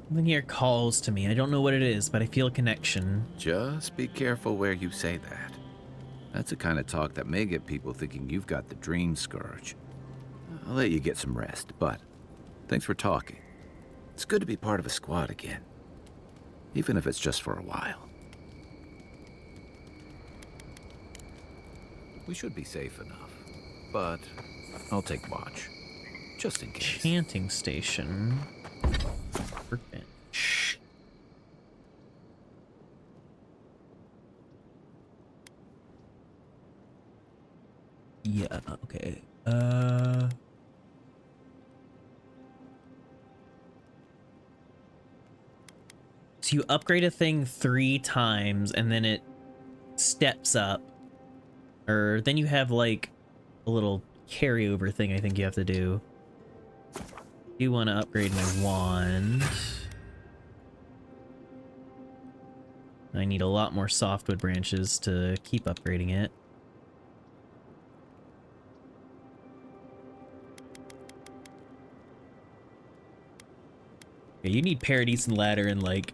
Something here calls to me. I don't know what it is, but I feel a connection. Just be careful where you say that. That's the kind of talk that may get people thinking you've got the Dream Scourge. I'll let you get some rest, but thanks for talking. It's good to be part of a squad again. Even if it's just for a while. We should be safe enough, but I'll take watch. Just in case. Chanting station. Workbench. Yeah, okay. So you upgrade a thing 3 times and then it steps up. Or then you have like a little carryover thing I think you have to do. You want to upgrade my wand. I need a lot more softwood branches to keep upgrading it. Yeah, you need Paradis and Ladder and like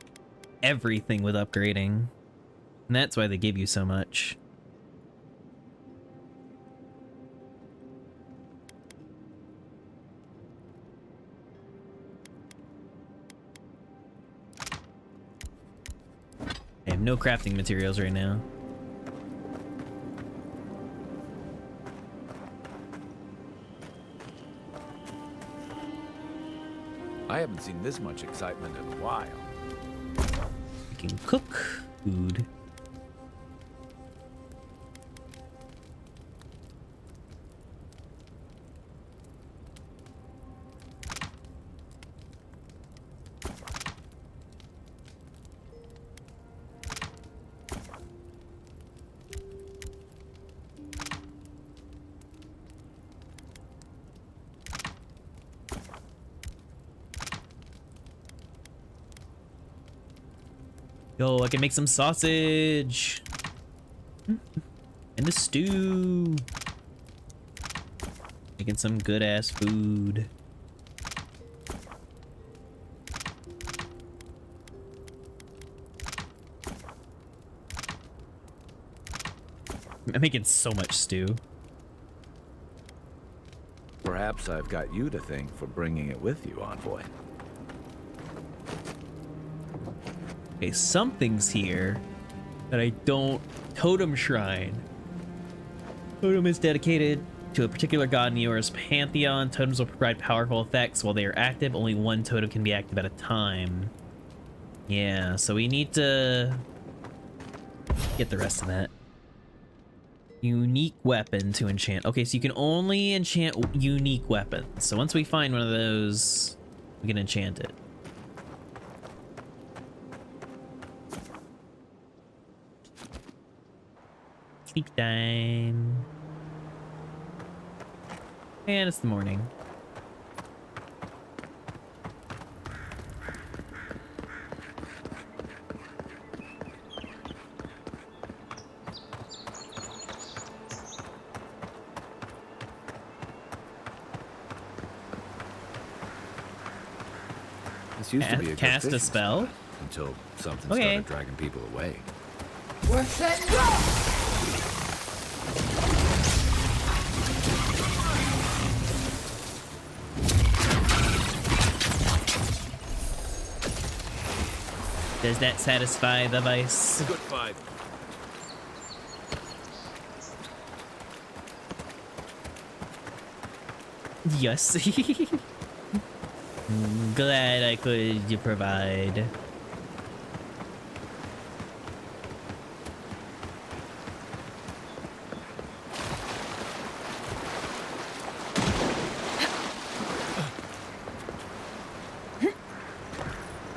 everything with upgrading. And that's why they give you so much. I have no crafting materials right now. I haven't seen this much excitement in a while. We can cook food. Yo, I can make some sausage. And a stew. Making some good ass food. I'm making so much stew. Perhaps Perhaps I've got you to thank for bringing it with you, Envoy. Okay, something's here that I don't... Totem Shrine. Totem is dedicated to a particular god in Yora's pantheon. Totems will provide powerful effects while they are active. Only one totem can be active at a time. Yeah, so we need to get the rest of that. Unique weapon to enchant. Okay, so you can only enchant unique weapons. So once we find one of those, we can enchant it. Sleep time. And it's the morning. This used to be a good Cast a fishing spell? spot until something Okay. started dragging people away. What's that rock? Does that satisfy the vice? Good fight. Yes. Glad I could provide.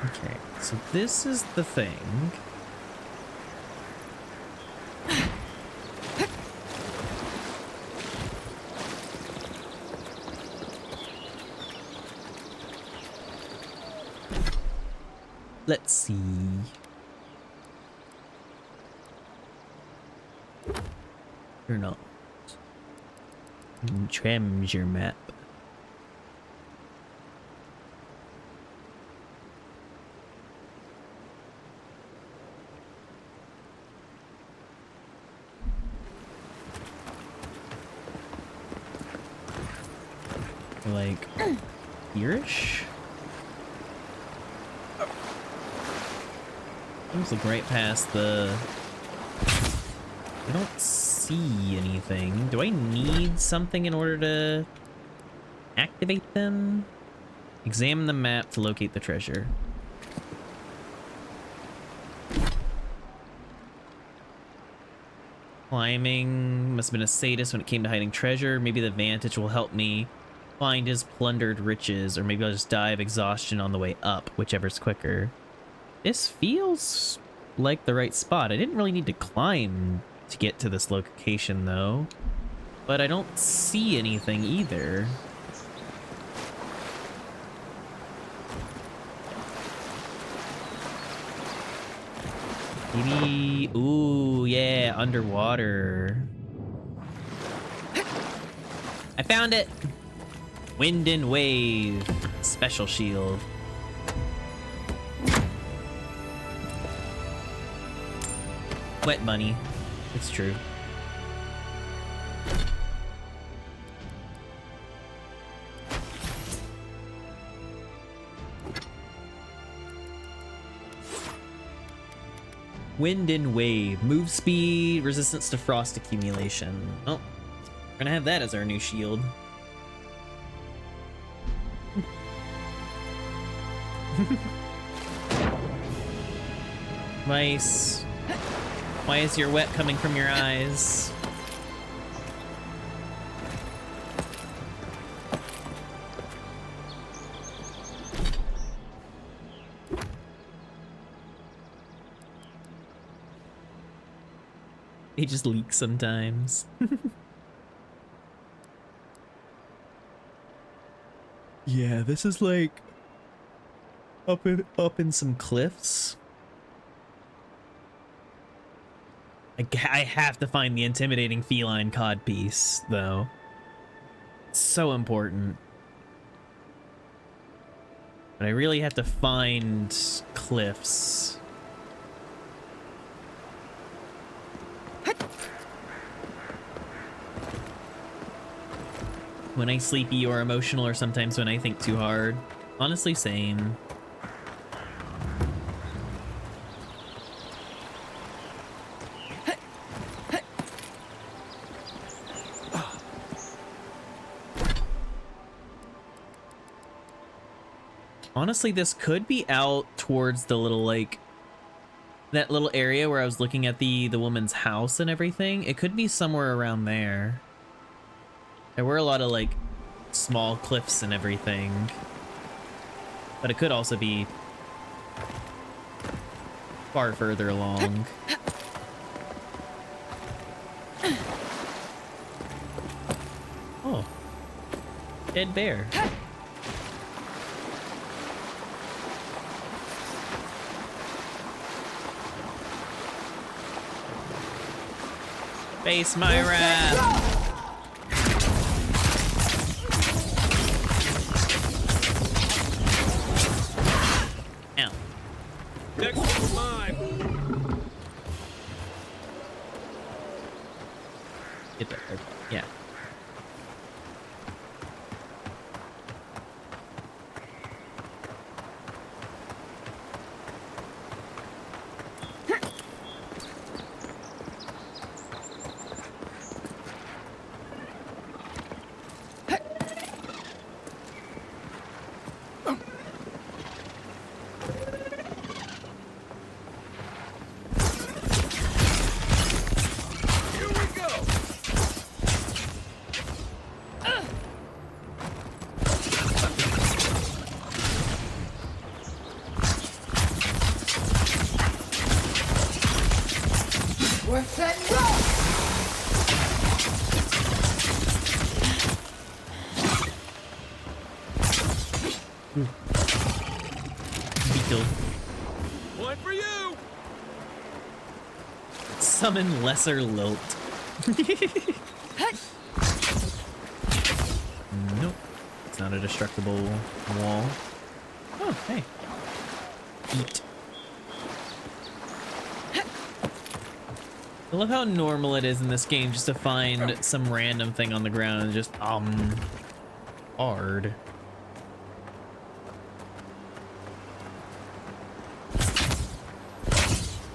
Okay, so this is the thing. Let's see. Or not. Treasure map. Like here-ish? Seems like right past the... I don't see anything. Do I need something in order to activate them? Examine the map to locate the treasure. Climbing. Must have been a sadist when it came to hiding treasure. Maybe the vantage will help me find his plundered riches, or maybe I'll just die of exhaustion on the way up, whichever's quicker. This feels like the right spot. I didn't really need to climb to get to this location, though. But I don't see anything either. Maybe... Ooh, yeah, underwater. I found it! Wind and Wave. Special shield. Wet money. It's true. Wind and Wave. Move speed, resistance to frost accumulation. Oh, we're gonna have that as our new shield. Mice. Why is your wet coming from your eyes? They just leak sometimes. Yeah, this is like up in some cliffs. I have to find the intimidating feline codpiece, though. It's so important. But I really have to find cliffs. when I sleepy or emotional, or sometimes when I think too hard. Honestly, same. Honestly, this could be out towards the little, like, that little area where I was looking at the woman's house and everything. It could be somewhere around there. There were a lot of, like, small cliffs and everything. But it could also be far further along. Oh. Dead bear. Face my wrath. Ow. Next one's mine. Get there. Yeah. We're setting up! Beetle. One for you! Summon lesser lilt. Nope. It's not a destructible wall. Oh, hey. Eat. I love how normal it is in this game just to find some random thing on the ground and just, hard.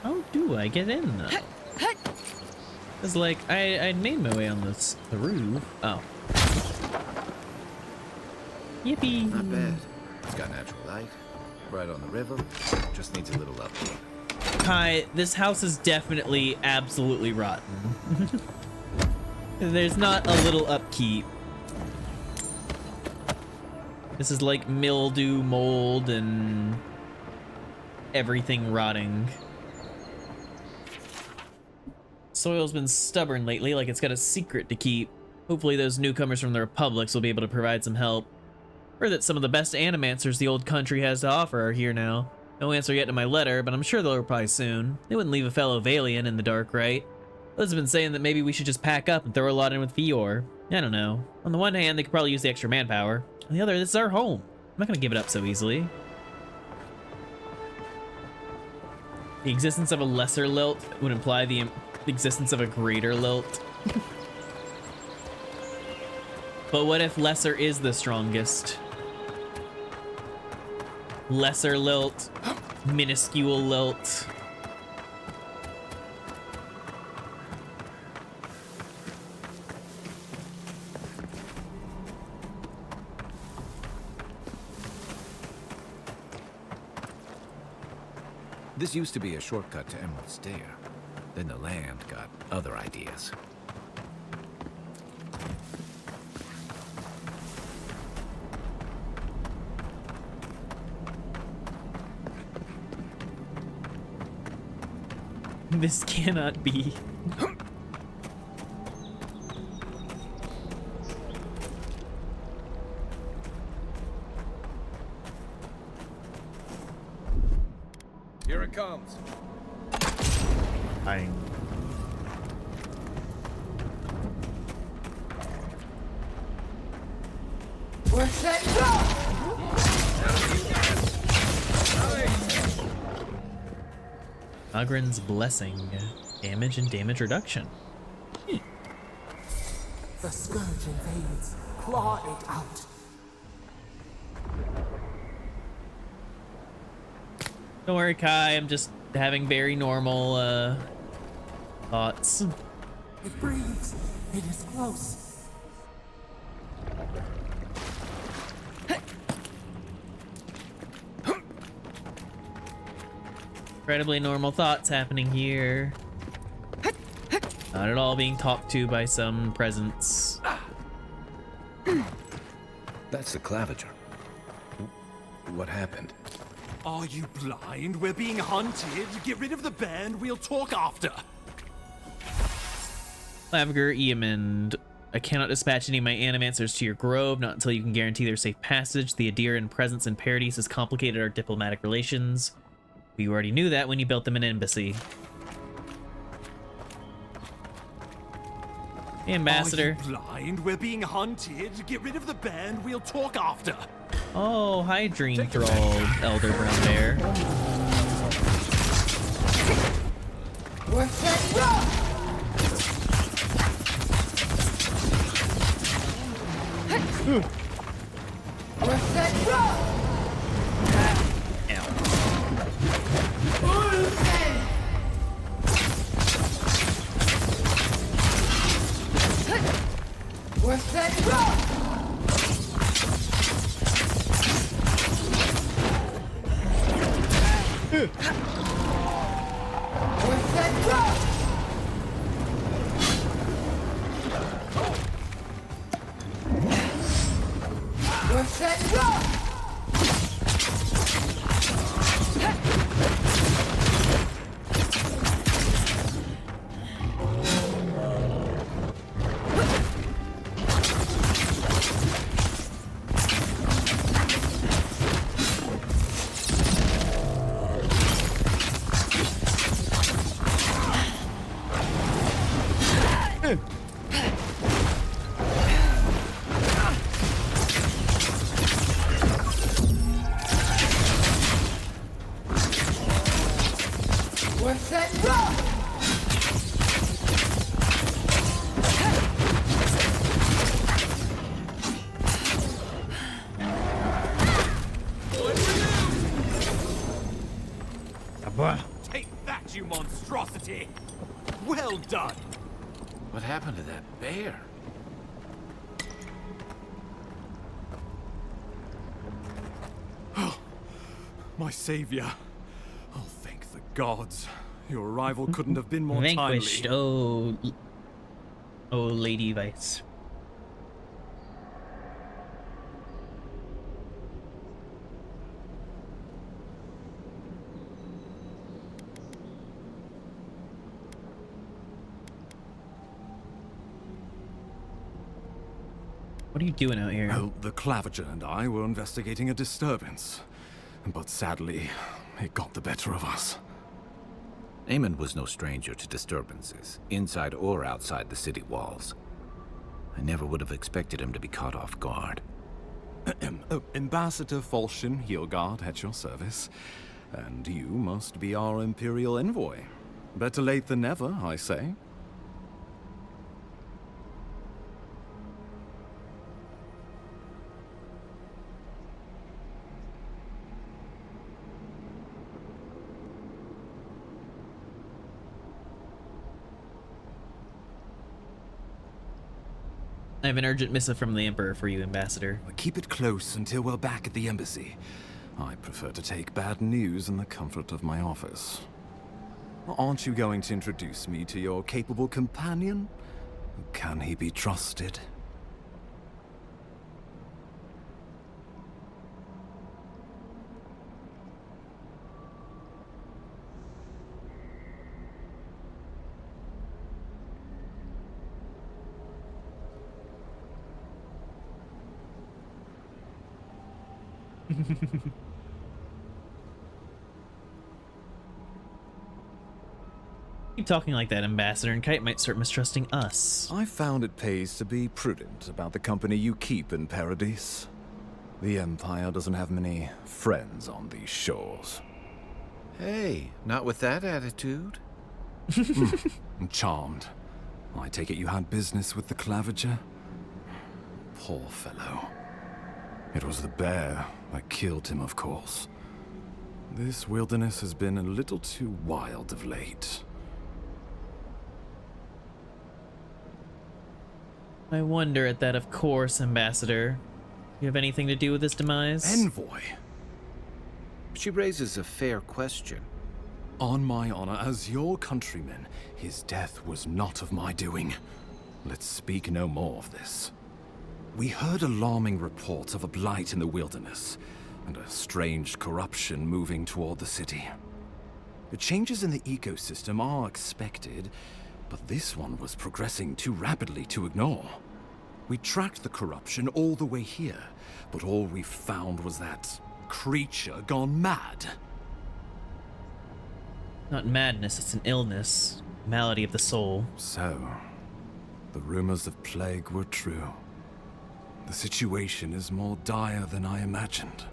How do I get in, though? It's like, I'd made my way on the roof. Oh. Yippee! Not bad. It's got natural light, right on the river, just needs a little upkeep. Kai, this house is definitely absolutely rotten. There's not a little upkeep. This is like mildew, mold, and everything rotting. Soil's been stubborn lately, like it's got a secret to keep. Hopefully those newcomers from the Republics will be able to provide some help. Heard that some of the best animancers the old country has to offer are here now. No answer yet to my letter, but I'm sure they'll reply soon. They wouldn't leave a fellow Valian in the dark, right? Liz has been saying that maybe we should just pack up and throw a lot in with Fior. I don't know. On the one hand, they could probably use the extra manpower. On the other, this is our home. I'm not gonna give it up so easily. The existence of a lesser lilt would imply the existence of a greater lilt. But what if lesser is the strongest? Lesser lilt, minuscule lilt. This used to be a shortcut to Emerald Stair. Then the land got other ideas. This cannot be. Here it comes. Fine. We're setting up! Ogren's Blessing. Damage and damage reduction. The scourge invades. claw it out. Don't worry, Kai. I'm just having very normal thoughts. It breathes. It is close. Incredibly normal thoughts happening here. Not at all being talked to by some presence. That's the claviger. What happened? Are you blind? We're being hunted. Get rid of the band. We'll talk after. Claviger, Eamond. I cannot dispatch any of my animancers to your grove, not until you can guarantee their safe passage. The Adiran presence in Paradise has complicated our diplomatic relations. You already knew that when you built them an embassy. Hey, Ambassador. Are you blind? We're being hunted. Get rid of the band. We'll talk after. Oh, hi, Dream Thrall, Elder Brown Bear. We're set up! We're set up! We're set up! We're set up! We're set up! We're set up! Take that, you monstrosity! Well done! What happened to that bear? Oh, my savior. Oh, thank the gods. Your arrival couldn't have been more Vanquished. timely. Oh, Lady Vice. What are you doing out here? Well, the Claviger and I were investigating a disturbance. But sadly, it got the better of us. Eamon was no stranger to disturbances, inside or outside the city walls. I never would have expected him to be caught off guard. Ambassador Falchion Heelguard at your service. And you must be our Imperial envoy. Better late than never, I say. I have an urgent missive from the Emperor for you, Ambassador. Keep it close until we're back at the embassy. I prefer to take bad news in the comfort of my office. Aren't you going to introduce me to your capable companion? Can he be trusted? Keep talking like that, Ambassador, and Kite might start mistrusting us. I found it pays to be prudent about the company you keep in Paradise. The Empire doesn't have many friends on these shores. Hey, not with that attitude. I'm charmed. I take it you had business with the Claviger? Poor fellow. It was the bear that killed him, of course. This wilderness has been a little too wild of late. I wonder at that, of course, Ambassador. You have anything to do with his demise? Envoy! She raises a fair question. On my honor as your countryman, his death was not of my doing. Let's speak no more of this. We heard alarming reports of a blight in the wilderness, and a strange corruption moving toward the city. The changes in the ecosystem are expected, but this one was progressing too rapidly to ignore. We tracked the corruption all the way here, but all we found was that creature gone mad. Not madness, it's an illness. Malady of the soul. So, the rumors of plague were true. The situation is more dire than I imagined.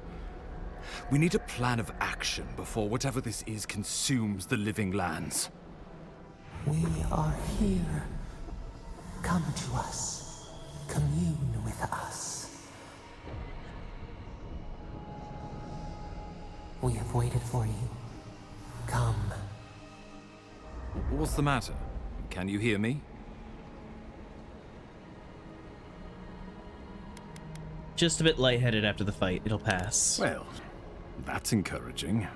We need a plan of action before whatever this is consumes the living lands. We are here. Come to us. Commune with us. We have waited for you. Come. What's the matter? Can you hear me? Just a bit lightheaded after the fight. It'll pass. Well, that's encouraging.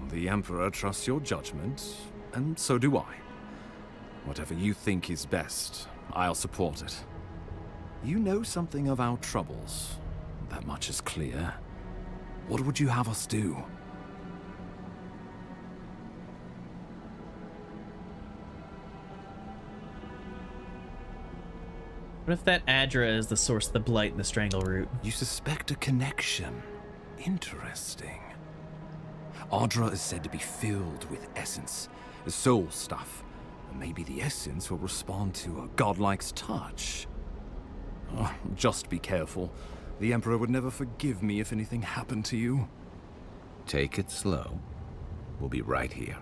The Emperor trusts your judgment, and so do I. Whatever you think is best, I'll support it. You know something of our troubles. That much is clear. What would you have us do? What if that Adra is the source of the blight and the strangle root? You suspect a connection. Interesting. Adra is said to be filled with essence, soul stuff. Maybe the essence will respond to a godlike's touch. Oh, just be careful. The Emperor would never forgive me if anything happened to you. Take it slow. We'll be right here.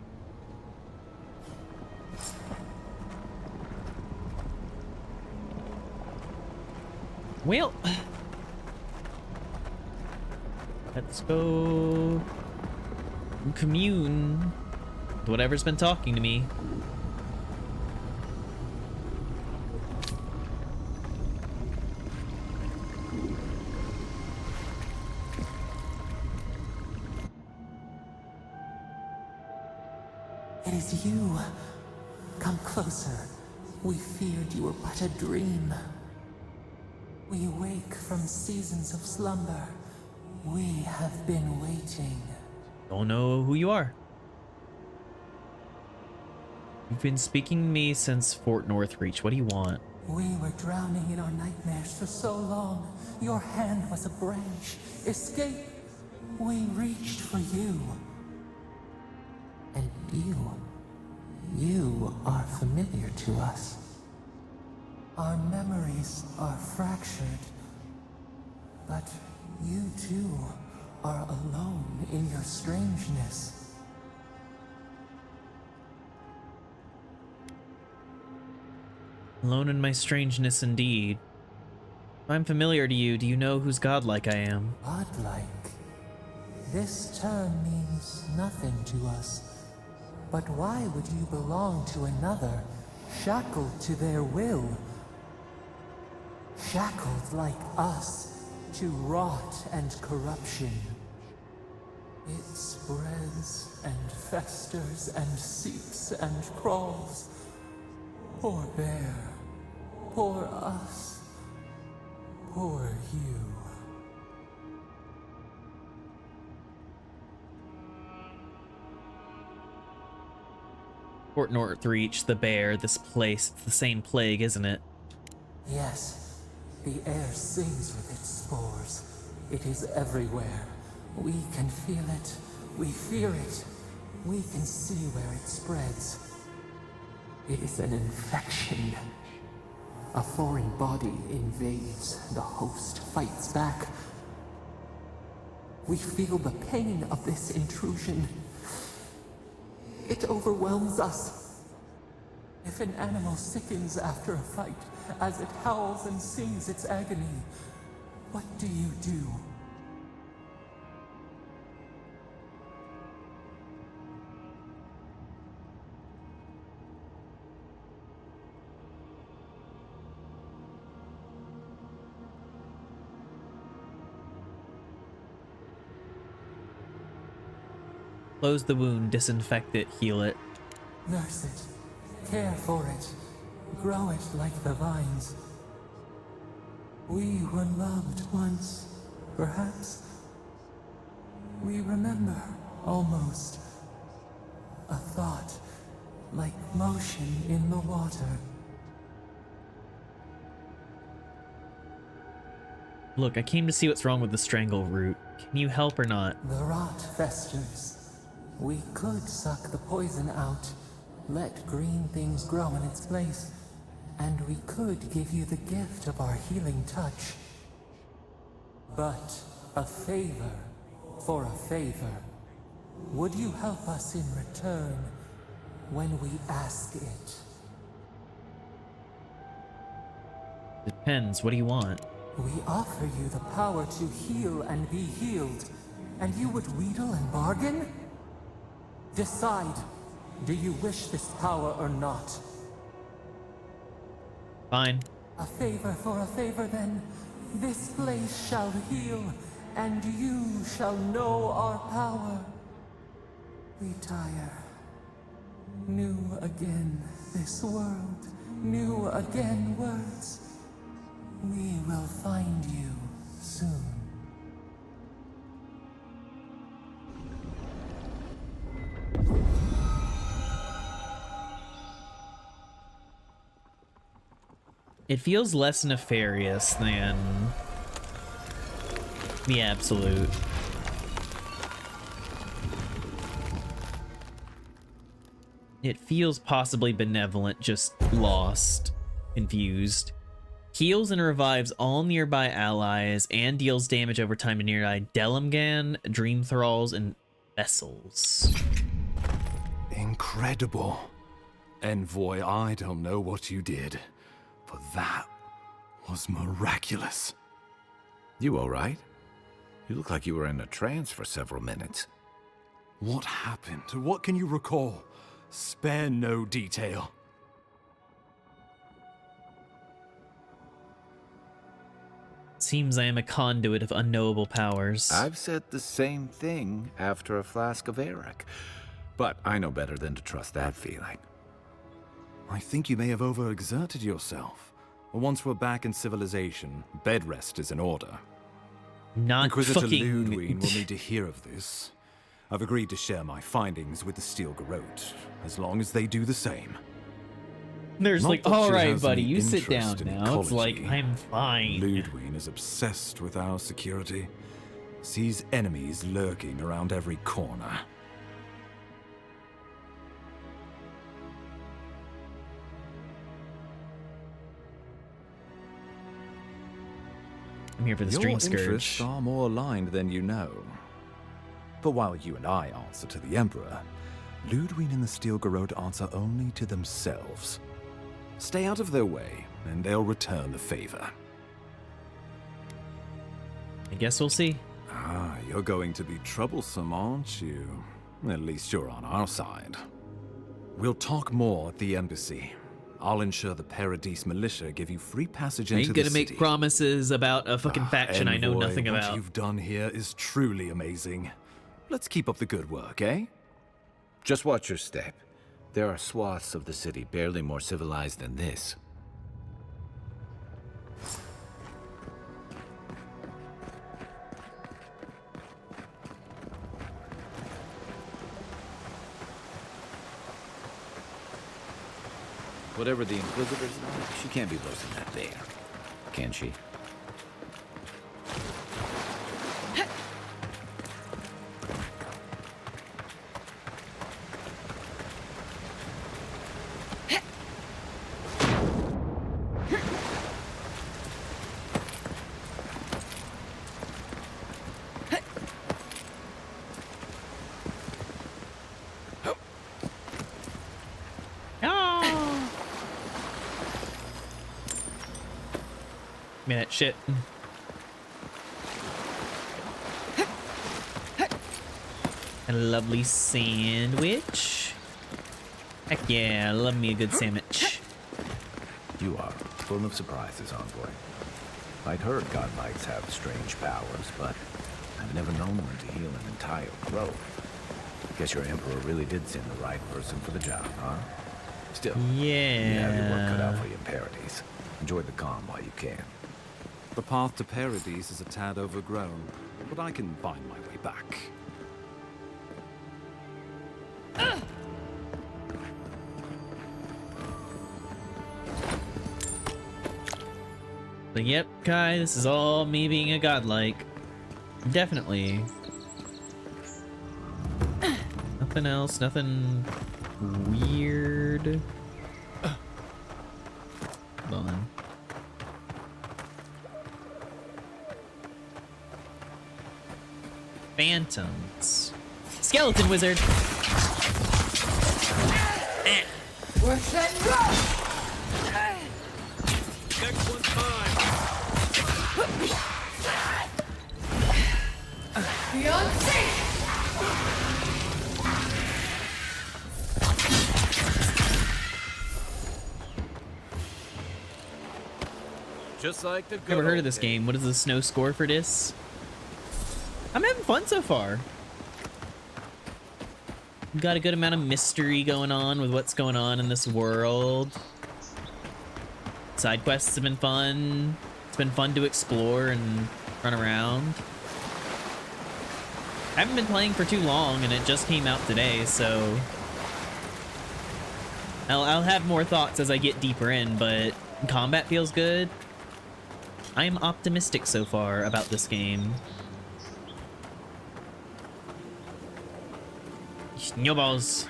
Well, let's go commune with whatever's been talking to me. It is you. Come closer. We feared you were but a dream. We wake from seasons of slumber. We have been waiting. Don't know who you are. You've been speaking to me since Fort Northreach. What do you want? We were drowning in our nightmares for so long. Your hand was a branch. Escape. We reached for you. And you are familiar to us. Our memories are fractured, but you too are alone in your strangeness. Alone in my strangeness indeed. If I'm familiar to you, do you know whose godlike I am? Godlike? This term means nothing to us. But why would you belong to another, shackled to their will? Shackled like us to rot and corruption. It spreads and festers and seeps and crawls. Poor bear, poor us, poor you. Fort Northreach, the bear, this place, it's the same plague, isn't it? Yes, the air sings with its spores. It is everywhere. We can feel it. We fear it. We can see where it spreads. It is an infection. A foreign body invades. The host fights back. We feel the pain of this intrusion. It overwhelms us. If an animal sickens after a fight, as it howls and sings its agony, what do you do? Close the wound, disinfect it, heal it. Nurse it, care for it, grow it like the vines. We were loved once, perhaps. We remember, almost. A thought, like motion in the water. Look, I came to see what's wrong with the strangle root. Can you help or not? The rot festers. We could suck the poison out, let green things grow in its place, and we could give you the gift of our healing touch. But a favor for a favor. Would you help us in return when we ask it? Depends. What do you want? We offer you the power to heal and be healed, and you would wheedle and bargain? Decide. Do you wish this power or not? Fine. A favor for a favor, then. This place shall heal, and you shall know our power. Retire. New again this world, new again words. We will find you soon. It feels less nefarious than the Absolute. It feels possibly benevolent, just lost, confused. Heals and revives all nearby allies and deals damage over time to nearby Delimgan, Dream Thralls, and Vessels. Incredible. Envoy, I don't know what you did, but that was miraculous. You all right? You look like you were in a trance for several minutes. What happened? What can you recall? Spare no detail. Seems I am a conduit of unknowable powers. I've said the same thing after a flask of Arak, but I know better than to trust that feeling. I think you may have overexerted yourself. Once we're back in civilization, bed rest is in order. Not Inquisitor fucking... Ludwig will need to hear of this. I've agreed to share my findings with the Steel Garrote, as long as they do the same. There's Not like, that she all right, has buddy, any you sit down interest in now. It's like, ecology. I'm fine. Ludwig is obsessed with our security. Sees enemies lurking around every corner. I'm here for the Your Stream Scourge. interests are more aligned than you know. But while you and I answer to the Emperor, Ludwig and the Steel Garrote answer only to themselves. Stay out of their way, and they'll return the favor. I guess we'll see. Ah, you're going to be troublesome, aren't you? At least you're on our side. We'll talk more at the embassy. I'll ensure the Paradise militia give you free passage I into ain't the gonna city. make promises about a fucking faction I know Envoy, nothing what about. you've done here is truly amazing. Let's keep up the good work, eh? Just watch your step. There are swaths of the city barely more civilized than this. Whatever the Inquisitor's like, she can't be worse than that there. Can she? me that shit. A lovely sandwich. Heck yeah, love me a good sandwich. You are full of surprises, Envoy. I'd heard godlights have strange powers, but I've never known one to heal an entire grove. Guess your Emperor really did send the right person for the job, huh? Still, yeah, you have your work cut out for you in Paradise. Enjoy the calm while you can. The path to Paradise is a tad overgrown, but I can find my way back. But yep, Kai, this is all me being a godlike. Definitely. Nothing else, nothing weird. Hold on. Phantoms. Skeleton wizard. What's that rock? Next one's mine. Beyond safe. Just like the good Never heard of old this days. game. What is the snow score for this? I'm having fun so far. Got a good amount of mystery going on with what's going on in this world. Side quests have been fun. It's been fun to explore and run around. I haven't been playing for too long, and it just came out today, so I'll have more thoughts as I get deeper in, but combat feels good. I am optimistic so far about this game. Snowballs.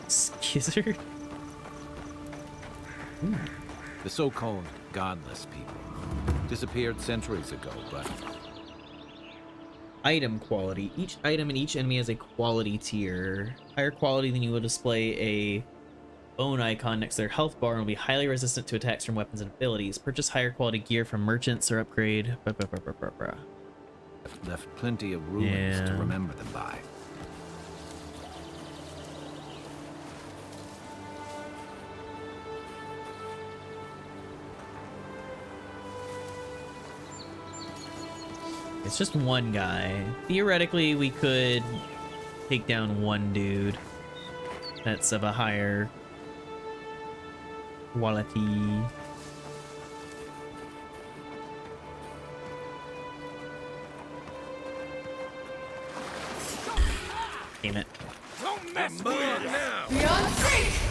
Skizzer. The so-called godless people disappeared centuries ago, but Item quality. Each item and each enemy has a quality tier. Higher quality than you will display a bone icon next to their health bar and will be highly resistant to attacks from weapons and abilities. Purchase higher quality gear from merchants or upgrade. left plenty of ruins to remember them by. It's just one guy. Theoretically, we could take down one dude that's of a higher quality. Damn it. Don't mess with me now. Beyond safe.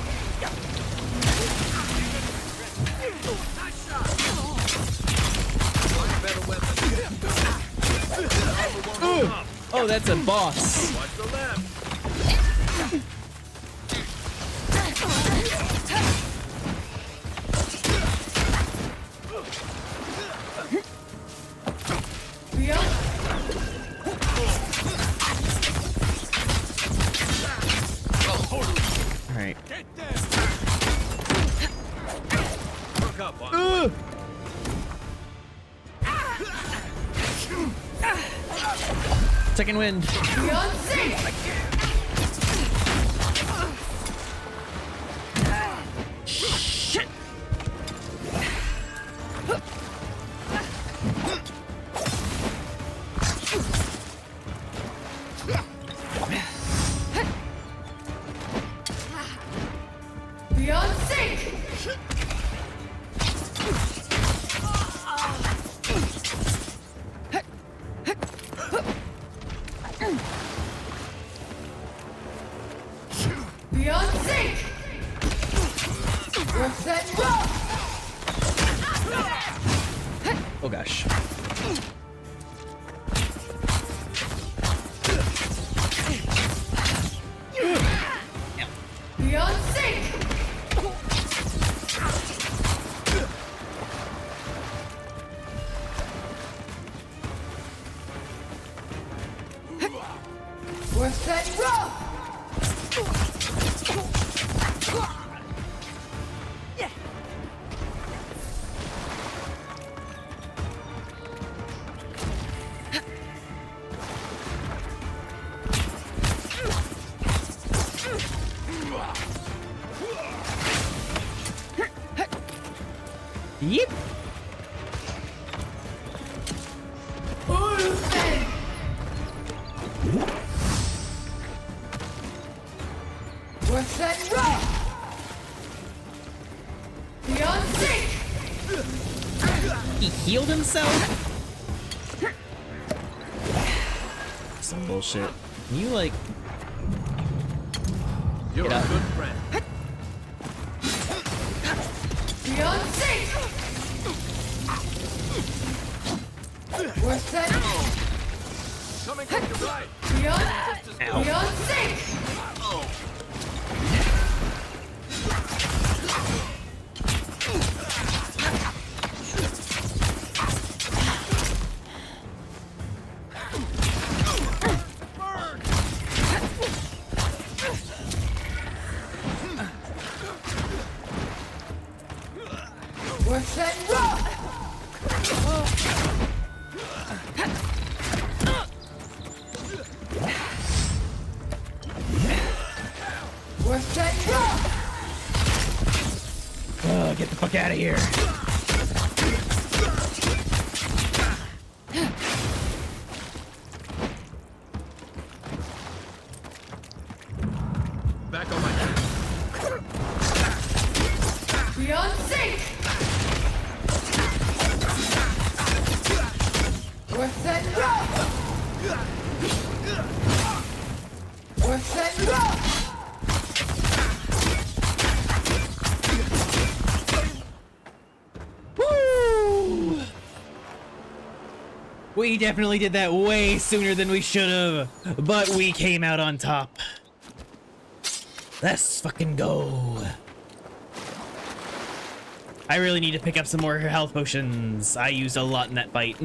Oh, that's a boss. Watch the left. All right. Look up, boss. Second wind. Beyond safe. Shit. Beyond safe. Beyond safe. What's that rock? Oh gosh. Beyond safe. What's that rock? Yep. What's that rock? Beyond sink! He healed himself? Some bullshit. You like... You're Get a out. good friend. Beyond sink! What's that? Coming from your right. Beyond, Ow. beyond sink! What's that rock? What's that rock? Oh, get the fuck out of here. Back on my feet. Beyond sink! What's that rock? What's that rock? Woo! We definitely did that way sooner than we should have, but we came out on top. Let's fucking go. I really need to pick up some more health potions. I used a lot in that fight.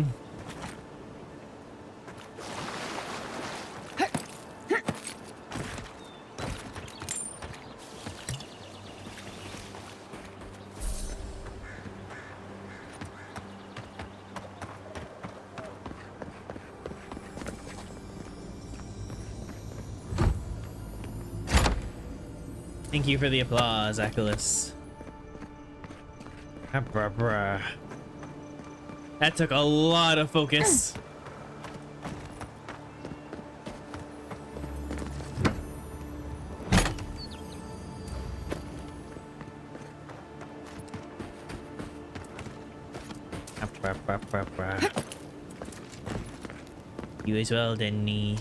Thank you for the applause, Achilles. That took a lot of focus. You as well, Denny.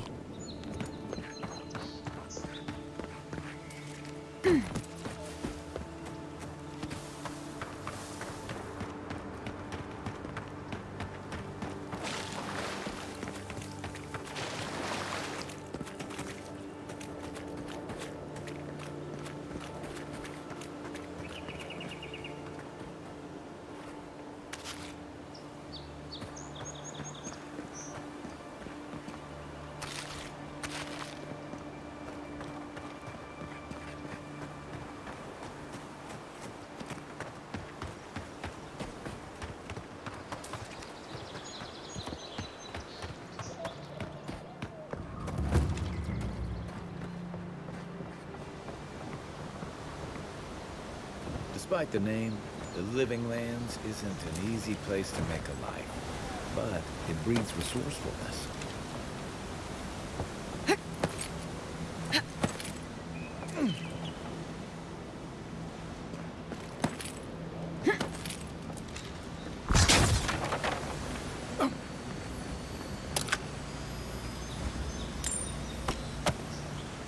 Despite the name, the Living Lands isn't an easy place to make a life, but it breeds resourcefulness.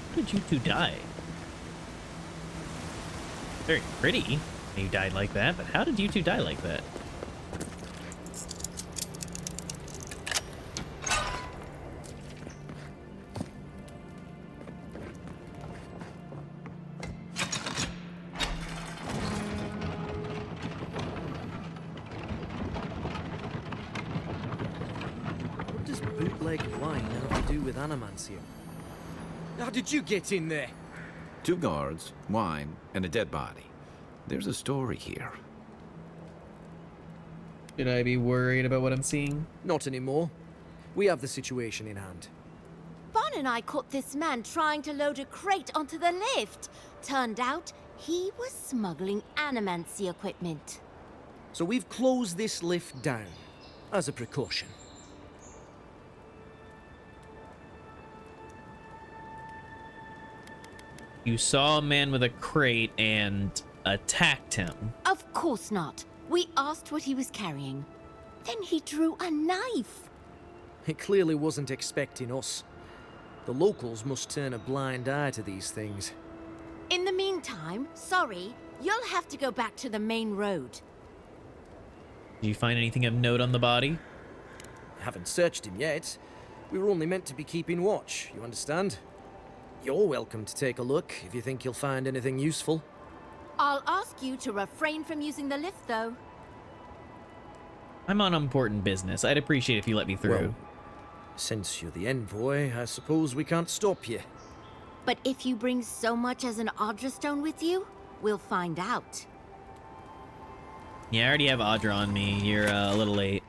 How did you two die? Very pretty. You died like that, but how did you two die like that? What does bootleg wine have to do with animancia? How did you get in there? 2 guards, wine, and a dead body. There's a story here. Should I be worried about what I'm seeing? Not anymore. We have the situation in hand. Bon and I caught this man trying to load a crate onto the lift. Turned out, he was smuggling animancy equipment. So we've closed this lift down, as a precaution. You saw a man with a crate and attacked him. Of course not. We asked what he was carrying. Then he drew a knife. It clearly wasn't expecting us. The locals must turn a blind eye to these things. In the meantime, sorry, you'll have to go back to the main road. Did you find anything of note on the body? Haven't searched him yet. We were only meant to be keeping watch, you understand? You're welcome to take a look if you think you'll find anything useful. I'll ask you to refrain from using the lift, though. I'm on important business. I'd appreciate if you let me through. Well, since you're the envoy, I suppose we can't stop you. But if you bring so much as an Audra stone with you, we'll find out. Yeah, I already have Audra on me. You're a little late.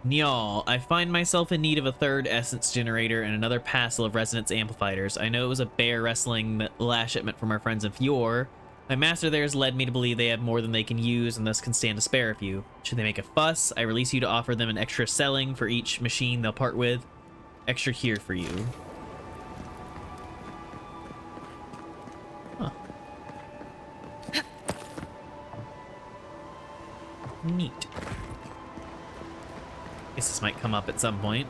Nyal, I find myself in need of a third essence generator and another passel of resonance amplifiers. I know it was a bear wrestling the last shipment from our friends in Fjord. My master there has led me to believe they have more than they can use and thus can stand to spare a few. Should they make a fuss, I release you to offer them an extra selling for each machine they'll part with. Extra here for you. Huh. Neat. Guess this might come up at some point.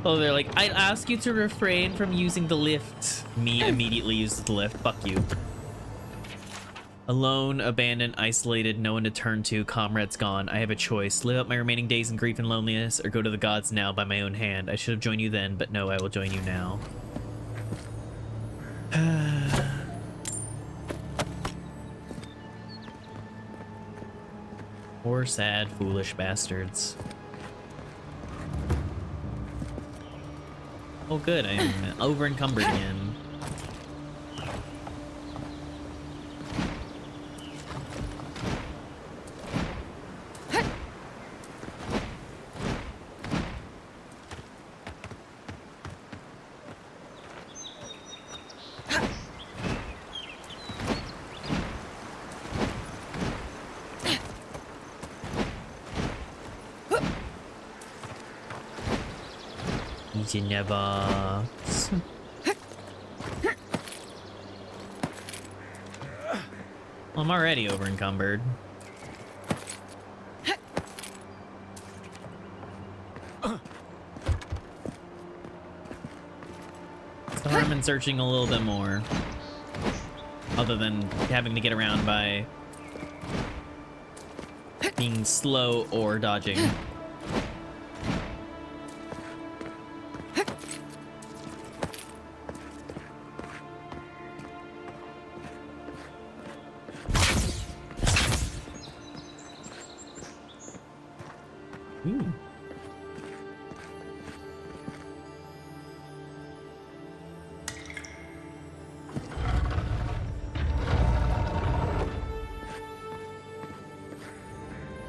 Oh, they're like, I'd ask you to refrain from using the lift. Me immediately uses the lift. Fuck you. Alone, abandoned, isolated, no one to turn to, comrades gone. I have a choice. Live out my remaining days in grief and loneliness, or go to the gods now by my own hand. I should have joined you then, but no, I will join you now. Poor, sad, foolish bastards. Oh good, I'm over encumbered again. In your box. Well, I'm already over encumbered. So I've been searching a little bit more. Other than having to get around by being slow or dodging.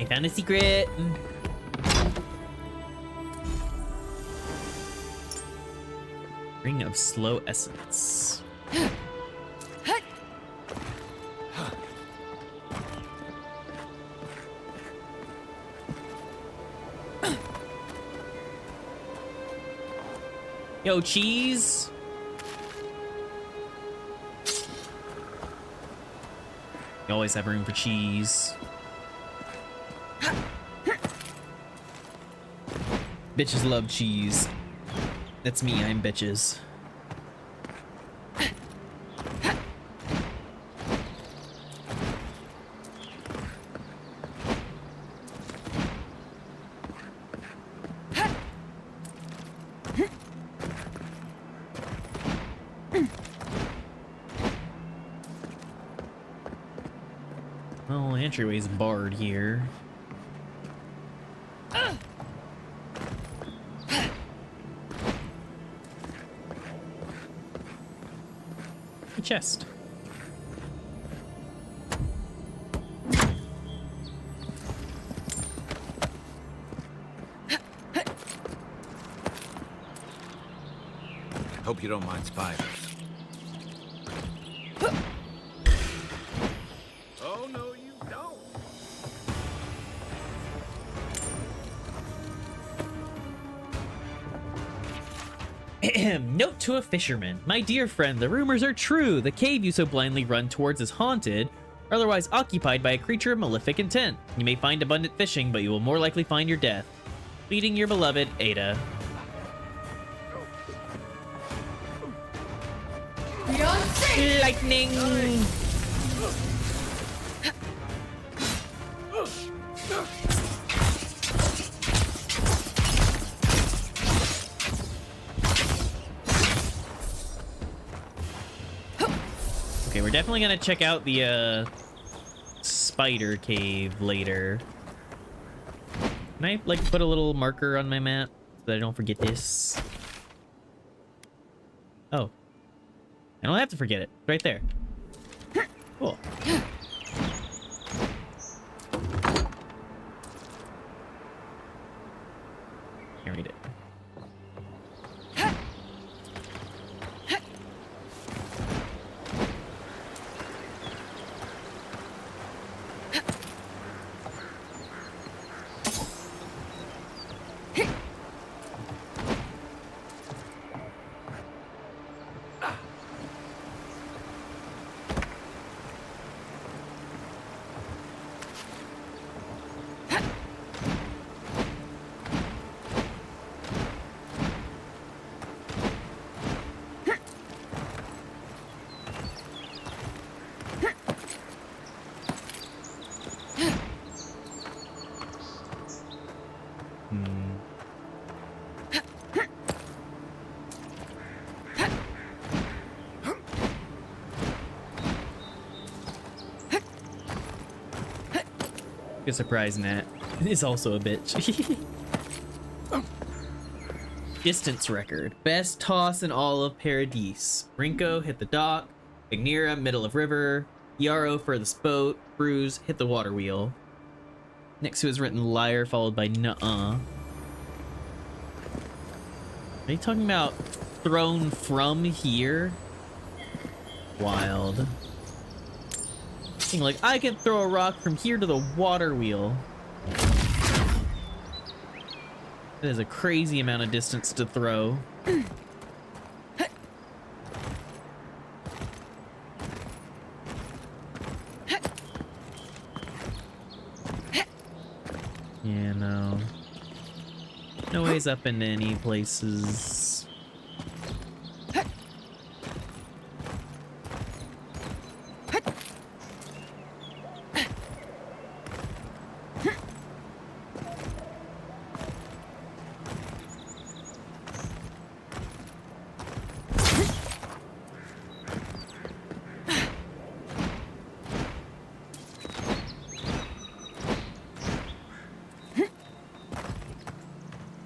Found a secret. Ring of slow essence. Yo, cheese. You always have room for cheese. Bitches love cheese. That's me, I'm bitches. Well, entryway's barred here. Chest. Hope you don't mind spiders. Oh, no, you don't. Note to a fisherman. My dear friend, the rumors are true. The cave you so blindly run towards is haunted, or otherwise occupied by a creature of malefic intent. You may find abundant fishing, but you will more likely find your death. Feeding your beloved, Ada. Beyonce! Lightning! Okay, we're definitely gonna check out the spider cave later. Can I like put a little marker on my map so that I don't forget this? Oh. I don't have to forget it. It's right there. Cool. Can't read it. Good surprise, Nat is also a bitch. Distance record. Best toss in all of Paradise. Rinko hit the dock. Ignira, middle of river. Yarrow, furthest boat. Bruise, hit the water wheel. Next to is written liar, followed by nuh-uh. Are you talking about thrown from here? Wild. Like, I can throw a rock from here to the water wheel. That is a crazy amount of distance to throw. Yeah, no. No ways up into any places.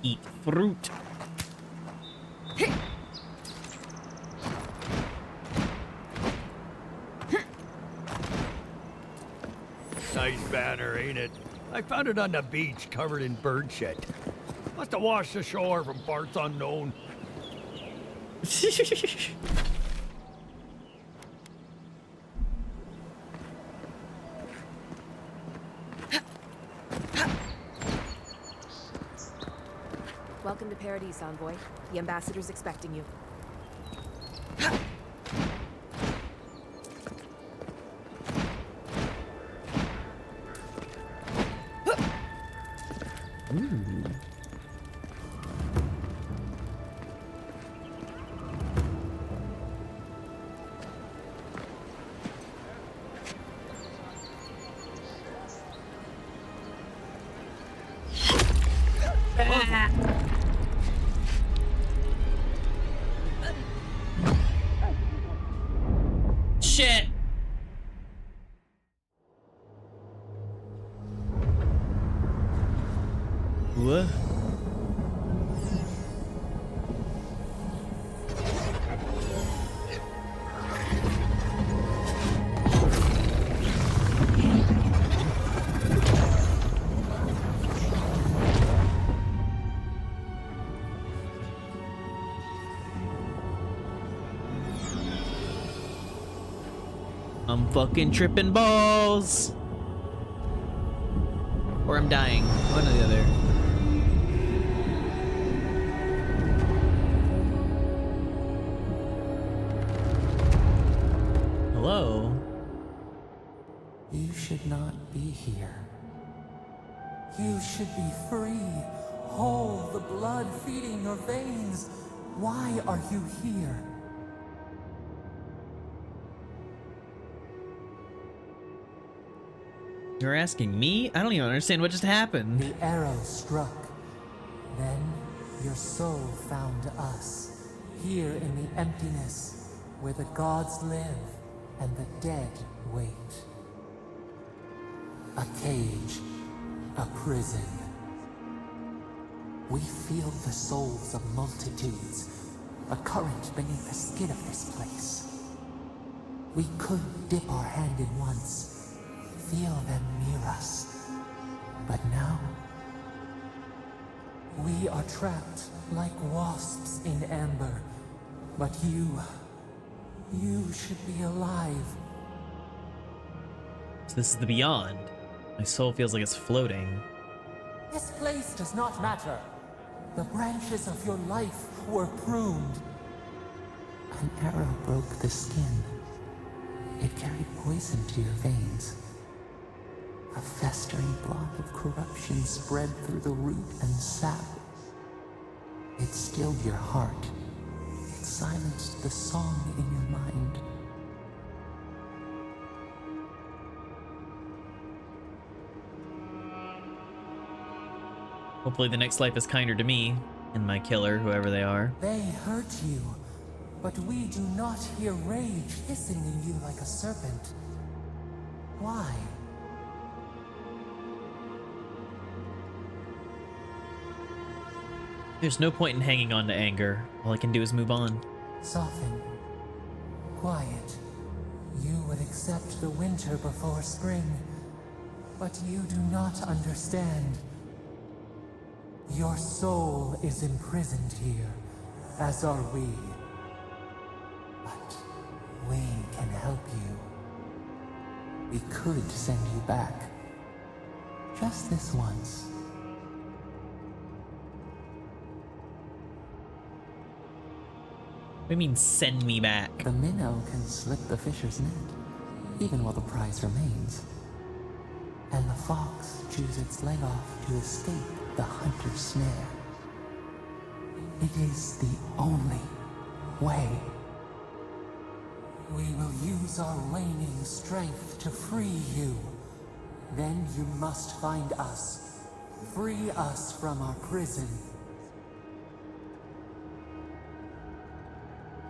Eat fruit. Nice banner, ain't it? I found it on the beach, covered in bird shit. Must have washed ashore from parts unknown. Welcome to Paradise, Envoy. The ambassador's expecting you. Ooh. Shit. What? I'm fucking tripping balls. Or I'm dying. One or the other. Hello? You should not be here. You should be free, whole, the blood feeding your veins. Why are you here? You're asking me? I don't even understand what just happened. The arrow struck. Then your soul found us, here in the emptiness, where the gods live and the dead wait. A cage, a prison. We feel the souls of multitudes, a current beneath the skin of this place. We could dip our hand in once, feel them near us, but now we are trapped like wasps in amber. But you should be alive. So this is the beyond. My soul feels like it's floating. This place does not matter. The branches of your life were pruned. An arrow broke the skin. It carried poison to your veins. A festering blot of corruption spread through the root and sap. It stilled your heart. It silenced the song in your mind. Hopefully the next life is kinder to me and my killer, whoever they are. They hurt you, but we do not hear rage hissing in you like a serpent. Why? There's no point in hanging on to anger. All I can do is move on. Soften. Quiet. You would accept the winter before spring, but you do not understand. Your soul is imprisoned here, as are we. But we can help you. We could send you back. Just this once. What do you mean, send me back? The minnow can slip the fisher's net, even while the prize remains. And the fox chews its leg off to escape the hunter's snare. It is the only way. We will use our waning strength to free you. Then you must find us. Free us from our prison.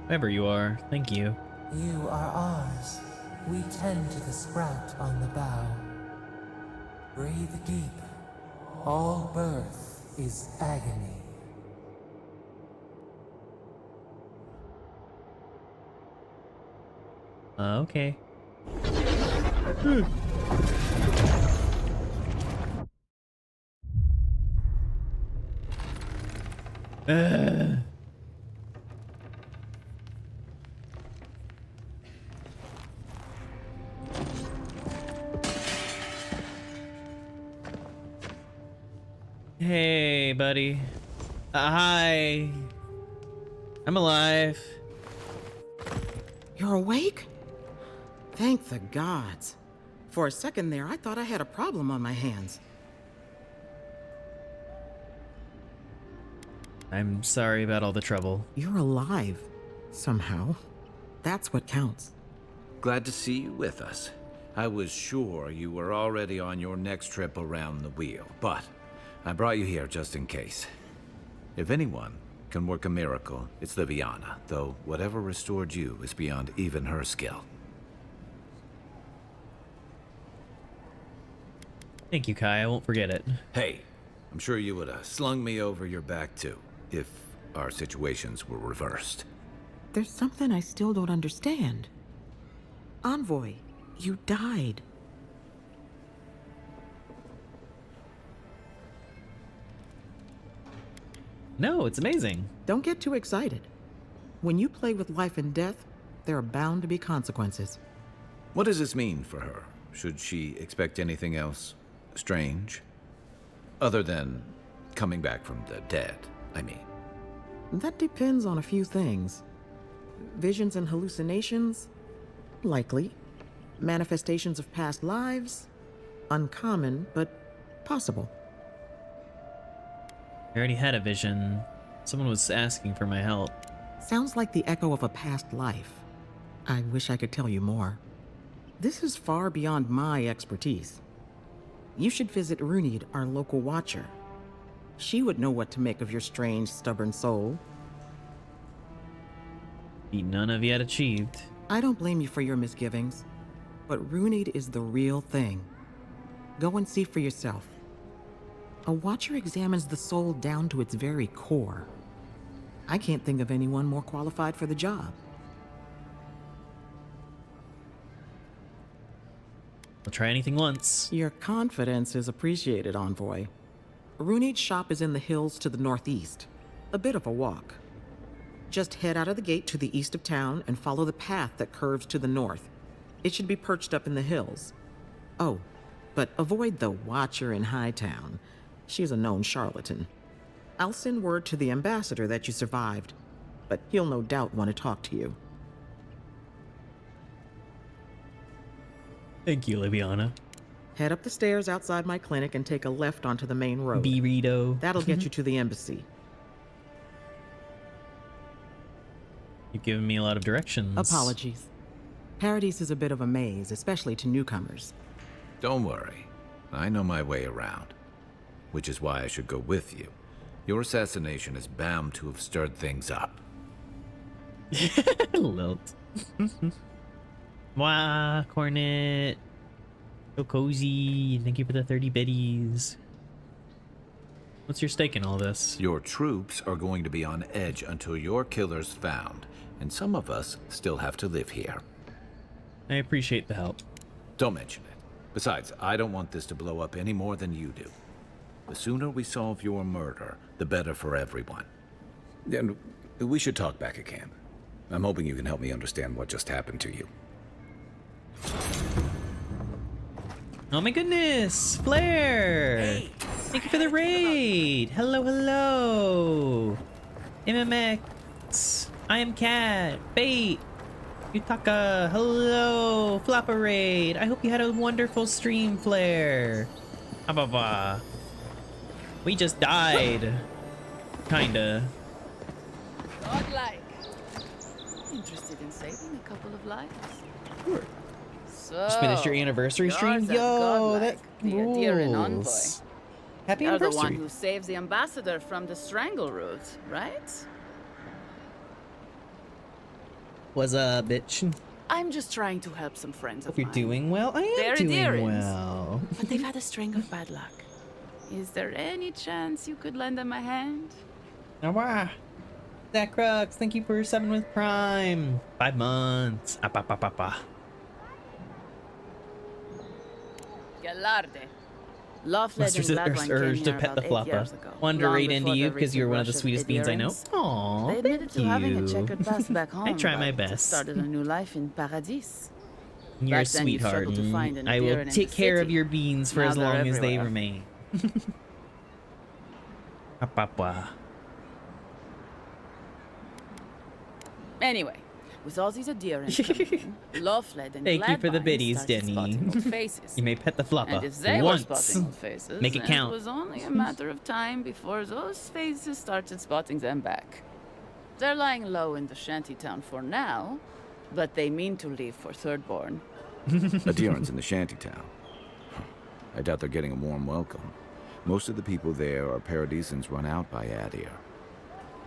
Whoever you are, thank you. You are ours. We tend to the sprout on the bough. Breathe deep. All birth is agony. Okay. Hey, buddy. Hi. I'm alive. You're awake? Thank the gods. For a second there, I thought I had a problem on my hands. I'm sorry about all the trouble. You're alive. Somehow. That's what counts. Glad to see you with us. I was sure you were already on your next trip around the wheel, but I brought you here just in case. If anyone can work a miracle, it's Liviana, though whatever restored you is beyond even her skill. Thank you, Kai. I won't forget it. Hey, I'm sure you would have slung me over your back too, if our situations were reversed. There's something I still don't understand. Envoy, you died. No, it's amazing. Don't get too excited. When you play with life and death, there are bound to be consequences. What does this mean for her? Should she expect anything else strange? Other than coming back from the dead, I mean. That depends on a few things. Visions and hallucinations? Likely. Manifestations of past lives? Uncommon, but possible. I already had a vision. Someone was asking for my help. Sounds like the echo of a past life. I wish I could tell you more. This is far beyond my expertise. You should visit Runid, our local watcher. She would know what to make of your strange, stubborn soul. Be none of yet achieved. I don't blame you for your misgivings, but Runid is the real thing. Go and see for yourself. A watcher examines the soul down to its very core. I can't think of anyone more qualified for the job. I'll try anything once. Your confidence is appreciated, Envoy. Runid's shop is in the hills to the northeast. A bit of a walk. Just head out of the gate to the east of town and follow the path that curves to the north. It should be perched up in the hills. Oh, but avoid the Watcher in Hightown. She's a known charlatan. I'll send word to the ambassador that you survived, but he'll no doubt want to talk to you. Thank you, Liviana. Head up the stairs outside my clinic and take a left onto the main road. Burrito. That'll get you to the embassy. You've given me a lot of directions. Apologies. Paradise is a bit of a maze, especially to newcomers. Don't worry. I know my way around. Which is why I should go with you. Your assassination is bound to have stirred things up. Lilt. Wow, Cornet. So cozy. Thank you for the 30 biddies. What's your stake in all this? Your troops are going to be on edge until your killer's found, and some of us still have to live here. I appreciate the help. Don't mention it. Besides, I don't want this to blow up any more than you do. The sooner we solve your murder, the better for everyone. And we should talk back at camp. I'm hoping you can help me understand what just happened to you. Oh my goodness! Flair! Hey. Thank you for the raid! Hello, hello! MMX! I am Cat! Bait! Yutaka! Hello! Flopper raid! I hope you had a wonderful stream, Flair! Ababa! We just died. Kinda. Godlike. Interested in saving a couple of lives? Sure. So, Just finished your anniversary stream? Yo, that rules. Happy You're anniversary. the one who saves the ambassador from the Strangleroot, right? What's up, bitch? I'm just trying to help some friends of Hope you're mine. doing well. I am They're doing Adherents, well. but they've had a string of bad luck. Is there any chance you could lend them a hand? Now, wow. Zach Crux, thank you for subbing with Prime. 5 months. Galarde. Loveled Must and Gladwine urge to came pet the here about 8 years floppa. ago, Wanted to long raid into before you the because you're recent one of the rush sweetest beans I know. adherents. Aww, They admitted to having a checkered past back home. I try my but best. Started a new life in Paradis. You're a Back then, you sweetheart, struggled to find an and I will adherent in take the care of city. your beans for Now as they're long as they everywhere. remain. Anyway, with all these adherents coming in, Loveled and Thank you for the Gladwine biddies, started Denny. spotting old faces. You may pet the floppa And if they once. were spotting old faces, Make it then count. It was only a matter of time before those faces started spotting them back. They're lying low in the shantytown for now, but they mean to leave for Thirdborn. Adherents in the shantytown. I doubt they're getting a warm welcome. Most of the people there are Paradisans run out by Adir.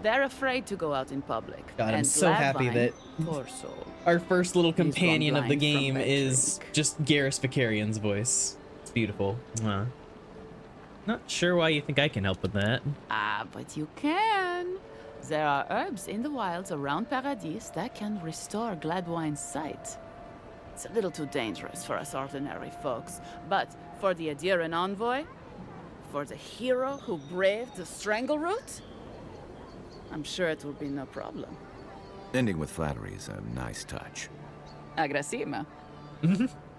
They're afraid to go out in public. God, I'm and so happy Gladwine, that poor soul, our first little he's gone companion of the blind from game bad is just Garrus Vicarian's voice. It's beautiful. Mwah. Not sure why you think I can help with that. Ah, but you can. There are herbs in the wilds around Paradis that can restore Gladwine's sight. It's a little too dangerous for us ordinary folks, but for the Adherent envoy, for the hero who braved the Strangleroot, I'm sure it will be no problem. Ending with flattery is a nice touch. Agrasima.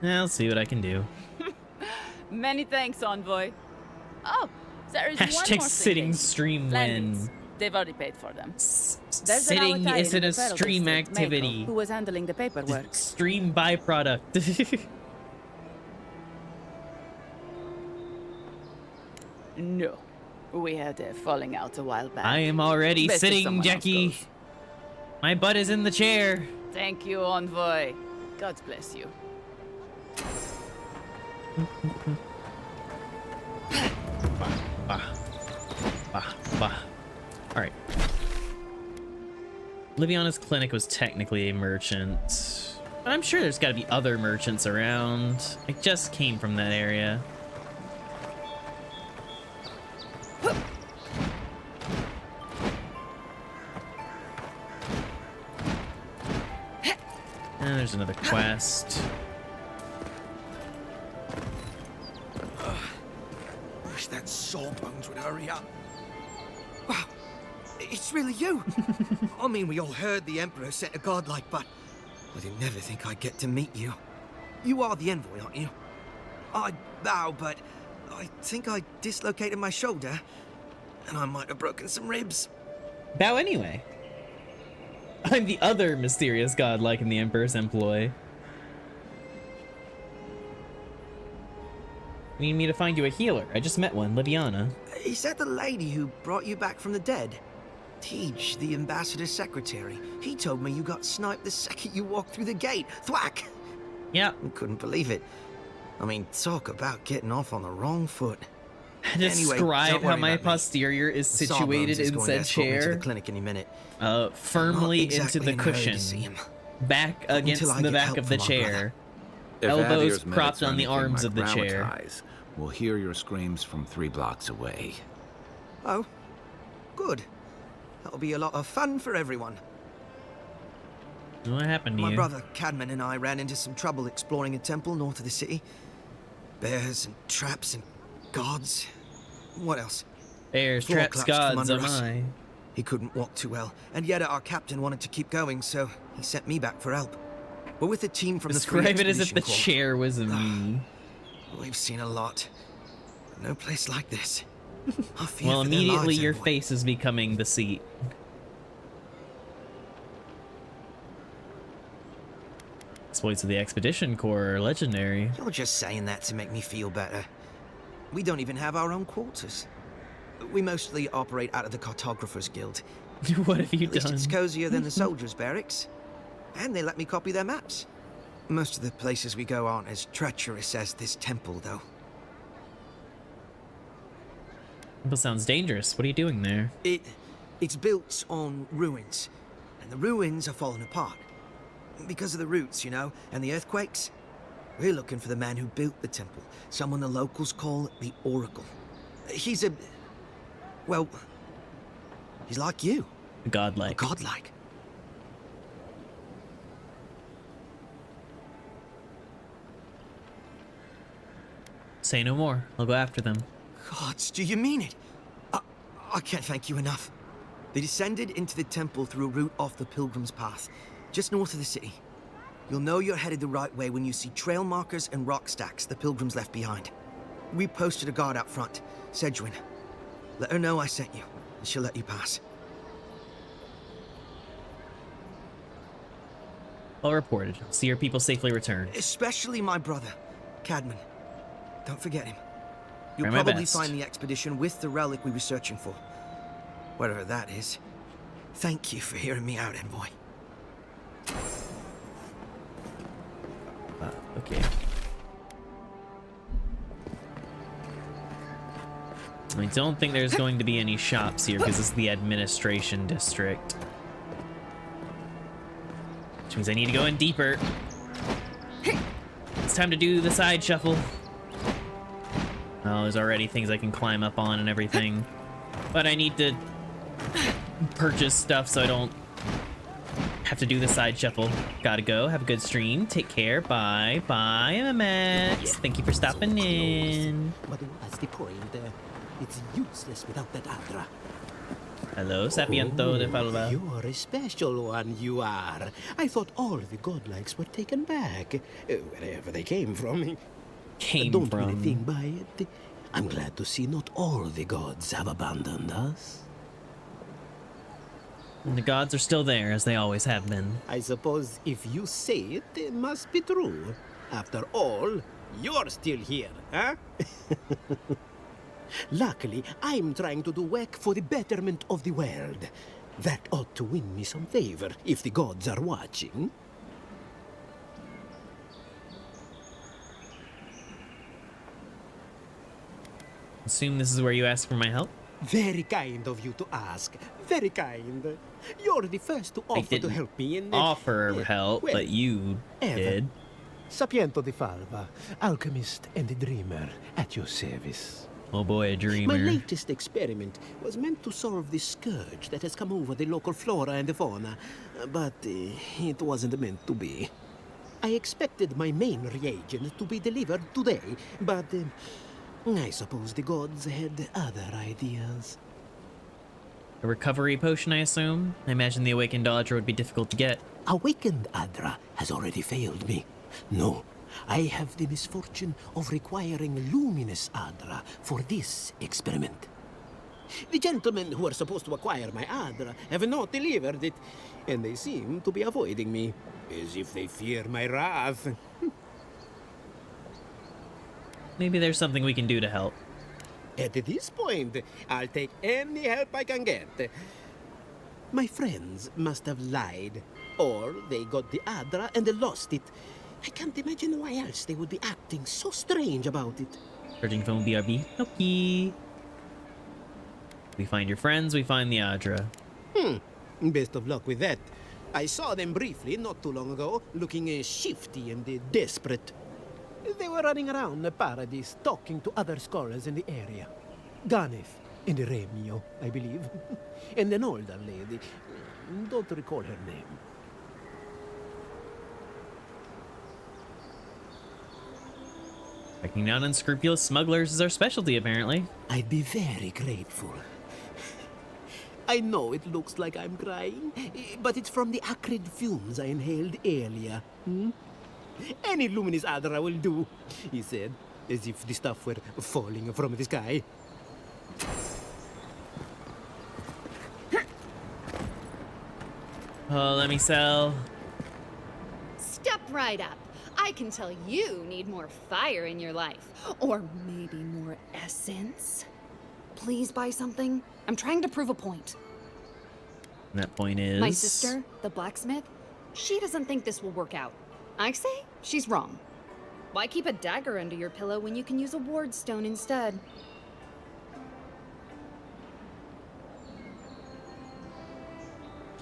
I'll see what I can do. Many thanks, Envoy. Oh, there is one more Hashtag thing. sitting stream Landings. when. They've already paid for them. There's an Sitting Awatarian isn't in a the Feral stream district, Mako, activity. who was handling the paperwork. Stream byproduct. No. We had a falling out a while back. I am already Best if sitting, someone else Jackie. goes. My butt is in the chair. Thank you, Envoy. God bless you. Alright. Liviana's clinic was technically a merchant. But I'm sure there's got to be other merchants around. I just came from that area. And there's another quest. Wish that Sawbones would hurry up. Wow, it's really you. I mean, we all heard the Emperor sent a godlike, but I didn't never think I'd get to meet you. You are the envoy, aren't you? I bow, but I think I dislocated my shoulder, and I might have broken some ribs. Bow anyway. I'm the other mysterious godlike in the Emperor's employ. You need me to find you a healer? I just met one, Liviana. Is that the lady who brought you back from the dead? Teach, the ambassador's secretary. He told me you got sniped the second you walked through the gate. Thwack! Yeah. Couldn't believe it. I mean, talk about getting off on the wrong foot. Describe how my posterior is situated in said chair. To the clinic any minute. Firmly exactly into the in a hurry to cushion. see him. Back Not against until I the get back help of the from my chair. If Elbows Adir's medics propped are on the anything arms like of the chair. Rowatai's, we'll hear your screams from 3 blocks away. Oh, good. That'll be a lot of fun for everyone. What happened to you? My brother Cadman and I ran into some trouble exploring a temple north of the city. Bears and traps and gods. What else? Bears, Floor traps, collapsed from gods, under oh us. my. He couldn't walk too well, and yet our captain wanted to keep going, so he sent me back for help. We're with a team from Describe the it as if the Corps. chair was me. We've seen a lot. But no place like this. I fear Well, for their immediately lives, your Envoy. face is becoming the seat. Exploits of the Expedition Corps are legendary. You're just saying that to make me feel better. We don't even have our own quarters. We mostly operate out of the Cartographers Guild. What have you At least done? it's cozier than the soldiers' barracks. And they let me copy their maps. Most of the places we go aren't as treacherous as this temple, though. That sounds dangerous. What are you doing there? It's built on ruins, and the ruins are falling apart. Because of the roots, you know, and the earthquakes. We're looking for the man who built the temple, someone the locals call the Oracle. He's well, he's like you. Godlike. Godlike. Say no more. I'll go after them. Gods, do you mean it? I can't thank you enough. They descended into the temple through a route off the Pilgrim's Path, just north of the city. You'll know you're headed the right way when you see trail markers and rock stacks the Pilgrims left behind. We posted a guard out front, Sedgwin. Let her know I sent you, and she'll let you pass. All reported. See your people safely return. Especially my brother, Cadman. Don't forget him. You'll Try my probably best. find the expedition with the relic we were searching for. Whatever that is. Thank you for hearing me out, Envoy. Okay. I don't think there's going to be any shops here because it's the administration district. Which means I need to go in deeper. It's time to do the side shuffle. Oh, there's already things I can climb up on and everything. But I need to purchase stuff so I don't have to do the side shuffle. Gotta go. Have a good stream. Take care. Bye. Bye, MMX. Thank you for stopping in. But what's the point? It's useless without that Adra. Hello, Sapiento de Falva. You're a special one, you are. I thought all the godlikes were taken back, wherever they came from. Don't mean a thing by it. I'm glad to see not all the gods have abandoned us. And the gods are still there, as they always have been. I suppose if you say it, it must be true. After all, you're still here, huh? Luckily, I'm trying to do work for the betterment of the world. That ought to win me some favor if the gods are watching. Assume this is where you ask for my help? Very kind of you to ask. Very kind. You're the first to offer to help me in... offer help, well, but you did. Sapiento di Falva, alchemist and a dreamer, at your service. Oh boy, a dreamer. My latest experiment was meant to solve the scourge that has come over the local flora and the fauna, but it wasn't meant to be. I expected my main reagent to be delivered today, but I suppose the gods had other ideas. A recovery potion, I assume? I imagine the Awakened Adra would be difficult to get. Awakened Adra has already failed me. No, I have the misfortune of requiring luminous Adra for this experiment. The gentlemen who are supposed to acquire my Adra have not delivered it, and they seem to be avoiding me, as if they fear my wrath. Maybe there's something we can do to help. At this point, I'll take any help I can get. My friends must have lied, or they got the Adra and they lost it. I can't imagine why else they would be acting so strange about it. Searching phone BRB. Okay. We find your friends, we find the Adra. Best of luck with that. I saw them briefly not too long ago, looking shifty and desperate. They were running around the Paradise, talking to other scholars in the area. Ganef and Remio, I believe. And an older lady. Don't recall her name. Tracking down unscrupulous smugglers is our specialty, apparently. I'd be very grateful. I know it looks like I'm crying, but it's from the acrid fumes I inhaled earlier. Any luminous Adra will do, he said, as if the stuff were falling from the sky. Oh, let me sell. Step right up. I can tell you need more fire in your life. Or maybe more essence. Please buy something. I'm trying to prove a point. And that point is... My sister, the blacksmith, she doesn't think this will work out. I say she's wrong. Why keep a dagger under your pillow when you can use a ward stone instead?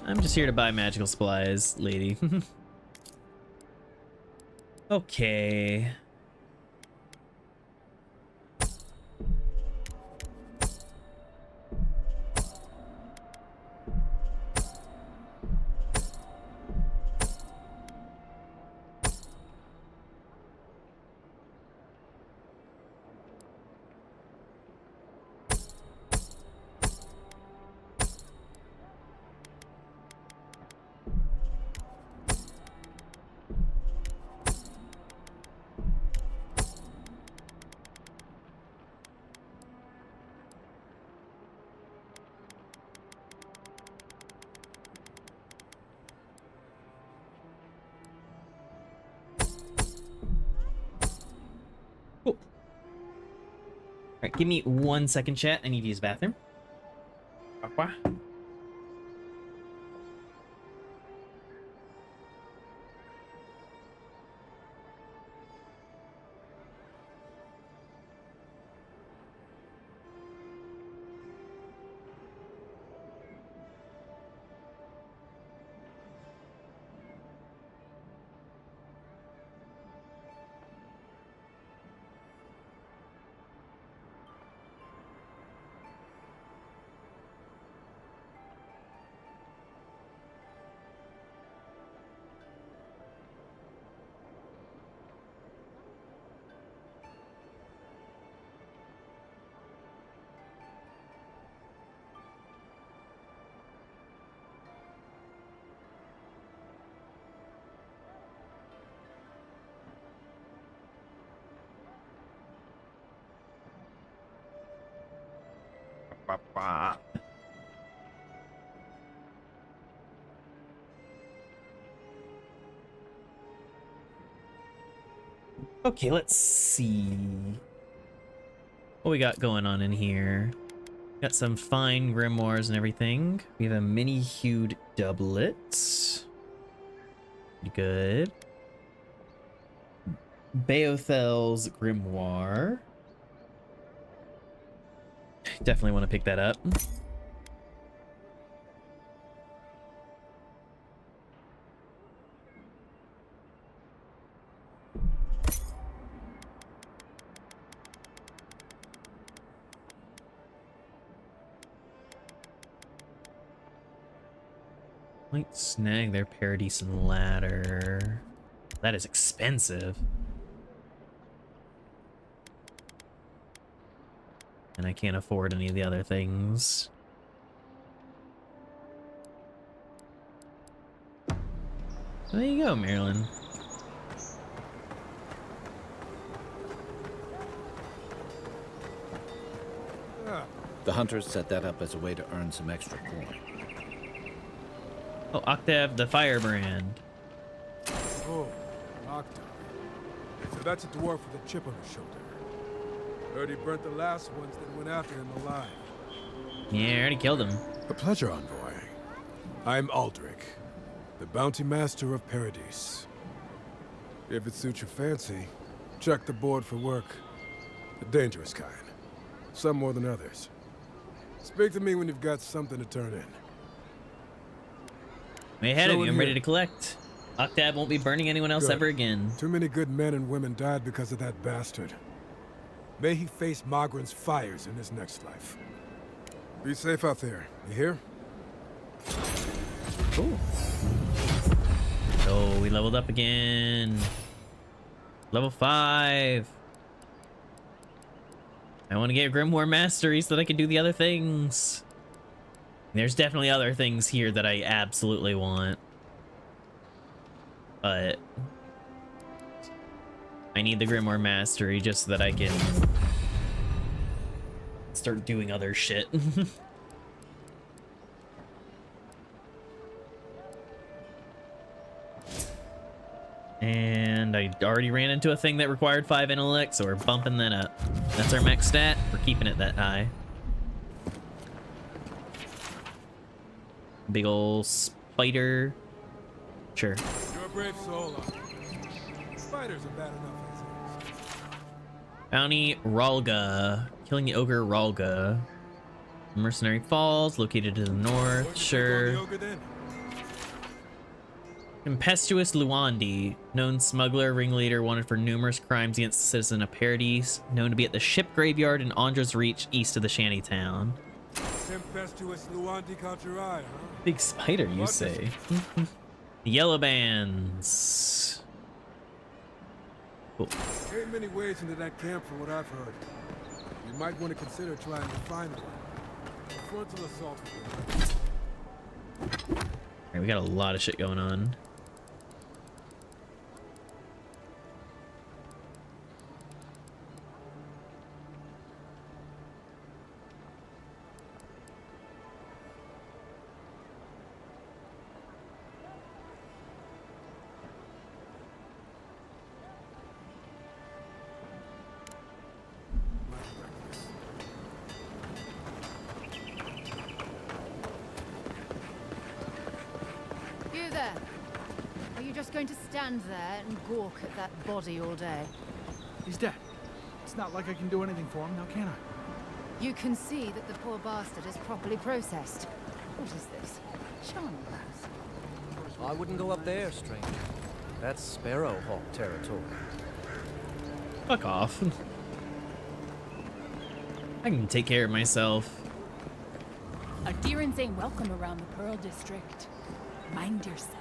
I'm just here to buy magical supplies, lady. Okay. Alright, give me 1 second, chat. I need to use the bathroom. Aqua. Okay, let's see what we got going on in here. Got some fine grimoires and everything. We have a mini hued doublet. Pretty good. Beothel's grimoire. Definitely want to pick that up. Might snag their Paradisen ladder. That is expensive. And I can't afford any of the other things. There you go, Marilyn. The hunters set that up as a way to earn some extra coin. Oh, Octave the Firebrand. Oh, Octave. So that's a dwarf with a chip on his shoulder. Heard he burnt the last ones that went after him alive. Yeah, I already killed him. A pleasure, envoy. I'm Aldrich, the bounty master of Paradise. If it suits your fancy, check the board for work. The dangerous kind. Some more than others. Speak to me when you've got something to turn in. Way ahead of you, I'm ready to collect. Octave won't be burning anyone else ever again. Too many good men and women died because of that bastard. May he face Magran's fires in his next life. Be safe out there, you hear? Cool. Oh, we leveled up again. Level 5. I want to get Grimoire Mastery so that I can do the other things. There's definitely other things here that I absolutely want. But I need the Grimoire Mastery just so that I can start doing other shit. And I already ran into a thing that required 5 intellect, so we're bumping that up. That's our max stat. We're keeping it that high. Big ol' spider. Sure. You're a brave soul. Spiders are bad enough as it is. Bounty Ralga. Killing the ogre Ralga. Mercenary Falls, located to the north. Sure. Tempestuous Luandi, known smuggler, ringleader, wanted for numerous crimes against the citizen of Paradise, known to be at the ship graveyard in Andra's Reach, east of the shantytown. Tempestuous Luandi caught your eye, huh? Big spider, you say? The Yellow Bands. Cool. Ain't many ways into that camp from what I've heard. You might want to consider trying to find one. Frontal assault. Alright, we got a lot of shit going on. You there? Are you just going to stand there and gawk at that body all day? He's dead. It's not like I can do anything for him now, can I? You can see that the poor bastard is properly processed. What is this? Charnel glass? I wouldn't go up there, stranger. That's Sparrowhawk territory. Fuck off. I can take care of myself. Adherents ain't welcome around the Pearl District. Mind yourself.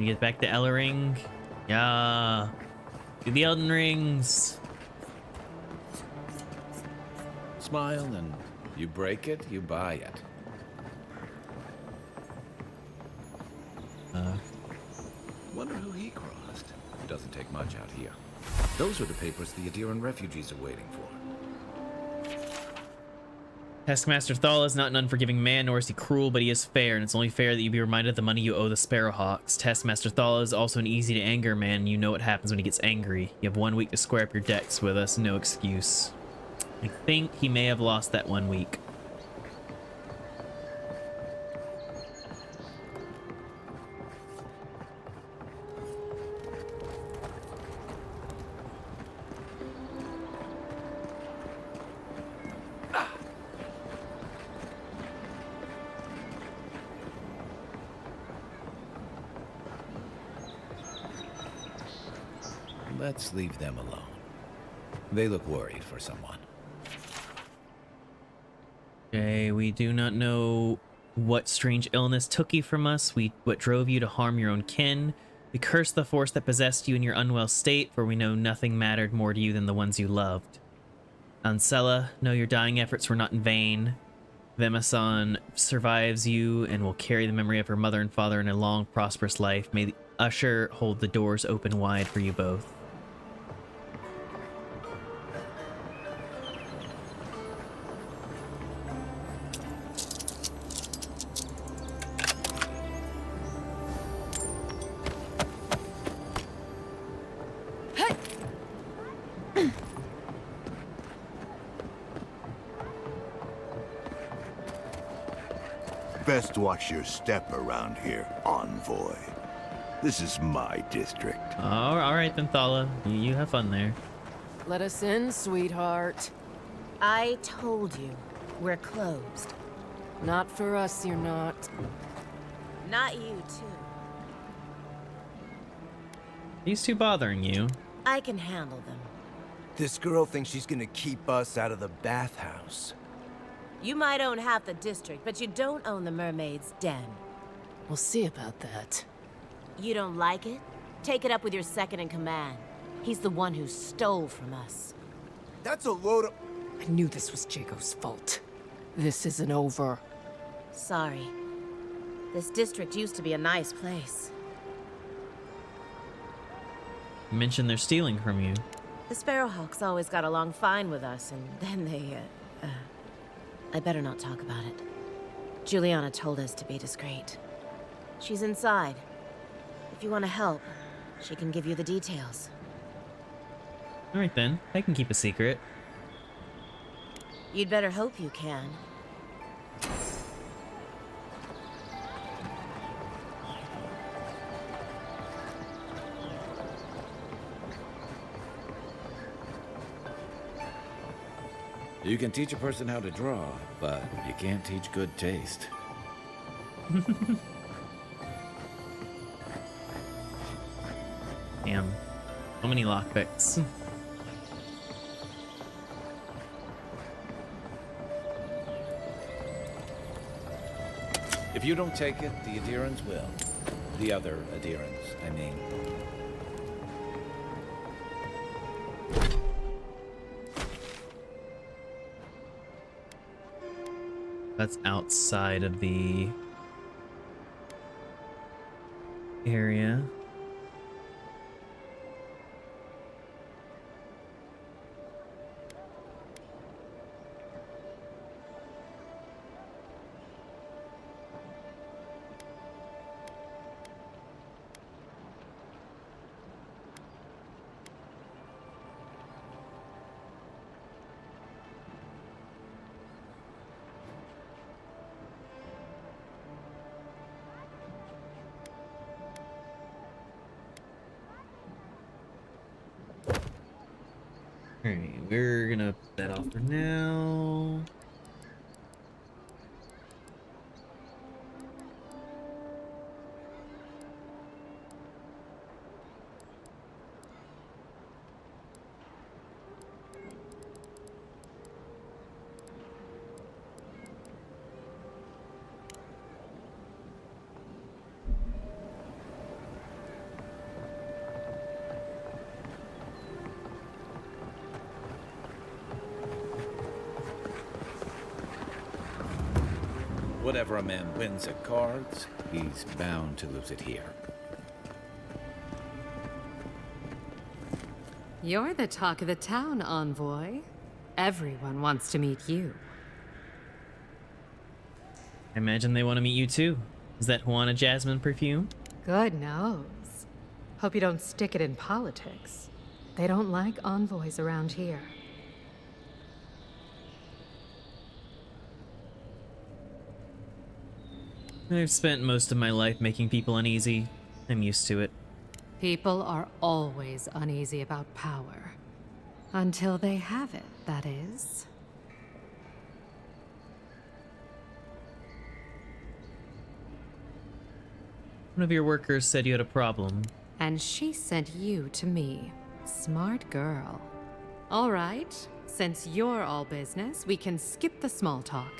When you get back to Ellering. Yeah. Do the Elden Rings. Smile, and you break it, you buy it. Wonder who he crossed. Doesn't take much out here. Those are the papers the Adiran refugees are waiting for. Taskmaster Thala is not an unforgiving man, nor is he cruel, but he is fair, and it's only fair that you be reminded of the money you owe the Sparrowhawks. Taskmaster Thala is also an easy-to-anger man, and you know what happens when he gets angry. You have 1 week to square up your decks with us, no excuse. I think he may have lost that 1 week. Let's leave them alone. They look worried for someone. Okay, we do not know what strange illness took you from us, what drove you to harm your own kin. We curse the force that possessed you in your unwell state, for we know nothing mattered more to you than the ones you loved. Ancella, know your dying efforts were not in vain. Vemasan survives you and will carry the memory of her mother and father in a long, prosperous life. May the Usher hold the doors open wide for you both. Best watch your step around here, envoy. This is my district. Oh, all right then, Thala. You have fun there. Let us in, sweetheart. I told you, we're closed. Not for us, you're not. Not you, too. These two bothering you? I can handle them. This girl thinks she's gonna keep us out of the bathhouse. You might own half the district, but you don't own the mermaid's den. We'll see about that. You don't like it? Take it up with your second in command. He's the one who stole from us. That's a load of... I knew this was Jago's fault. This isn't over. Sorry. This district used to be a nice place. You mentioned they're stealing from you. The Sparrowhawks always got along fine with us, and then they, I better not talk about it. Juliana told us to be discreet. She's inside. If you want to help, she can give you the details. All right then, I can keep a secret. You'd better hope you can. You can teach a person how to draw, but you can't teach good taste. Damn. So many lockpicks. If you don't take it, the Adirans will. The other Adirans, I mean. That's outside of the area. Alright, we're gonna put that off for now. Whatever a man wins at cards, he's bound to lose it here. You're the talk of the town, Envoy. Everyone wants to meet you. I imagine they want to meet you too. Is that Juana Jasmine perfume? Good knows. Hope you don't stick it in politics. They don't like envoys around here. I've spent most of my life making people uneasy. I'm used to it. People are always uneasy about power. Until they have it, that is. One of your workers said you had a problem. And she sent you to me. Smart girl. All right, since you're all business, we can skip the small talk.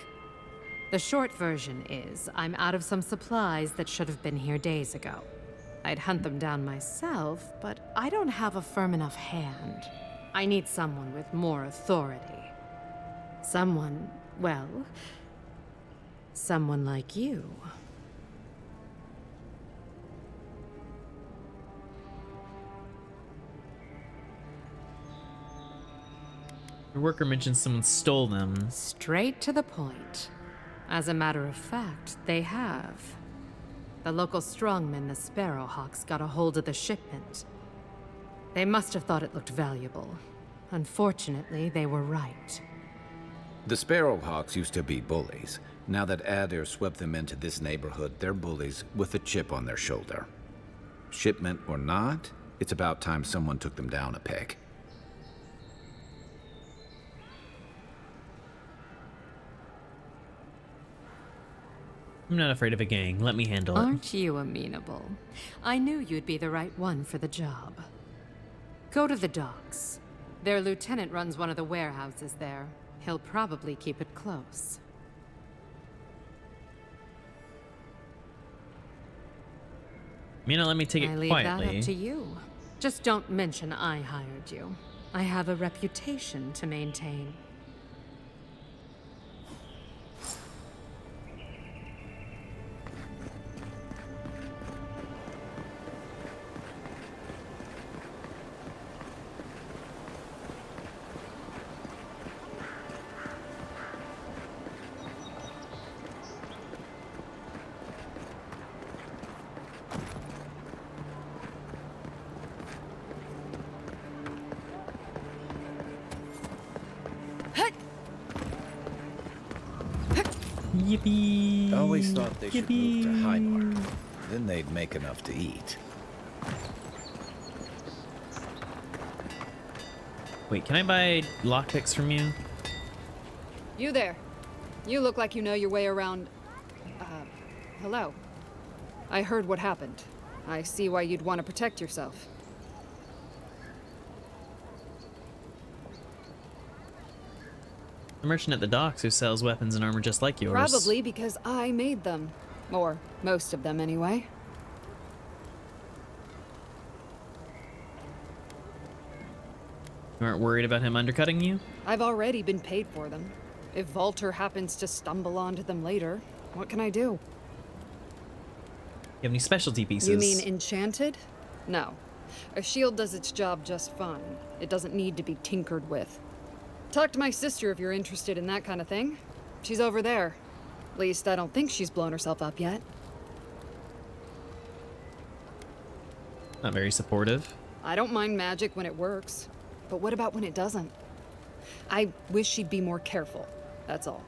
The short version is, I'm out of some supplies that should have been here days ago. I'd hunt them down myself, but I don't have a firm enough hand. I need someone with more authority. Someone, well, someone like you. Your worker mentioned someone stole them. Straight to the point. As a matter of fact, they have. The local strongmen, the Sparrowhawks, got a hold of the shipment. They must have thought it looked valuable. Unfortunately, they were right. The Sparrowhawks used to be bullies. Now that Adair swept them into this neighborhood, they're bullies with a chip on their shoulder. Shipment or not, it's about time someone took them down a peg. I'm not afraid of a gang. Let me handle it. Aren't you amenable? I knew you'd be the right one for the job. Go to the docks. Their lieutenant runs one of the warehouses there. He'll probably keep it close. Mina, let me take it I leave quietly. that up to you. Just don't mention I hired you. I have a reputation to maintain. Yippee! Always thought they should move to Highmark. Then they'd make enough to eat. Wait, can I buy lockpicks from you? You there. You look like you know your way around... hello. I heard what happened. I see why you'd want to protect yourself. A merchant at the docks who sells weapons and armor just like yours. Probably because I made them. Or most of them, anyway. You aren't worried about him undercutting you? I've already been paid for them. If Volter happens to stumble onto them later, what can I do? You have any specialty pieces? You mean enchanted? No. A shield does its job just fine. It doesn't need to be tinkered with. Talk to my sister if you're interested in that kind of thing. She's over there. At least I don't think she's blown herself up yet. Not very supportive. I don't mind magic when it works. But what about when it doesn't? I wish she'd be more careful. That's all.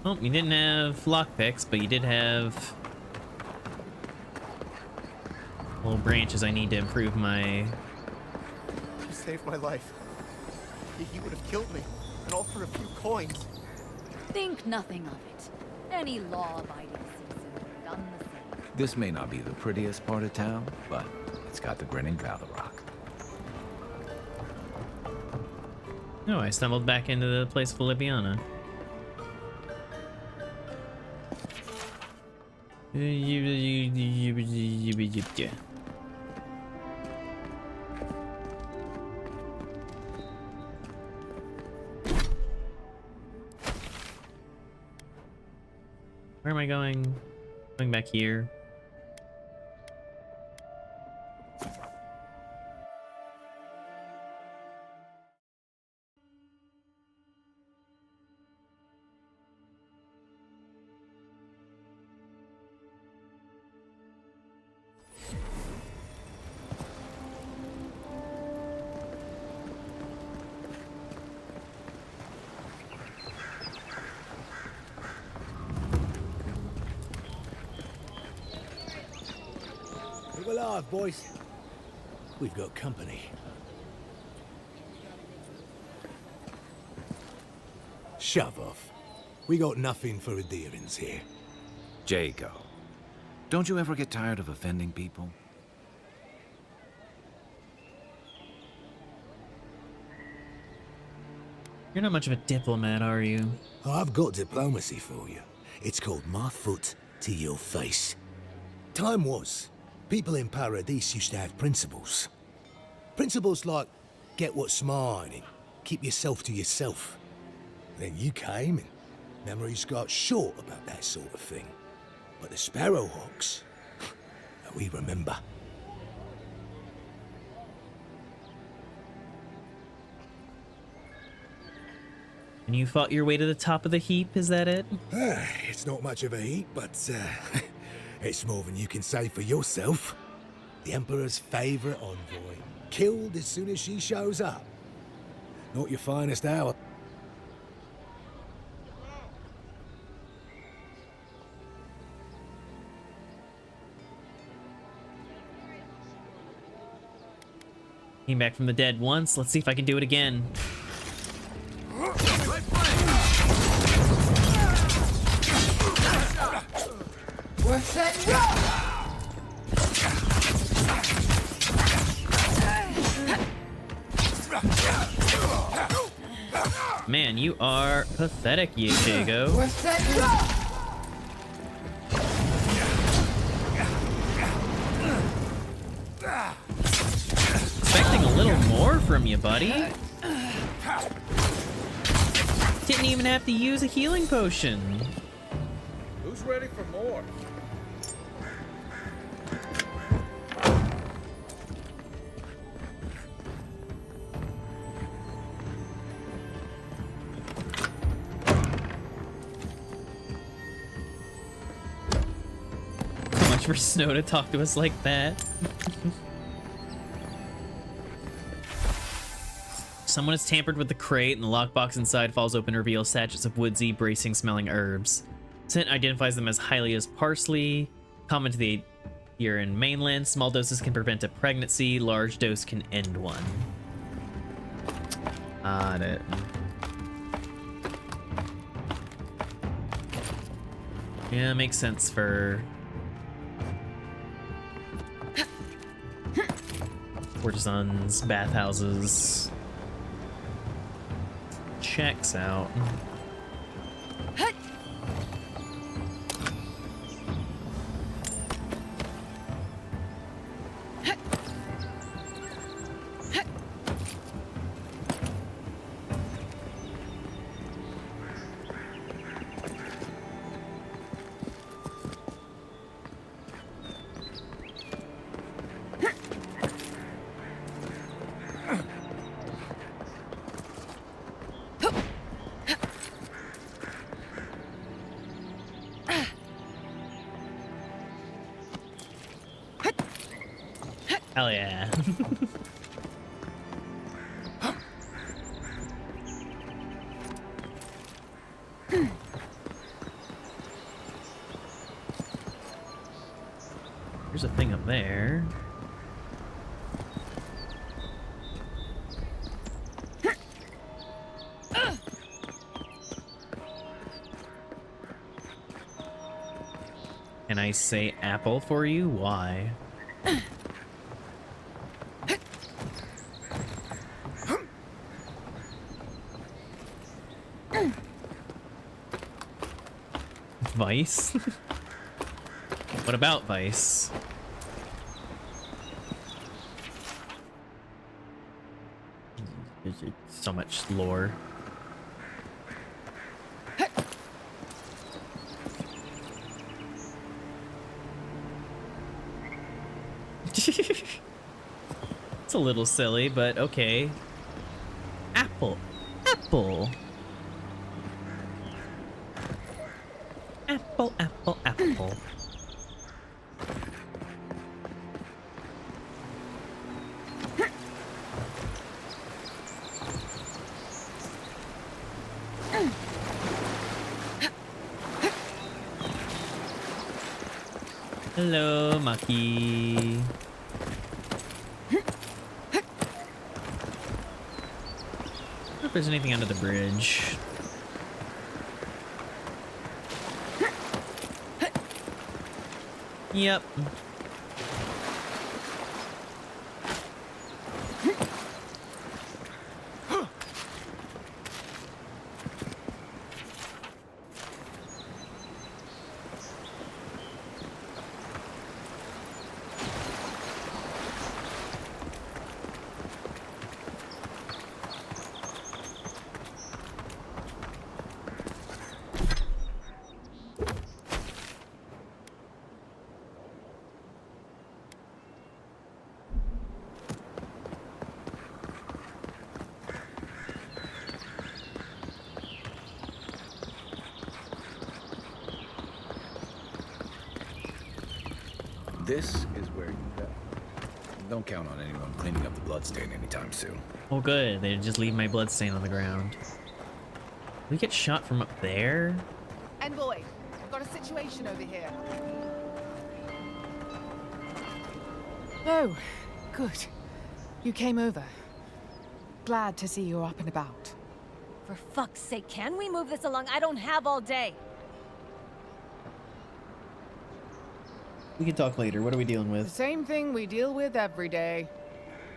Oh, you didn't have lockpicks, but you did have little branches I need to improve my... You saved my life. He would have killed me, and all for a few coins. Think nothing of it. Any law-abiding citizen would have done the same. This may not be the prettiest part of town, but it's got the grinning Valor Rock. Oh, I stumbled back into the place of Libiana. Where am I going? Going back here. We're alive, boys. We've got company. Shove off. We got nothing for adherence here. Jago, don't you ever get tired of offending people? You're not much of a diplomat, are you? I've got diplomacy for you. It's called my foot to your face. Time was, people in Paradise used to have principles. Principles like, get what's mine and keep yourself to yourself. Then you came and memories got short about that sort of thing. But the Sparrowhawks, we remember. And you fought your way to the top of the heap, is that it? It's not much of a heap, but it's more than you can say for yourself. The Emperor's favorite envoy, killed as soon as she shows up. Not your finest hour. Came back from the dead once. Let's see if I can do it again. We're setting up! Man, you are pathetic, Jago. We're setting up! Expecting a little more from you, buddy. Didn't even have to use a healing potion. Who's ready for more? So much for Snow to talk to us like that. Someone has tampered with the crate, and the lockbox inside falls open to reveal sachets of woodsy, bracing-smelling herbs. Scent identifies them as Hylia's parsley. Common to the Iran mainland. Small doses can prevent a pregnancy. Large dose can end one. Got it. Yeah, makes sense for courtesans, bathhouses. Checks out. Hell yeah. There's a thing up there. Can I say apple for you? Why? Vice? What about Vice? So much lore. It's a little silly, but okay. Apple. Apple. Apple, apple, apple. Hello, Maki. I don't know if there's anything under the bridge. Yep. This is where you go. Don't count on anyone cleaning up the bloodstain anytime soon. Oh good, they just leave my bloodstain on the ground. We get shot from up there? Envoy, I've got a situation over here. Oh, good. You came over. Glad to see you're up and about. For fuck's sake, can we move this along? I don't have all day. We can talk later. What are we dealing The with? same thing we deal with every day.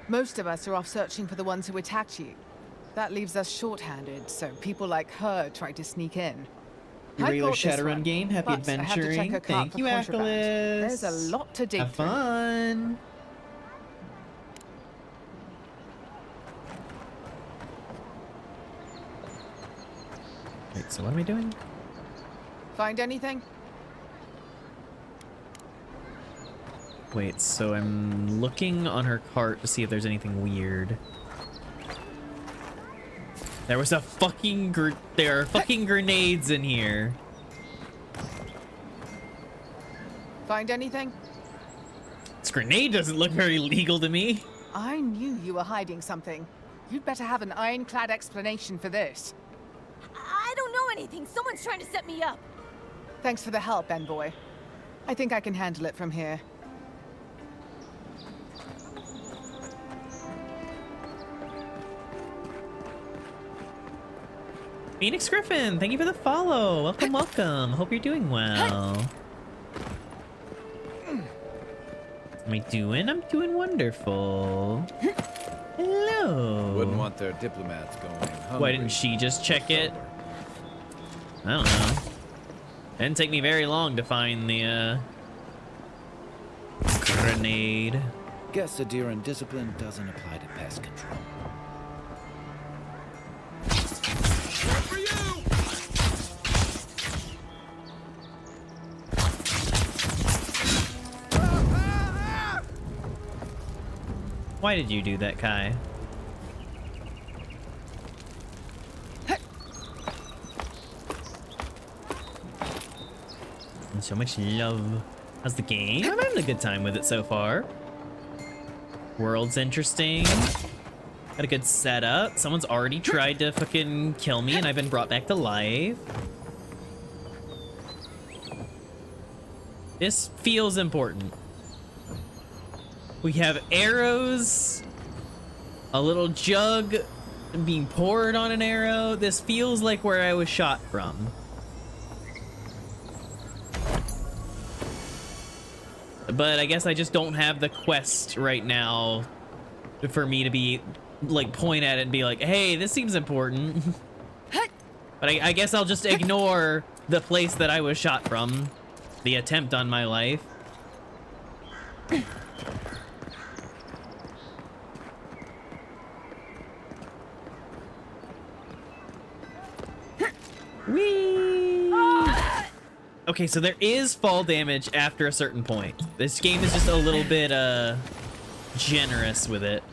Most of us are off searching for the ones who attacked you. That leaves us shorthanded, so people like her try to sneak in. Your I regular got this Shadowrun one, game. Happy but I have to check adventuring. her cart Thank for you, contraband. Achilles. There's a lot to dig Have through. fun. Wait, so what am I doing? Find anything? Wait, so I'm looking on her cart to see if there's anything weird. There was a fucking there are fucking grenades in here. Find anything? This grenade doesn't look very legal to me. I knew you were hiding something. You'd better have an ironclad explanation for this. I don't know anything. Someone's trying to set me up. Thanks for the help, Envoy. I think I can handle it from here. Phoenix Griffin, thank you for the follow. Welcome, welcome. Hope you're doing well. Am I doing? I'm doing wonderful. Hello. Wouldn't want their diplomats going hungry. Why didn't she just check it? I don't know. Didn't take me very long to find the grenade. Guess Adiran discipline doesn't apply to pest control. Why did you do that, Kai? And so much love. How's the game? I'm having a good time with it so far. World's interesting. Got a good setup. Someone's already tried to fucking kill me and I've been brought back to life. This feels important. We have arrows, a little jug being poured on an arrow. This feels like where I was shot from. But I guess I just don't have the quest right now for me to be like point at it and be like, hey, this seems important. But I guess I'll just ignore the place that I was shot from, the attempt on my life. Whee! Okay, so there is fall damage after a certain point. This game is just a little bit generous with it.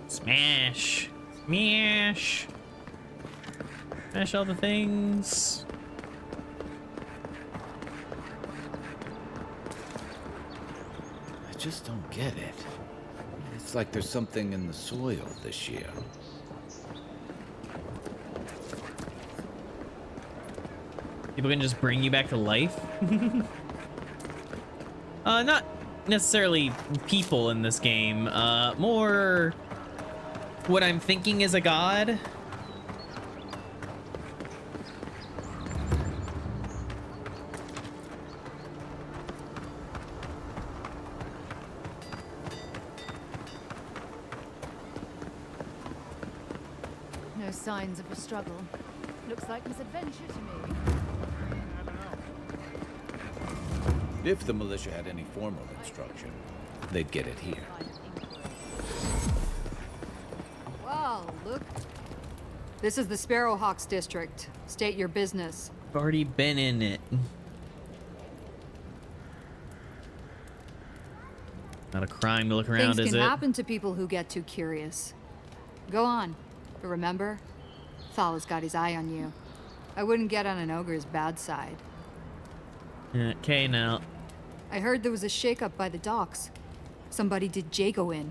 Smash. Smash. Smash all the things. I just don't get it. It's like there's something in the soil this year. People can just bring you back to life? Not necessarily people in this game. More what I'm thinking is a god. No signs of a struggle. Looks like misadventure to me. If the militia had any formal instruction, they'd get it here. Wow, look. This is the Sparrowhawks district. State your business. I've already been in it. Not a crime to look around, Things is can it? happen to people who get too curious. Go on. But remember, Thal's got his eye on you. I wouldn't get on an ogre's bad side. Okay, now. I heard there was a shakeup by the docks. Somebody did Jago in.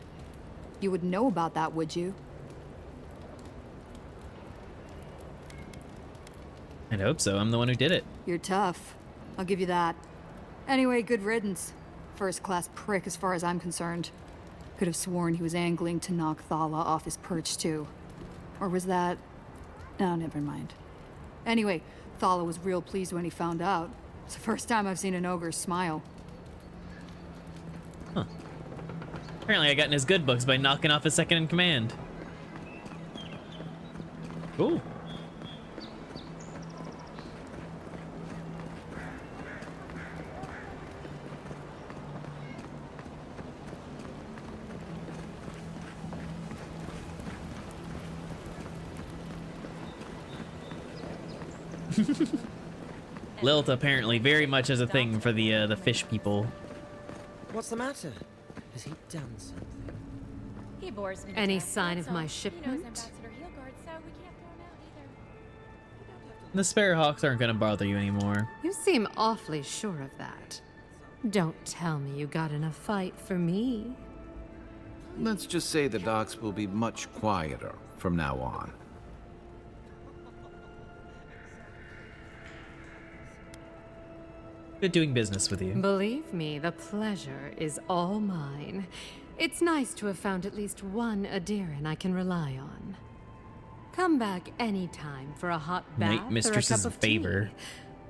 You wouldn't know about that, would you? I'd hope so. I'm the one who did it. You're tough. I'll give you that. Anyway, good riddance. First-class prick as far as I'm concerned. Could have sworn he was angling to knock Thala off his perch, too. Or was that... No, never mind. Anyway, Thala was real pleased when he found out. It's the first time I've seen an ogre smile. Huh. Apparently I got in his good books by knocking off his second in command. Cool. Lilith apparently very much has a thing for the fish people. What's the matter? Has he done something? He bores me. Any sign of my shipment? The Sparrowhawks aren't gonna bother you anymore. You seem awfully sure of that. Don't tell me you got in a fight for me. Let's just say the docks will be much quieter from now on. Good doing business with you. Believe me, the pleasure is all mine. It's nice to have found at least one Adiran I can rely on. Come back anytime for a hot bath Night or a mistress's cup of favor.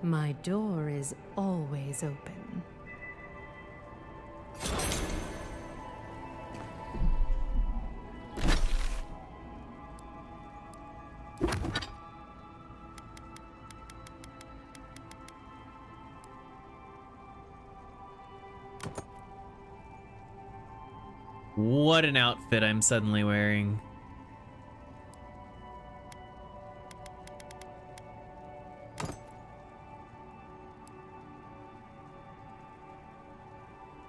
tea. My door is always open. What an outfit I'm suddenly wearing.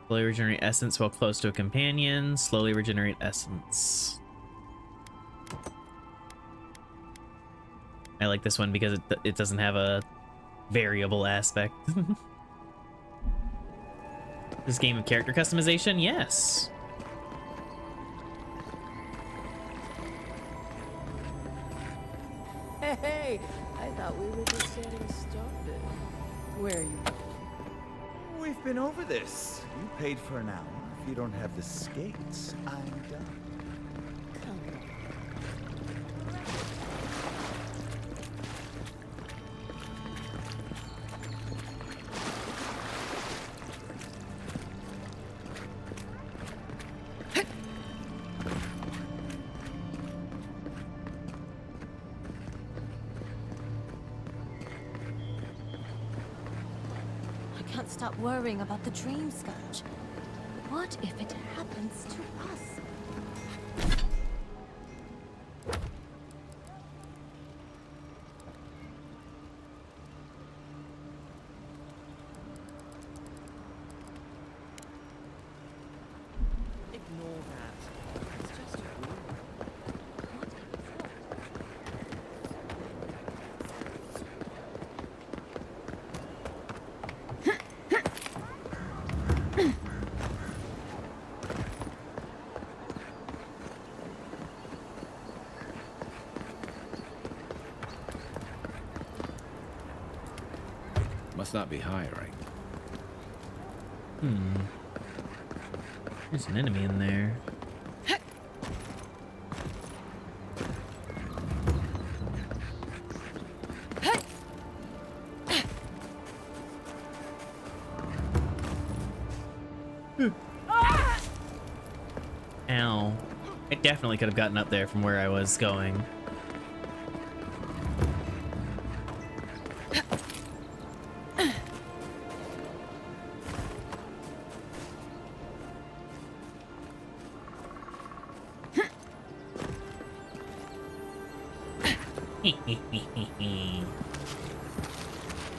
Slowly regenerate essence while close to a companion. Slowly regenerate essence. I like this one because it doesn't have a variable aspect. This game of character customization? Yes. Hey, I thought we were just getting started. Where are you? We've been over this. You paid for an hour. If you don't have the skates, I'm done. Come can't stop worrying about the dream scourge. What if it happens to us? Ignore that. It's just a rumor. Must not be hiring. There's an enemy in there. Ow. I definitely could have gotten up there from where I was going.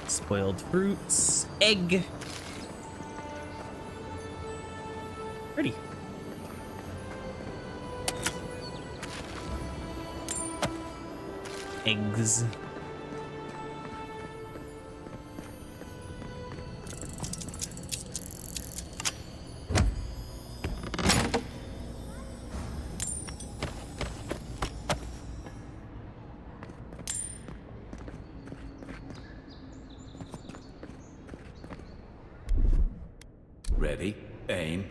Spoiled fruits. Egg. Pretty. Eggs. Ready, aim.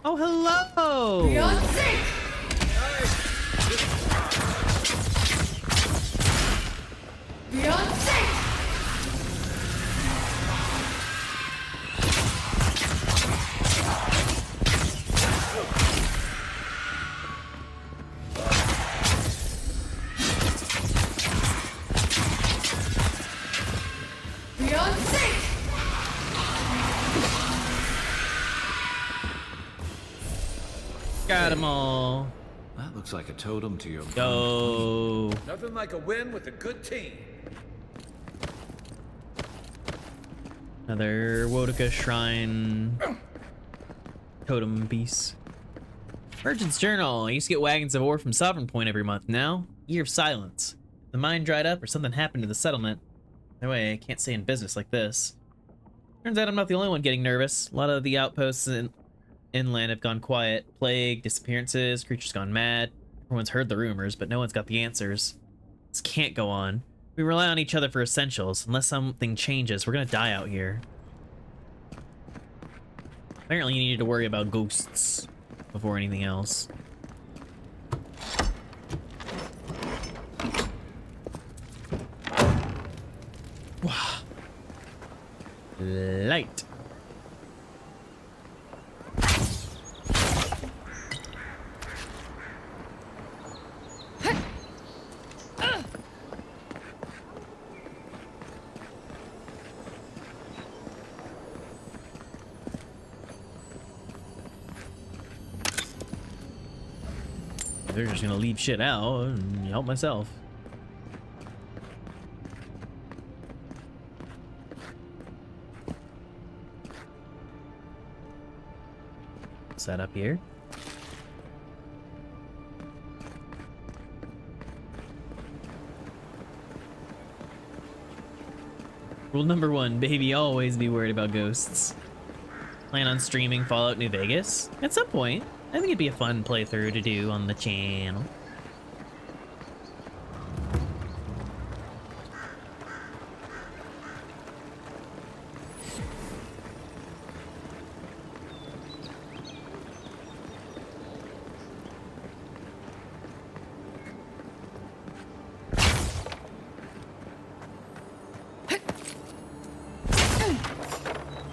Oh, hello! Beyonce! Beyonce! Got them all. That looks like a totem to your... Go. Nothing like a win with a good team. Another Wotica Shrine totem piece. Merchant's Journal. I used to get wagons of ore from Sovereign Point every month. Now, Year of Silence. The mine dried up or something happened to the settlement. No way, I can't stay in business like this. Turns out I'm not the only one getting nervous. A lot of the outposts inland have gone quiet. Plague, disappearances, creatures gone mad. Everyone's heard the rumors, but no one's got the answers. This can't go on. We rely on each other for essentials. Unless something changes, we're gonna die out here. Apparently you needed to worry about ghosts before anything else. Wow. Light. They're just gonna leave shit out and help myself. Set up here. Rule number 1, baby, always be worried about ghosts. Plan on streaming Fallout New Vegas at some point. I think it'd be a fun playthrough to do on the channel.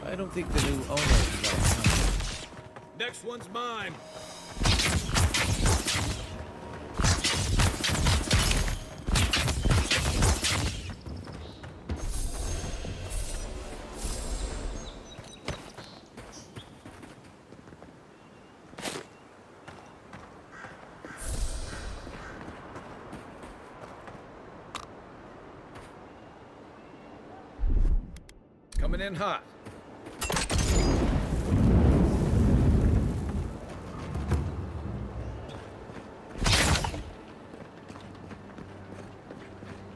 I don't think the new owner next one's mine. Coming in hot.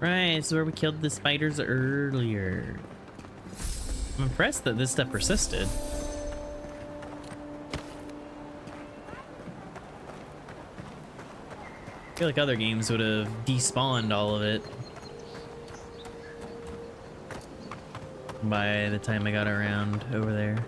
Right, so where we killed the spiders earlier. I'm impressed that this stuff persisted. I feel like other games would have despawned all of it by the time I got around over there.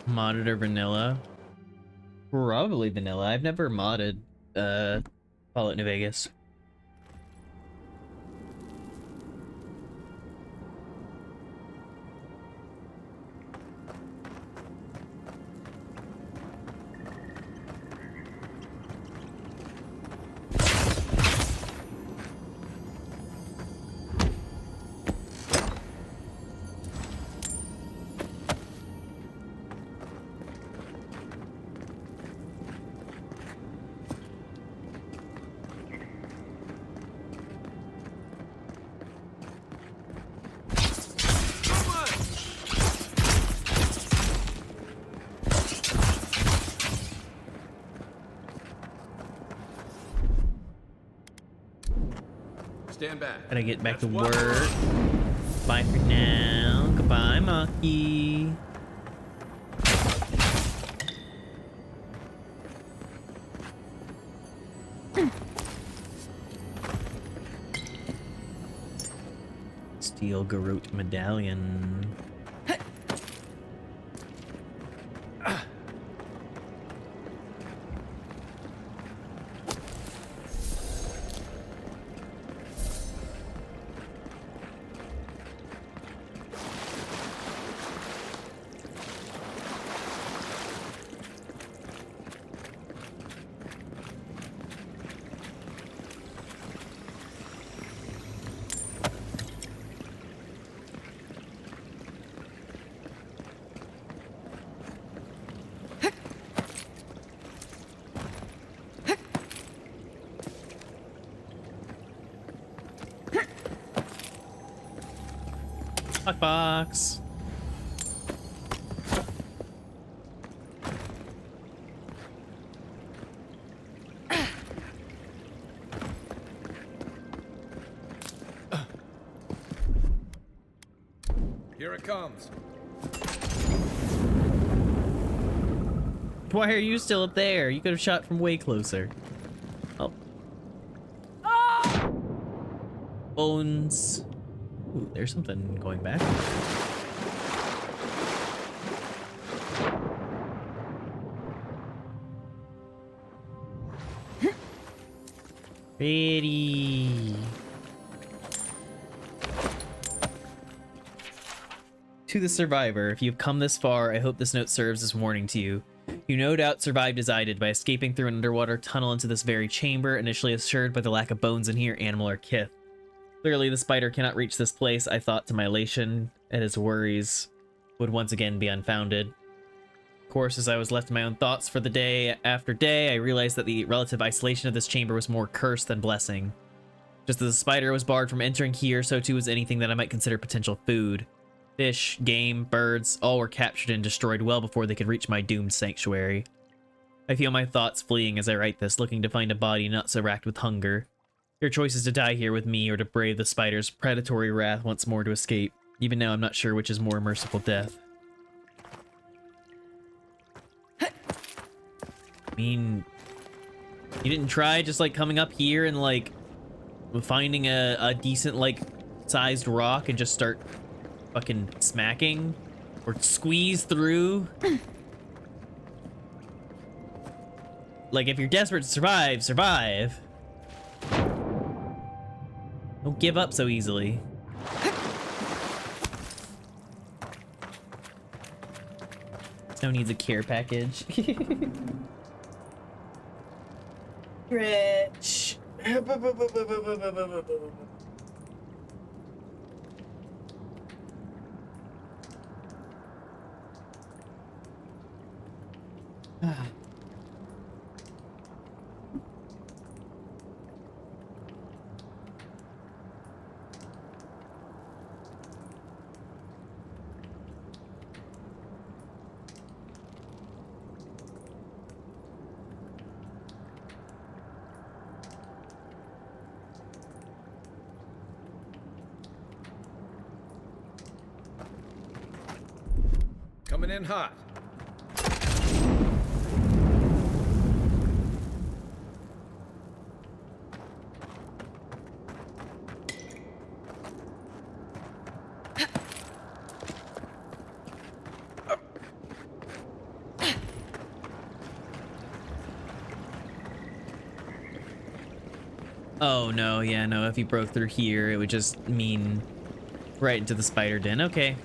Modded or vanilla? Probably vanilla. I've never modded Fallout New Vegas. Stand back. Gotta get back to work. Bye for now. Goodbye, Maki. Steel Garrote medallion. Box. Here it comes. Why are you still up there? You could have shot from way closer. Oh. Bones. Ooh, there's something going back. Ready. To the survivor, if you've come this far, I hope this note serves as warning to you. You no doubt survived as I did by escaping through an underwater tunnel into this very chamber, initially assured by the lack of bones in here, animal or kith. Clearly, the spider cannot reach this place, I thought to my elation, and his worries would once again be unfounded. Of course, as I was left to my own thoughts for the day after day, I realized that the relative isolation of this chamber was more curse than blessing. Just as the spider was barred from entering here, so too was anything that I might consider potential food. Fish, game, birds, all were captured and destroyed well before they could reach my doomed sanctuary. I feel my thoughts fleeing as I write this, looking to find a body not so racked with hunger. Your choice is to die here with me or to brave the spider's predatory wrath once more to escape. Even now, I'm not sure which is more merciful death. I mean, you didn't try just like coming up here and like finding a decent like sized rock and just start fucking smacking or squeeze through? Like, if you're desperate to survive, survive. Don't give up so easily. Snow needs a care package. Rich. Coming in hot. Oh no, yeah, no, if he broke through here, it would just mean right into the spider den. Okay.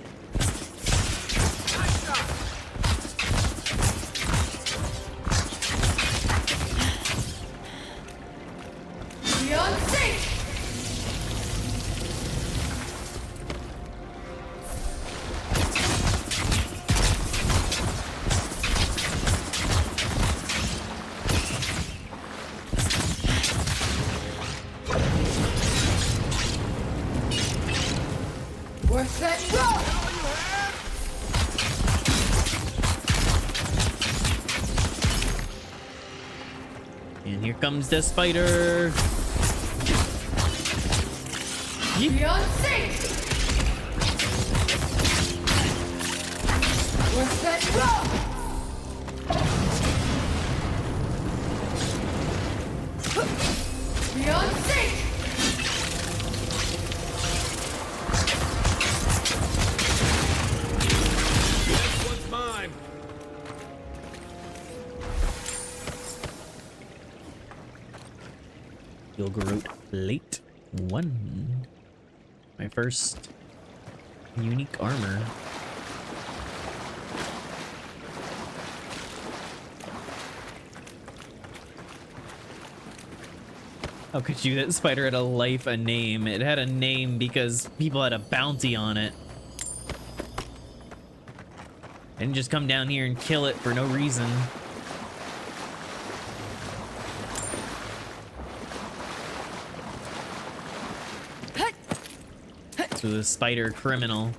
And here comes the spider. Beyond safe! We're set roll! Beyond safe! This one's mine. Gilgaroot Plate 1. My first unique armor. How could you? That spider had a life, a name. It had a name because people had a bounty on it. And just come down here and kill it for no reason. So the spider criminal.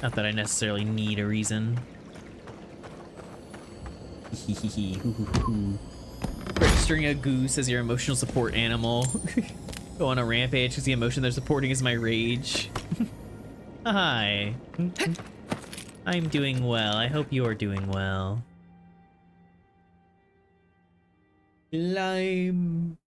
Not that I necessarily need a reason. Registering a goose as your emotional support animal. Go on a rampage because the emotion they're supporting is my rage. Hi. I'm doing well. I hope you're doing well. Lime.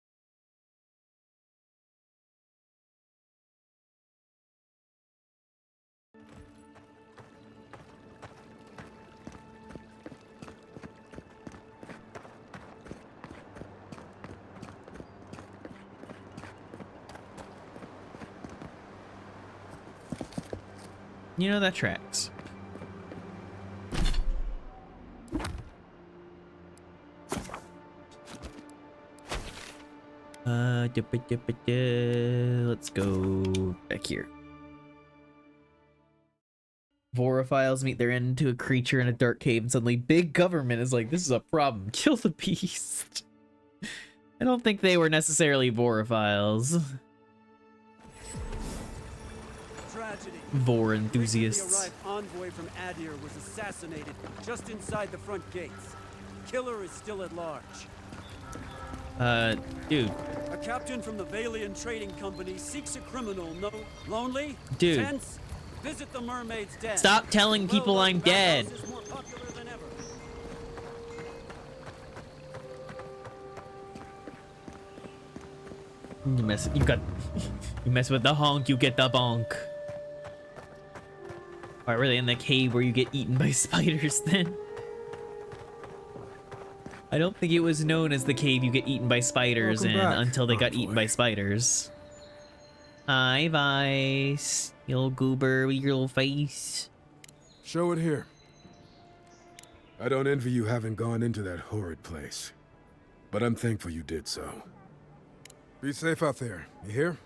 You know, that tracks. Let's go back here. Vorophiles meet their end to a creature in a dark cave, and suddenly big government is like, this is a problem. Kill the beast. I don't think they were necessarily Vorophiles. tragedy. Vor Recently enthusiasts. arrived envoy from Adir was assassinated just inside the front gates. Killer is still at large. Dude. A captain from the Valian Trading Company seeks a criminal. No, lonely, Dude. tense. Visit the Mermaid's Den. Stop telling people I'm dead. Is more popular than ever. You mess with the honk, you get the bonk. Alright, we're in the cave where you get eaten by spiders then. I don't think it was known as the cave you get eaten by spiders Welcome in back, until they got envoy. eaten by spiders. Hi, Vice. You little goober with your little face. Show it here. I don't envy you having gone into that horrid place, but I'm thankful you did so. Be safe out there, you hear?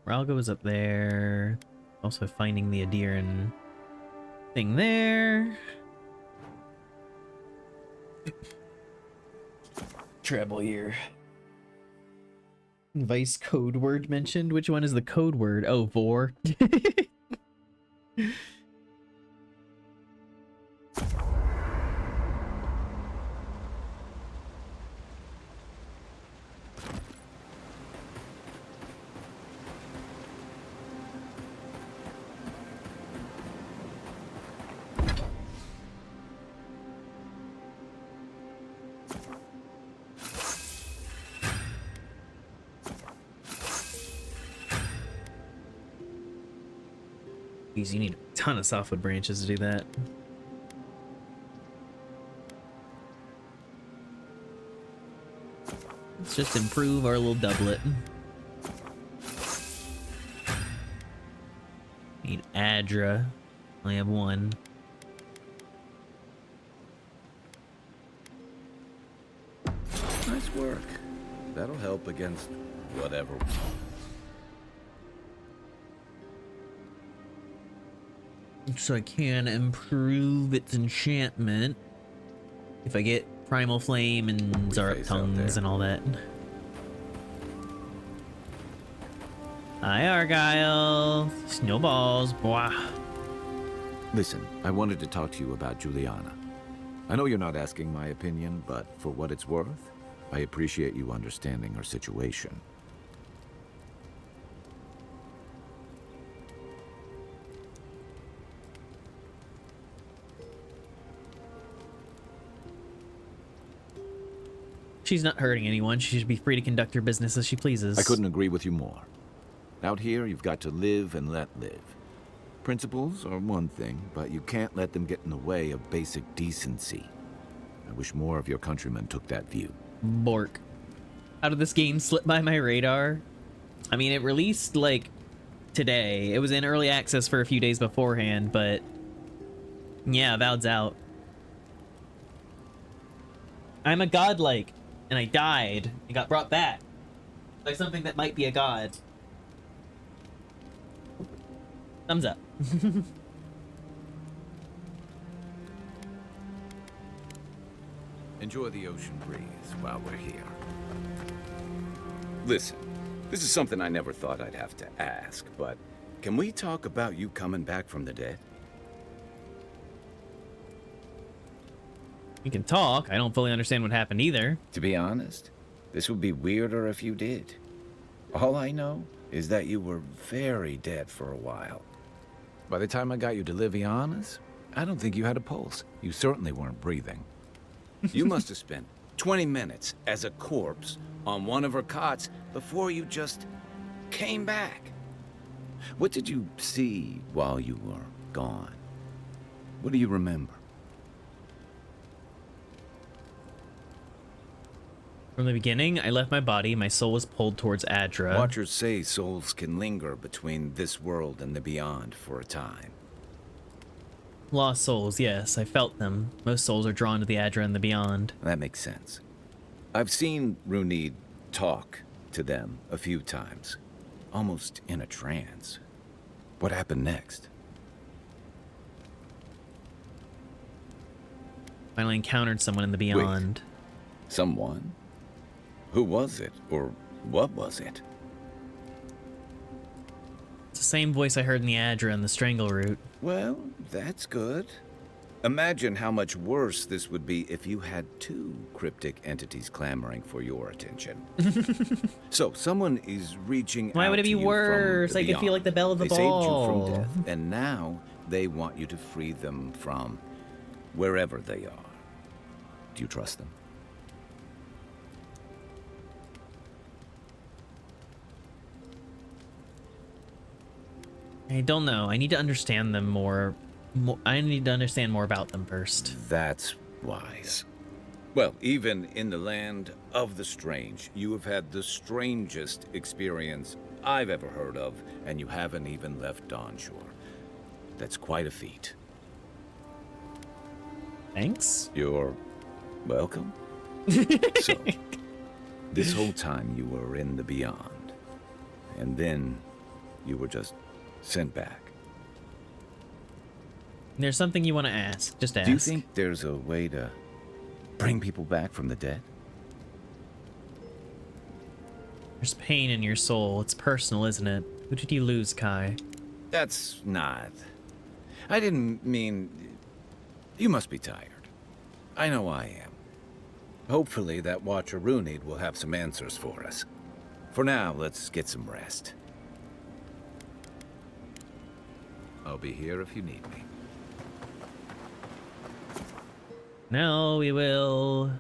Ralgo was up there. Also finding the Adiran thing there. Treble here. Vice code word mentioned. Which one is the code word? Oh, Vor. Jeez, you need a ton of softwood branches to do that. Let's just improve our little doublet. Need Adra. I have one. Nice work. That'll help against whatever. So I can improve its enchantment if I get Primal Flame and Zarok Tongues and all that. Hi, Argyle. Snowballs. Bwah. Listen, I wanted to talk to you about Juliana. I know you're not asking my opinion, but for what it's worth, I appreciate you understanding her situation. She's not hurting anyone. She should be free to conduct her business as she pleases. I couldn't agree with you more. Out here, you've got to live and let live. Principles are one thing, but you can't let them get in the way of basic decency. I wish more of your countrymen took that view. Bork. How did this game slip by my radar? I mean, it released, like, today. It was in early access for a few days beforehand, but... yeah, Avowed's out. I'm a godlike, and I died and got brought back by something that might be a god. Thumbs up. Enjoy the ocean breeze while we're here. Listen, this is something I never thought I'd have to ask, but can we talk about you coming back from the dead? We can talk. I don't fully understand what happened either. To be honest, this would be weirder if you did. All I know is that you were very dead for a while. By the time I got you to Liviana's, I don't think you had a pulse. You certainly weren't breathing. You must have spent 20 minutes as a corpse on one of her cots before you just came back. What did you see while you were gone? What do you remember? From the beginning, I left my body. My soul was pulled towards Adra. Watchers say souls can linger between this world and the beyond for a time. Lost souls, yes, I felt them. Most souls are drawn to the Adra and the beyond. That makes sense. I've seen Runid talk to them a few times, almost in a trance. What happened next? Finally encountered someone in the beyond. Wait, someone? Who was it, or what was it? It's the same voice I heard in the Adra and the Strangle Root. Well, that's good. Imagine how much worse this would be if you had two cryptic entities clamoring for your attention. So, someone is reaching out Why would it to be you from worse? the I could feel like the belle of the They ball. saved you from death, and now they want you to free them from wherever they are. Do you trust them? I don't know. I need to understand them more. I need to understand more about them first. That's wise. Well, even in the land of the strange, you have had the strangest experience I've ever heard of, and you haven't even left Dawnshore. That's quite a feat. Thanks. You're welcome. So, this whole time you were in the beyond, and then you were just sent back. There's something you want to ask. Just ask. Do you think there's a way to bring people back from the dead? There's pain in your soul. It's personal, isn't it? Who did you lose, Kai? That's not... I didn't mean... You must be tired. I know I am. Hopefully that Watcher Runid will have some answers for us. For now, let's get some rest. I'll be here if you need me. Now we will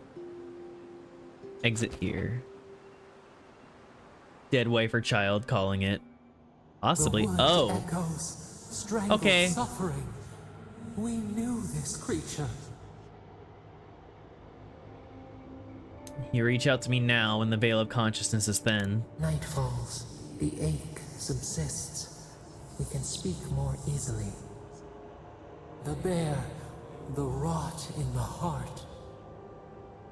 exit here. Dead wife or child calling it. Possibly. Oh. Okay. Suffering. We knew this creature. You reach out to me now when the veil of consciousness is thin. Night falls. The ache subsists. We can speak more easily. The bear, the rot in the heart.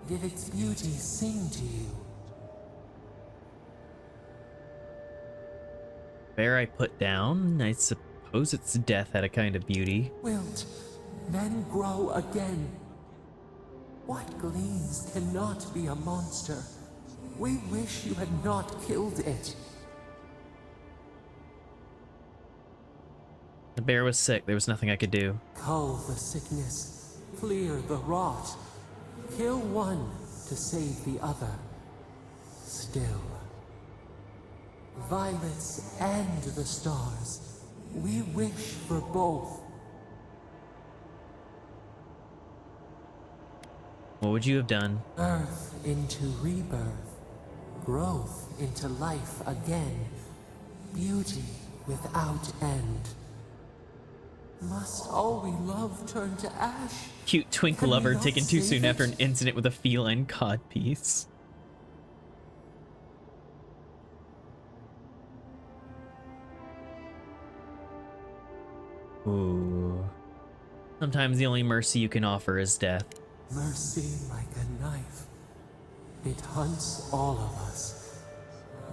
Did its beauty sing to you? Bear I put down? I suppose its death had a kind of beauty. Wilt, then grow again. What gleams cannot be a monster? We wish you had not killed it. The bear was sick. There was nothing I could do. Cull the sickness, clear the rot. Kill one to save the other. Still. Violets and the stars. We wish for both. What would you have done? Earth into rebirth. Growth into life again. Beauty without end. Must all we love turn to ash? Cute twink Can we lover not taken too save soon it? after an incident with a feline codpiece. Ooh. Sometimes the only mercy you can offer is death. Mercy like a knife. It hunts all of us.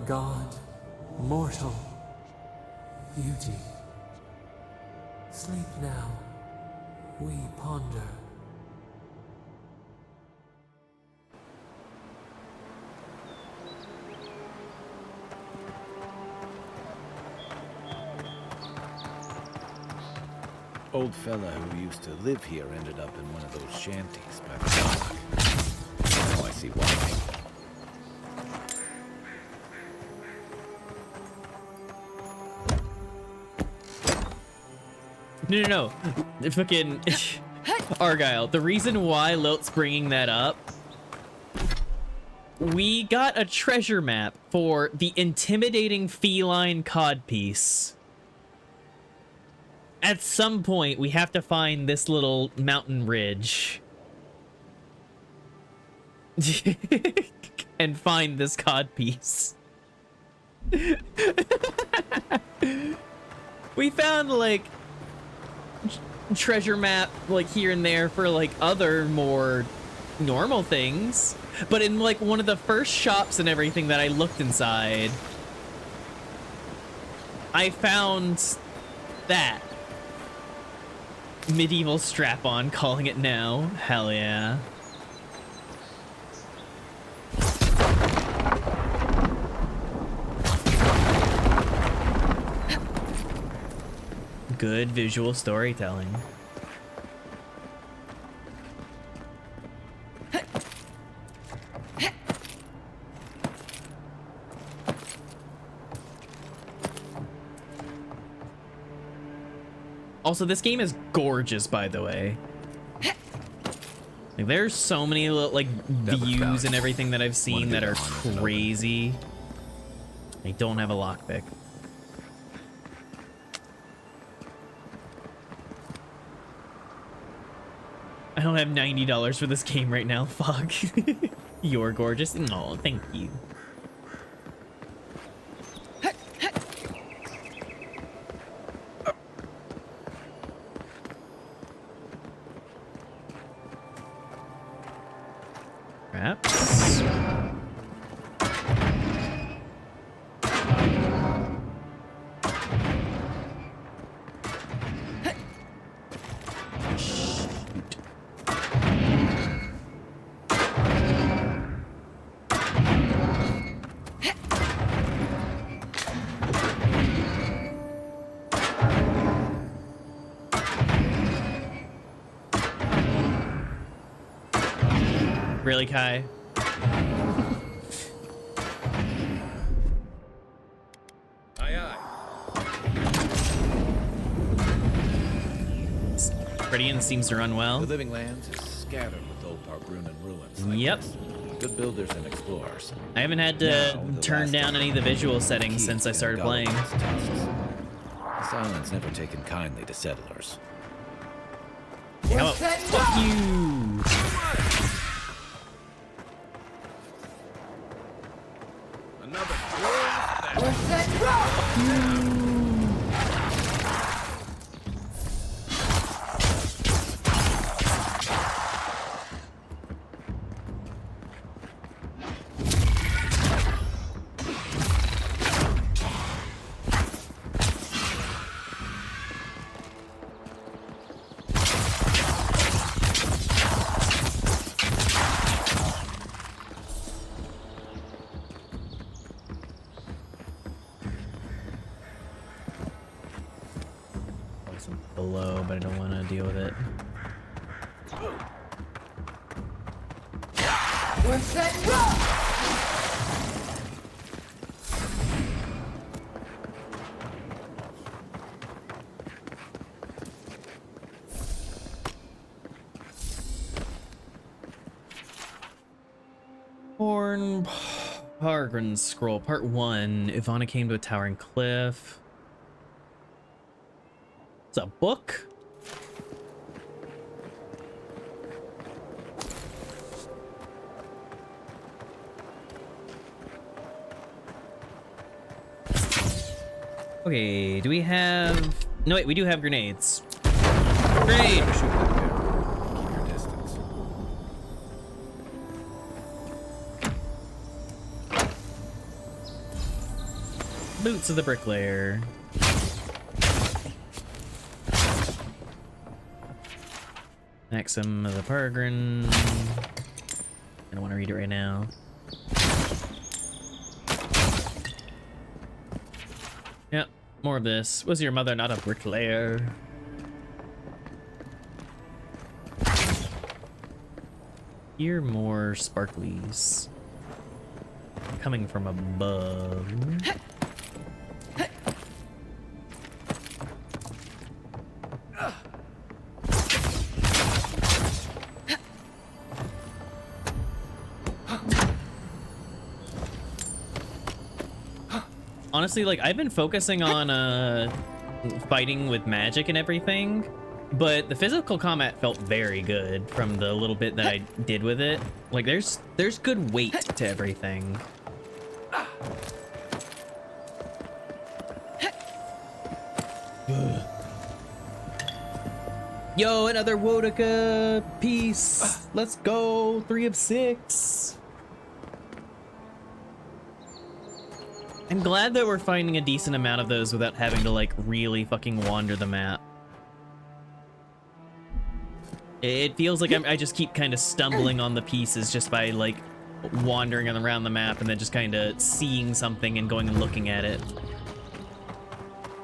God, mortal, beauty. Sleep now. We ponder. Old fella who used to live here ended up in one of those shanties by the dock. Now I see why. No. The fucking Argyle. The reason why Lilt's bringing that up, we got a treasure map for the intimidating feline codpiece. At some point, we have to find this little mountain ridge. and find this codpiece. We found like treasure map like here and there for like other more normal things, but in like one of the first shops and everything that I looked inside, I found that medieval strap-on, calling it now. Hell yeah. Good visual storytelling. Also, this game is gorgeous, by the way. Like, there's so many like views and everything that I've seen that are crazy. I don't have a lockpick. I don't have $90 for this game right now. Fuck. You're gorgeous. No, thank you. Perhaps. Really, Kai? Aye, aye. Radiant seems to run well. The living lands is scattered with old Pargrunan ruins. Like Yep. this. Good builders and explorers. I haven't had to turn down any of the visual settings since I started playing. The Silence never taken kindly to settlers. Yeah, fuck you! We're set roll! Below, but I don't want to deal with it. We're set roll! Horn Pargrin Scroll, Part 1. Ivana came to a towering cliff. It's a book? Okay, do we have... No, wait, we do have grenades. Grenade! Keep your distance. Boots of the Bricklayer. Maxim of the Pargrin. I don't want to read it right now. Yep, more of this. Was your mother not a bricklayer? Here, more sparklies. Coming from above. Honestly, like, I've been focusing on fighting with magic and everything, But the physical combat felt very good from the little bit that I did with it. Like there's good weight to everything. Yo, another Wodaka piece. Let's go. 3 of 6. I'm glad that we're finding a decent amount of those without having to like really fucking wander the map. It feels like I just keep kind of stumbling on the pieces just by like wandering around the map and then just kind of seeing something and going and looking at it.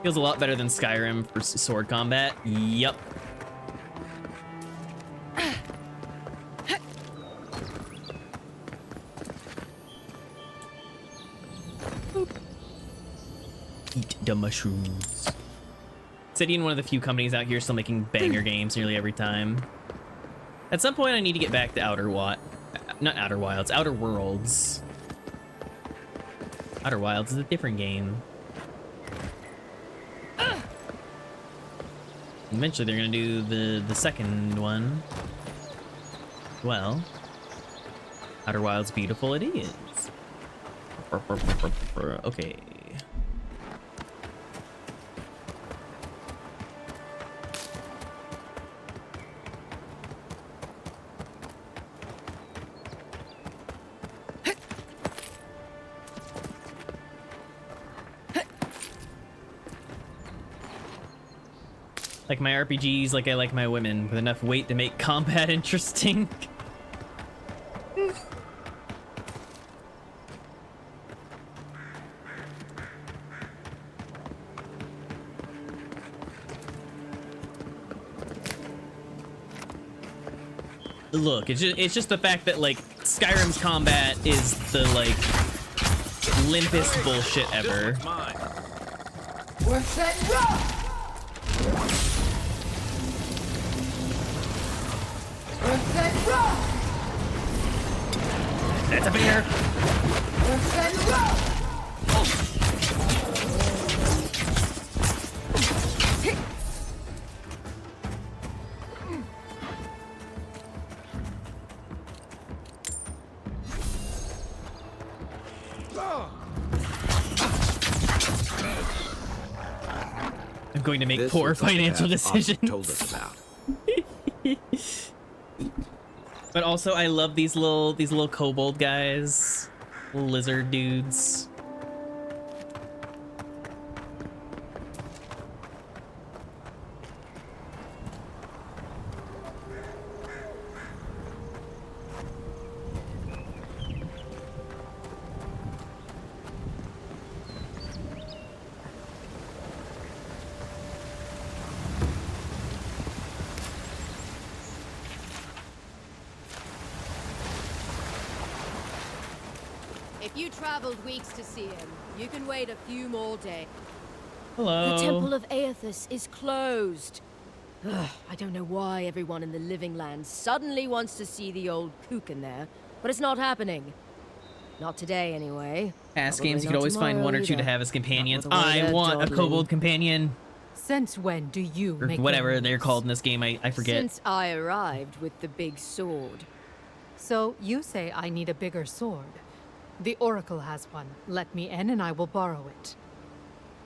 Feels a lot better than Skyrim for sword combat. Yup. Eat the mushrooms. Obsidian, one of the few companies out here still making banger games nearly every time. At some point, I need to get back to Outer Worlds. Outer Worlds. Outer Wilds is a different game. Eventually, they're gonna do the second one. Well, Outer Wilds beautiful it is. Okay. Like my RPGs, like I like my women, with enough weight to make combat interesting. Look, it's just the fact that like Skyrim's combat is the like limpest bullshit ever. We're set rough! We're set rough! That's a bear! We're set rough! I'm going to make poor financial decisions. Told us about. But also, I love these little kobold guys, little lizard dudes. If you traveled weeks to see him, you can wait a few more days. Hello. The Temple of Aethys is closed. Ugh, I don't know why everyone in the Living Land suddenly wants to see the old kook in there, but it's not happening. Not today, anyway. Past Probably games, you not could always find tomorrow one or two either. to have as companions. Not with the way I they're want a dawdling. kobold companion. Since when do you Or make whatever your they're moves? called in this game, I forget. Since I arrived with the big sword. So you say I need a bigger sword. The Oracle has one. Let me in and I will borrow it.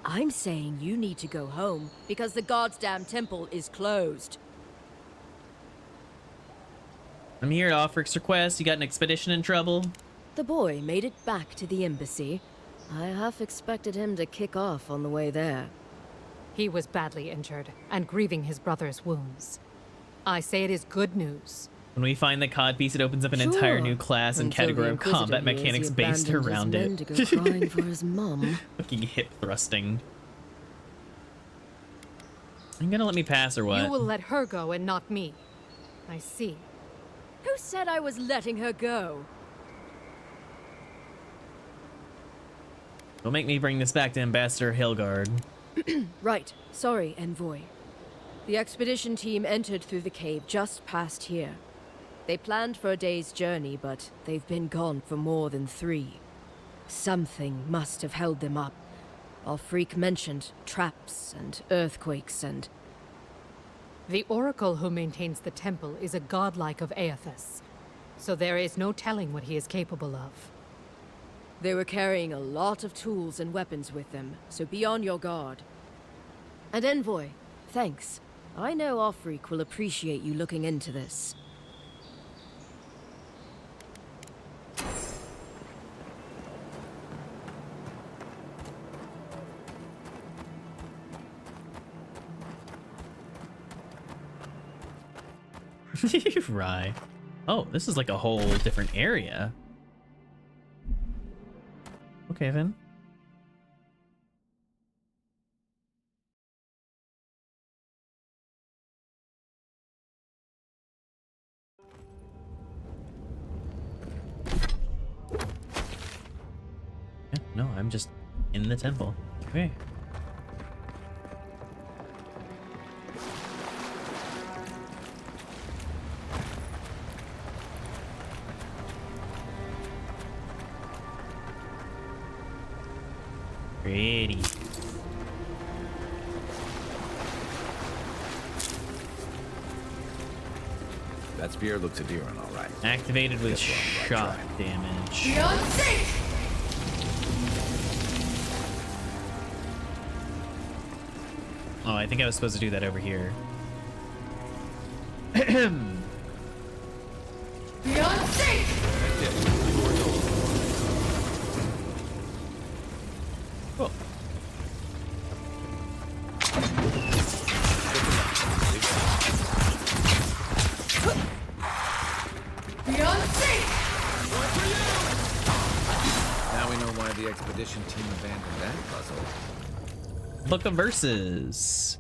I'm saying you need to go home because the goddamn temple is closed. I'm here to offer Rick's request. You got an expedition in trouble? The boy made it back to the embassy. I half expected him to kick off on the way there. He was badly injured and grieving his brother's wounds. I say it is good news. When we find the codpiece, it opens up an entire new class and Until the category of Inquisitor combat hears he mechanics based abandoned his around men it. to go crying for his mum. Fucking hip thrusting. Are you gonna let me pass or what? You will let her go and not me. I see. Who said I was letting her go? Don't make me bring this back to Ambassador Hilgard. Right. Sorry, Envoy. The expedition team entered through the cave just past here. They planned for a day's journey, but they've been gone for more than 3. Something must have held them up. Our freak mentioned traps and earthquakes and... The oracle who maintains the temple is a godlike of Aethys, so there is no telling what he is capable of. They were carrying a lot of tools and weapons with them, so be on your guard. And Envoy, thanks. I know Offreak will appreciate you looking into this. Right. Oh, this is like a whole different area. Okay, then. Yeah, no, I'm just in the temple. Okay. Pretty. That spear looks endearing, all right. Activated with shock damage. Beyond sync! Oh, I think I was supposed to do that over here. Beyond sync! Cool. Beyond sync! Now we know why the expedition team abandoned that puzzle. Book of Verses.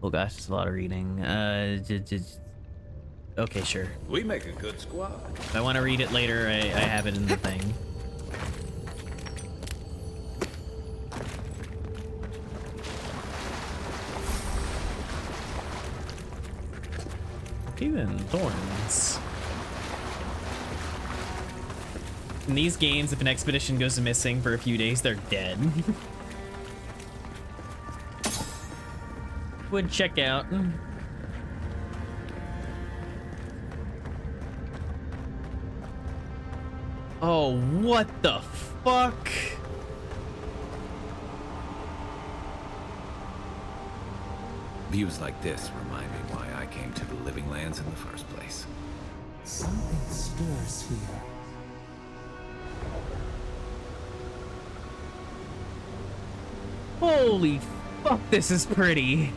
Oh gosh, it's a lot of reading. Okay, sure. We make a good squad. If I want to read it later, I have it in the thing. Even thorns. In these games, if an expedition goes missing for a few days, they're dead. Would check out. Oh, what the fuck? Views like this remind me why I came to the Living Lands in the first place. Something stirs here. Holy fuck, this is pretty.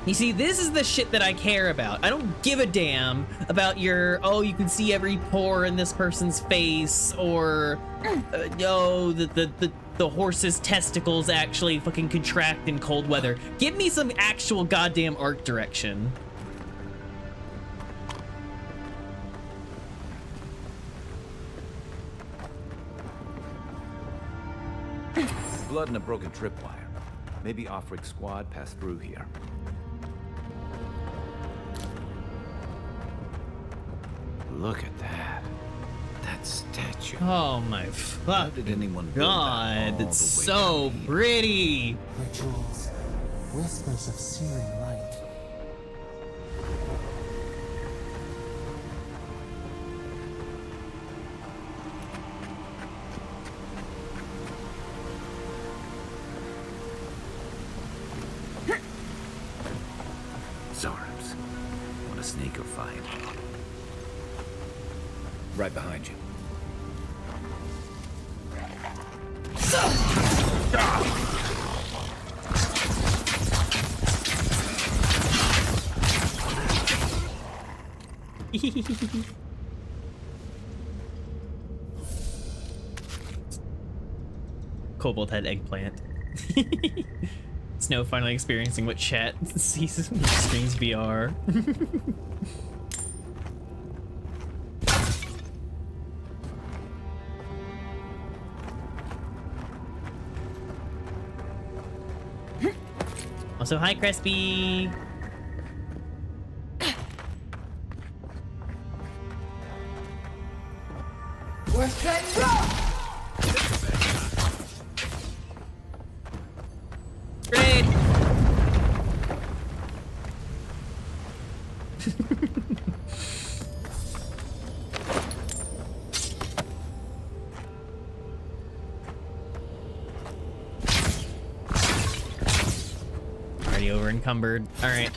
You see, this is the shit that I care about. I don't give a damn about your, oh, you can see every pore in this person's face, or, oh, the horse's testicles actually fucking contract in cold weather. Give me some actual goddamn art direction. Blood and a broken tripwire. Maybe Offrick's squad passed through here. Look at that. That statue. Oh my fucking god, it's so pretty. Rituals, whispers of searing light. Zarms. Want to sneak or fight? Right behind you. Kobold had eggplant. Snow finally experiencing what chat sees when he streams VR. Also, hi, Crispy. We're set rock! already over encumbered. All right,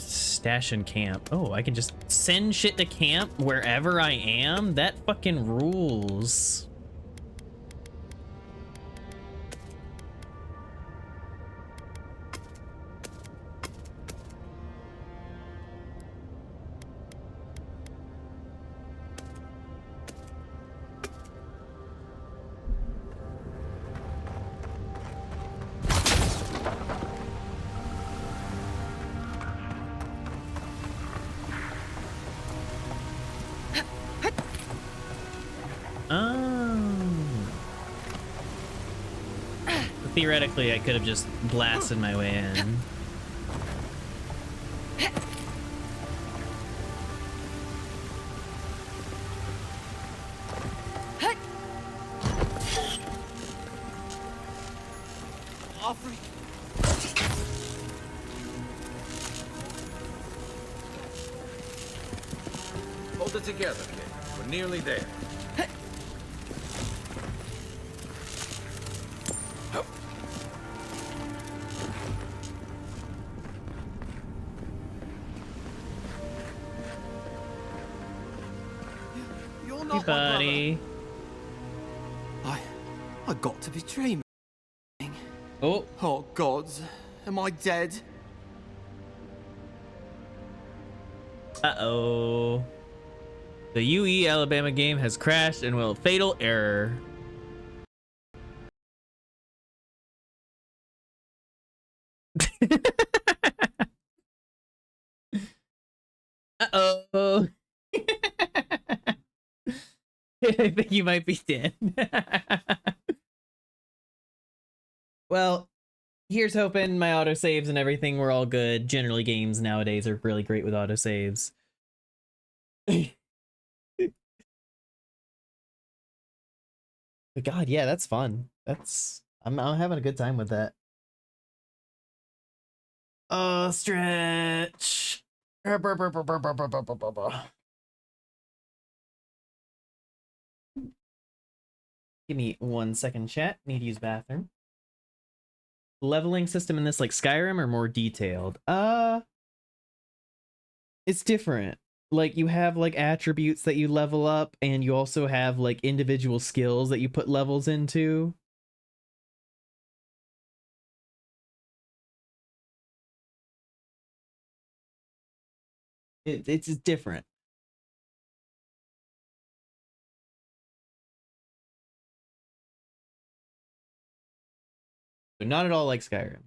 stash and camp. Oh, I can just send shit to camp wherever I am? That fucking rules. Theoretically, I could have just blasted my way in. Hold it together, kid. We're nearly there. You're Hey, not buddy. I got to be dreaming. Oh. Oh, gods. Am I dead? Uh-oh. The UE Alabama game has crashed and will fatal error. Uh-oh. I think you might be dead. Well, here's hoping my autosaves and everything were all good. Generally, games nowadays are really great with autosaves. But God, yeah, that's fun. I'm having a good time with that. Stretch. Give me 1 second, chat. Need to use bathroom. Leveling system in this like Skyrim or more detailed? It's different. Like you have like attributes that you level up, and you also have like individual skills that you put levels into. It's different. But not at all like Skyrim.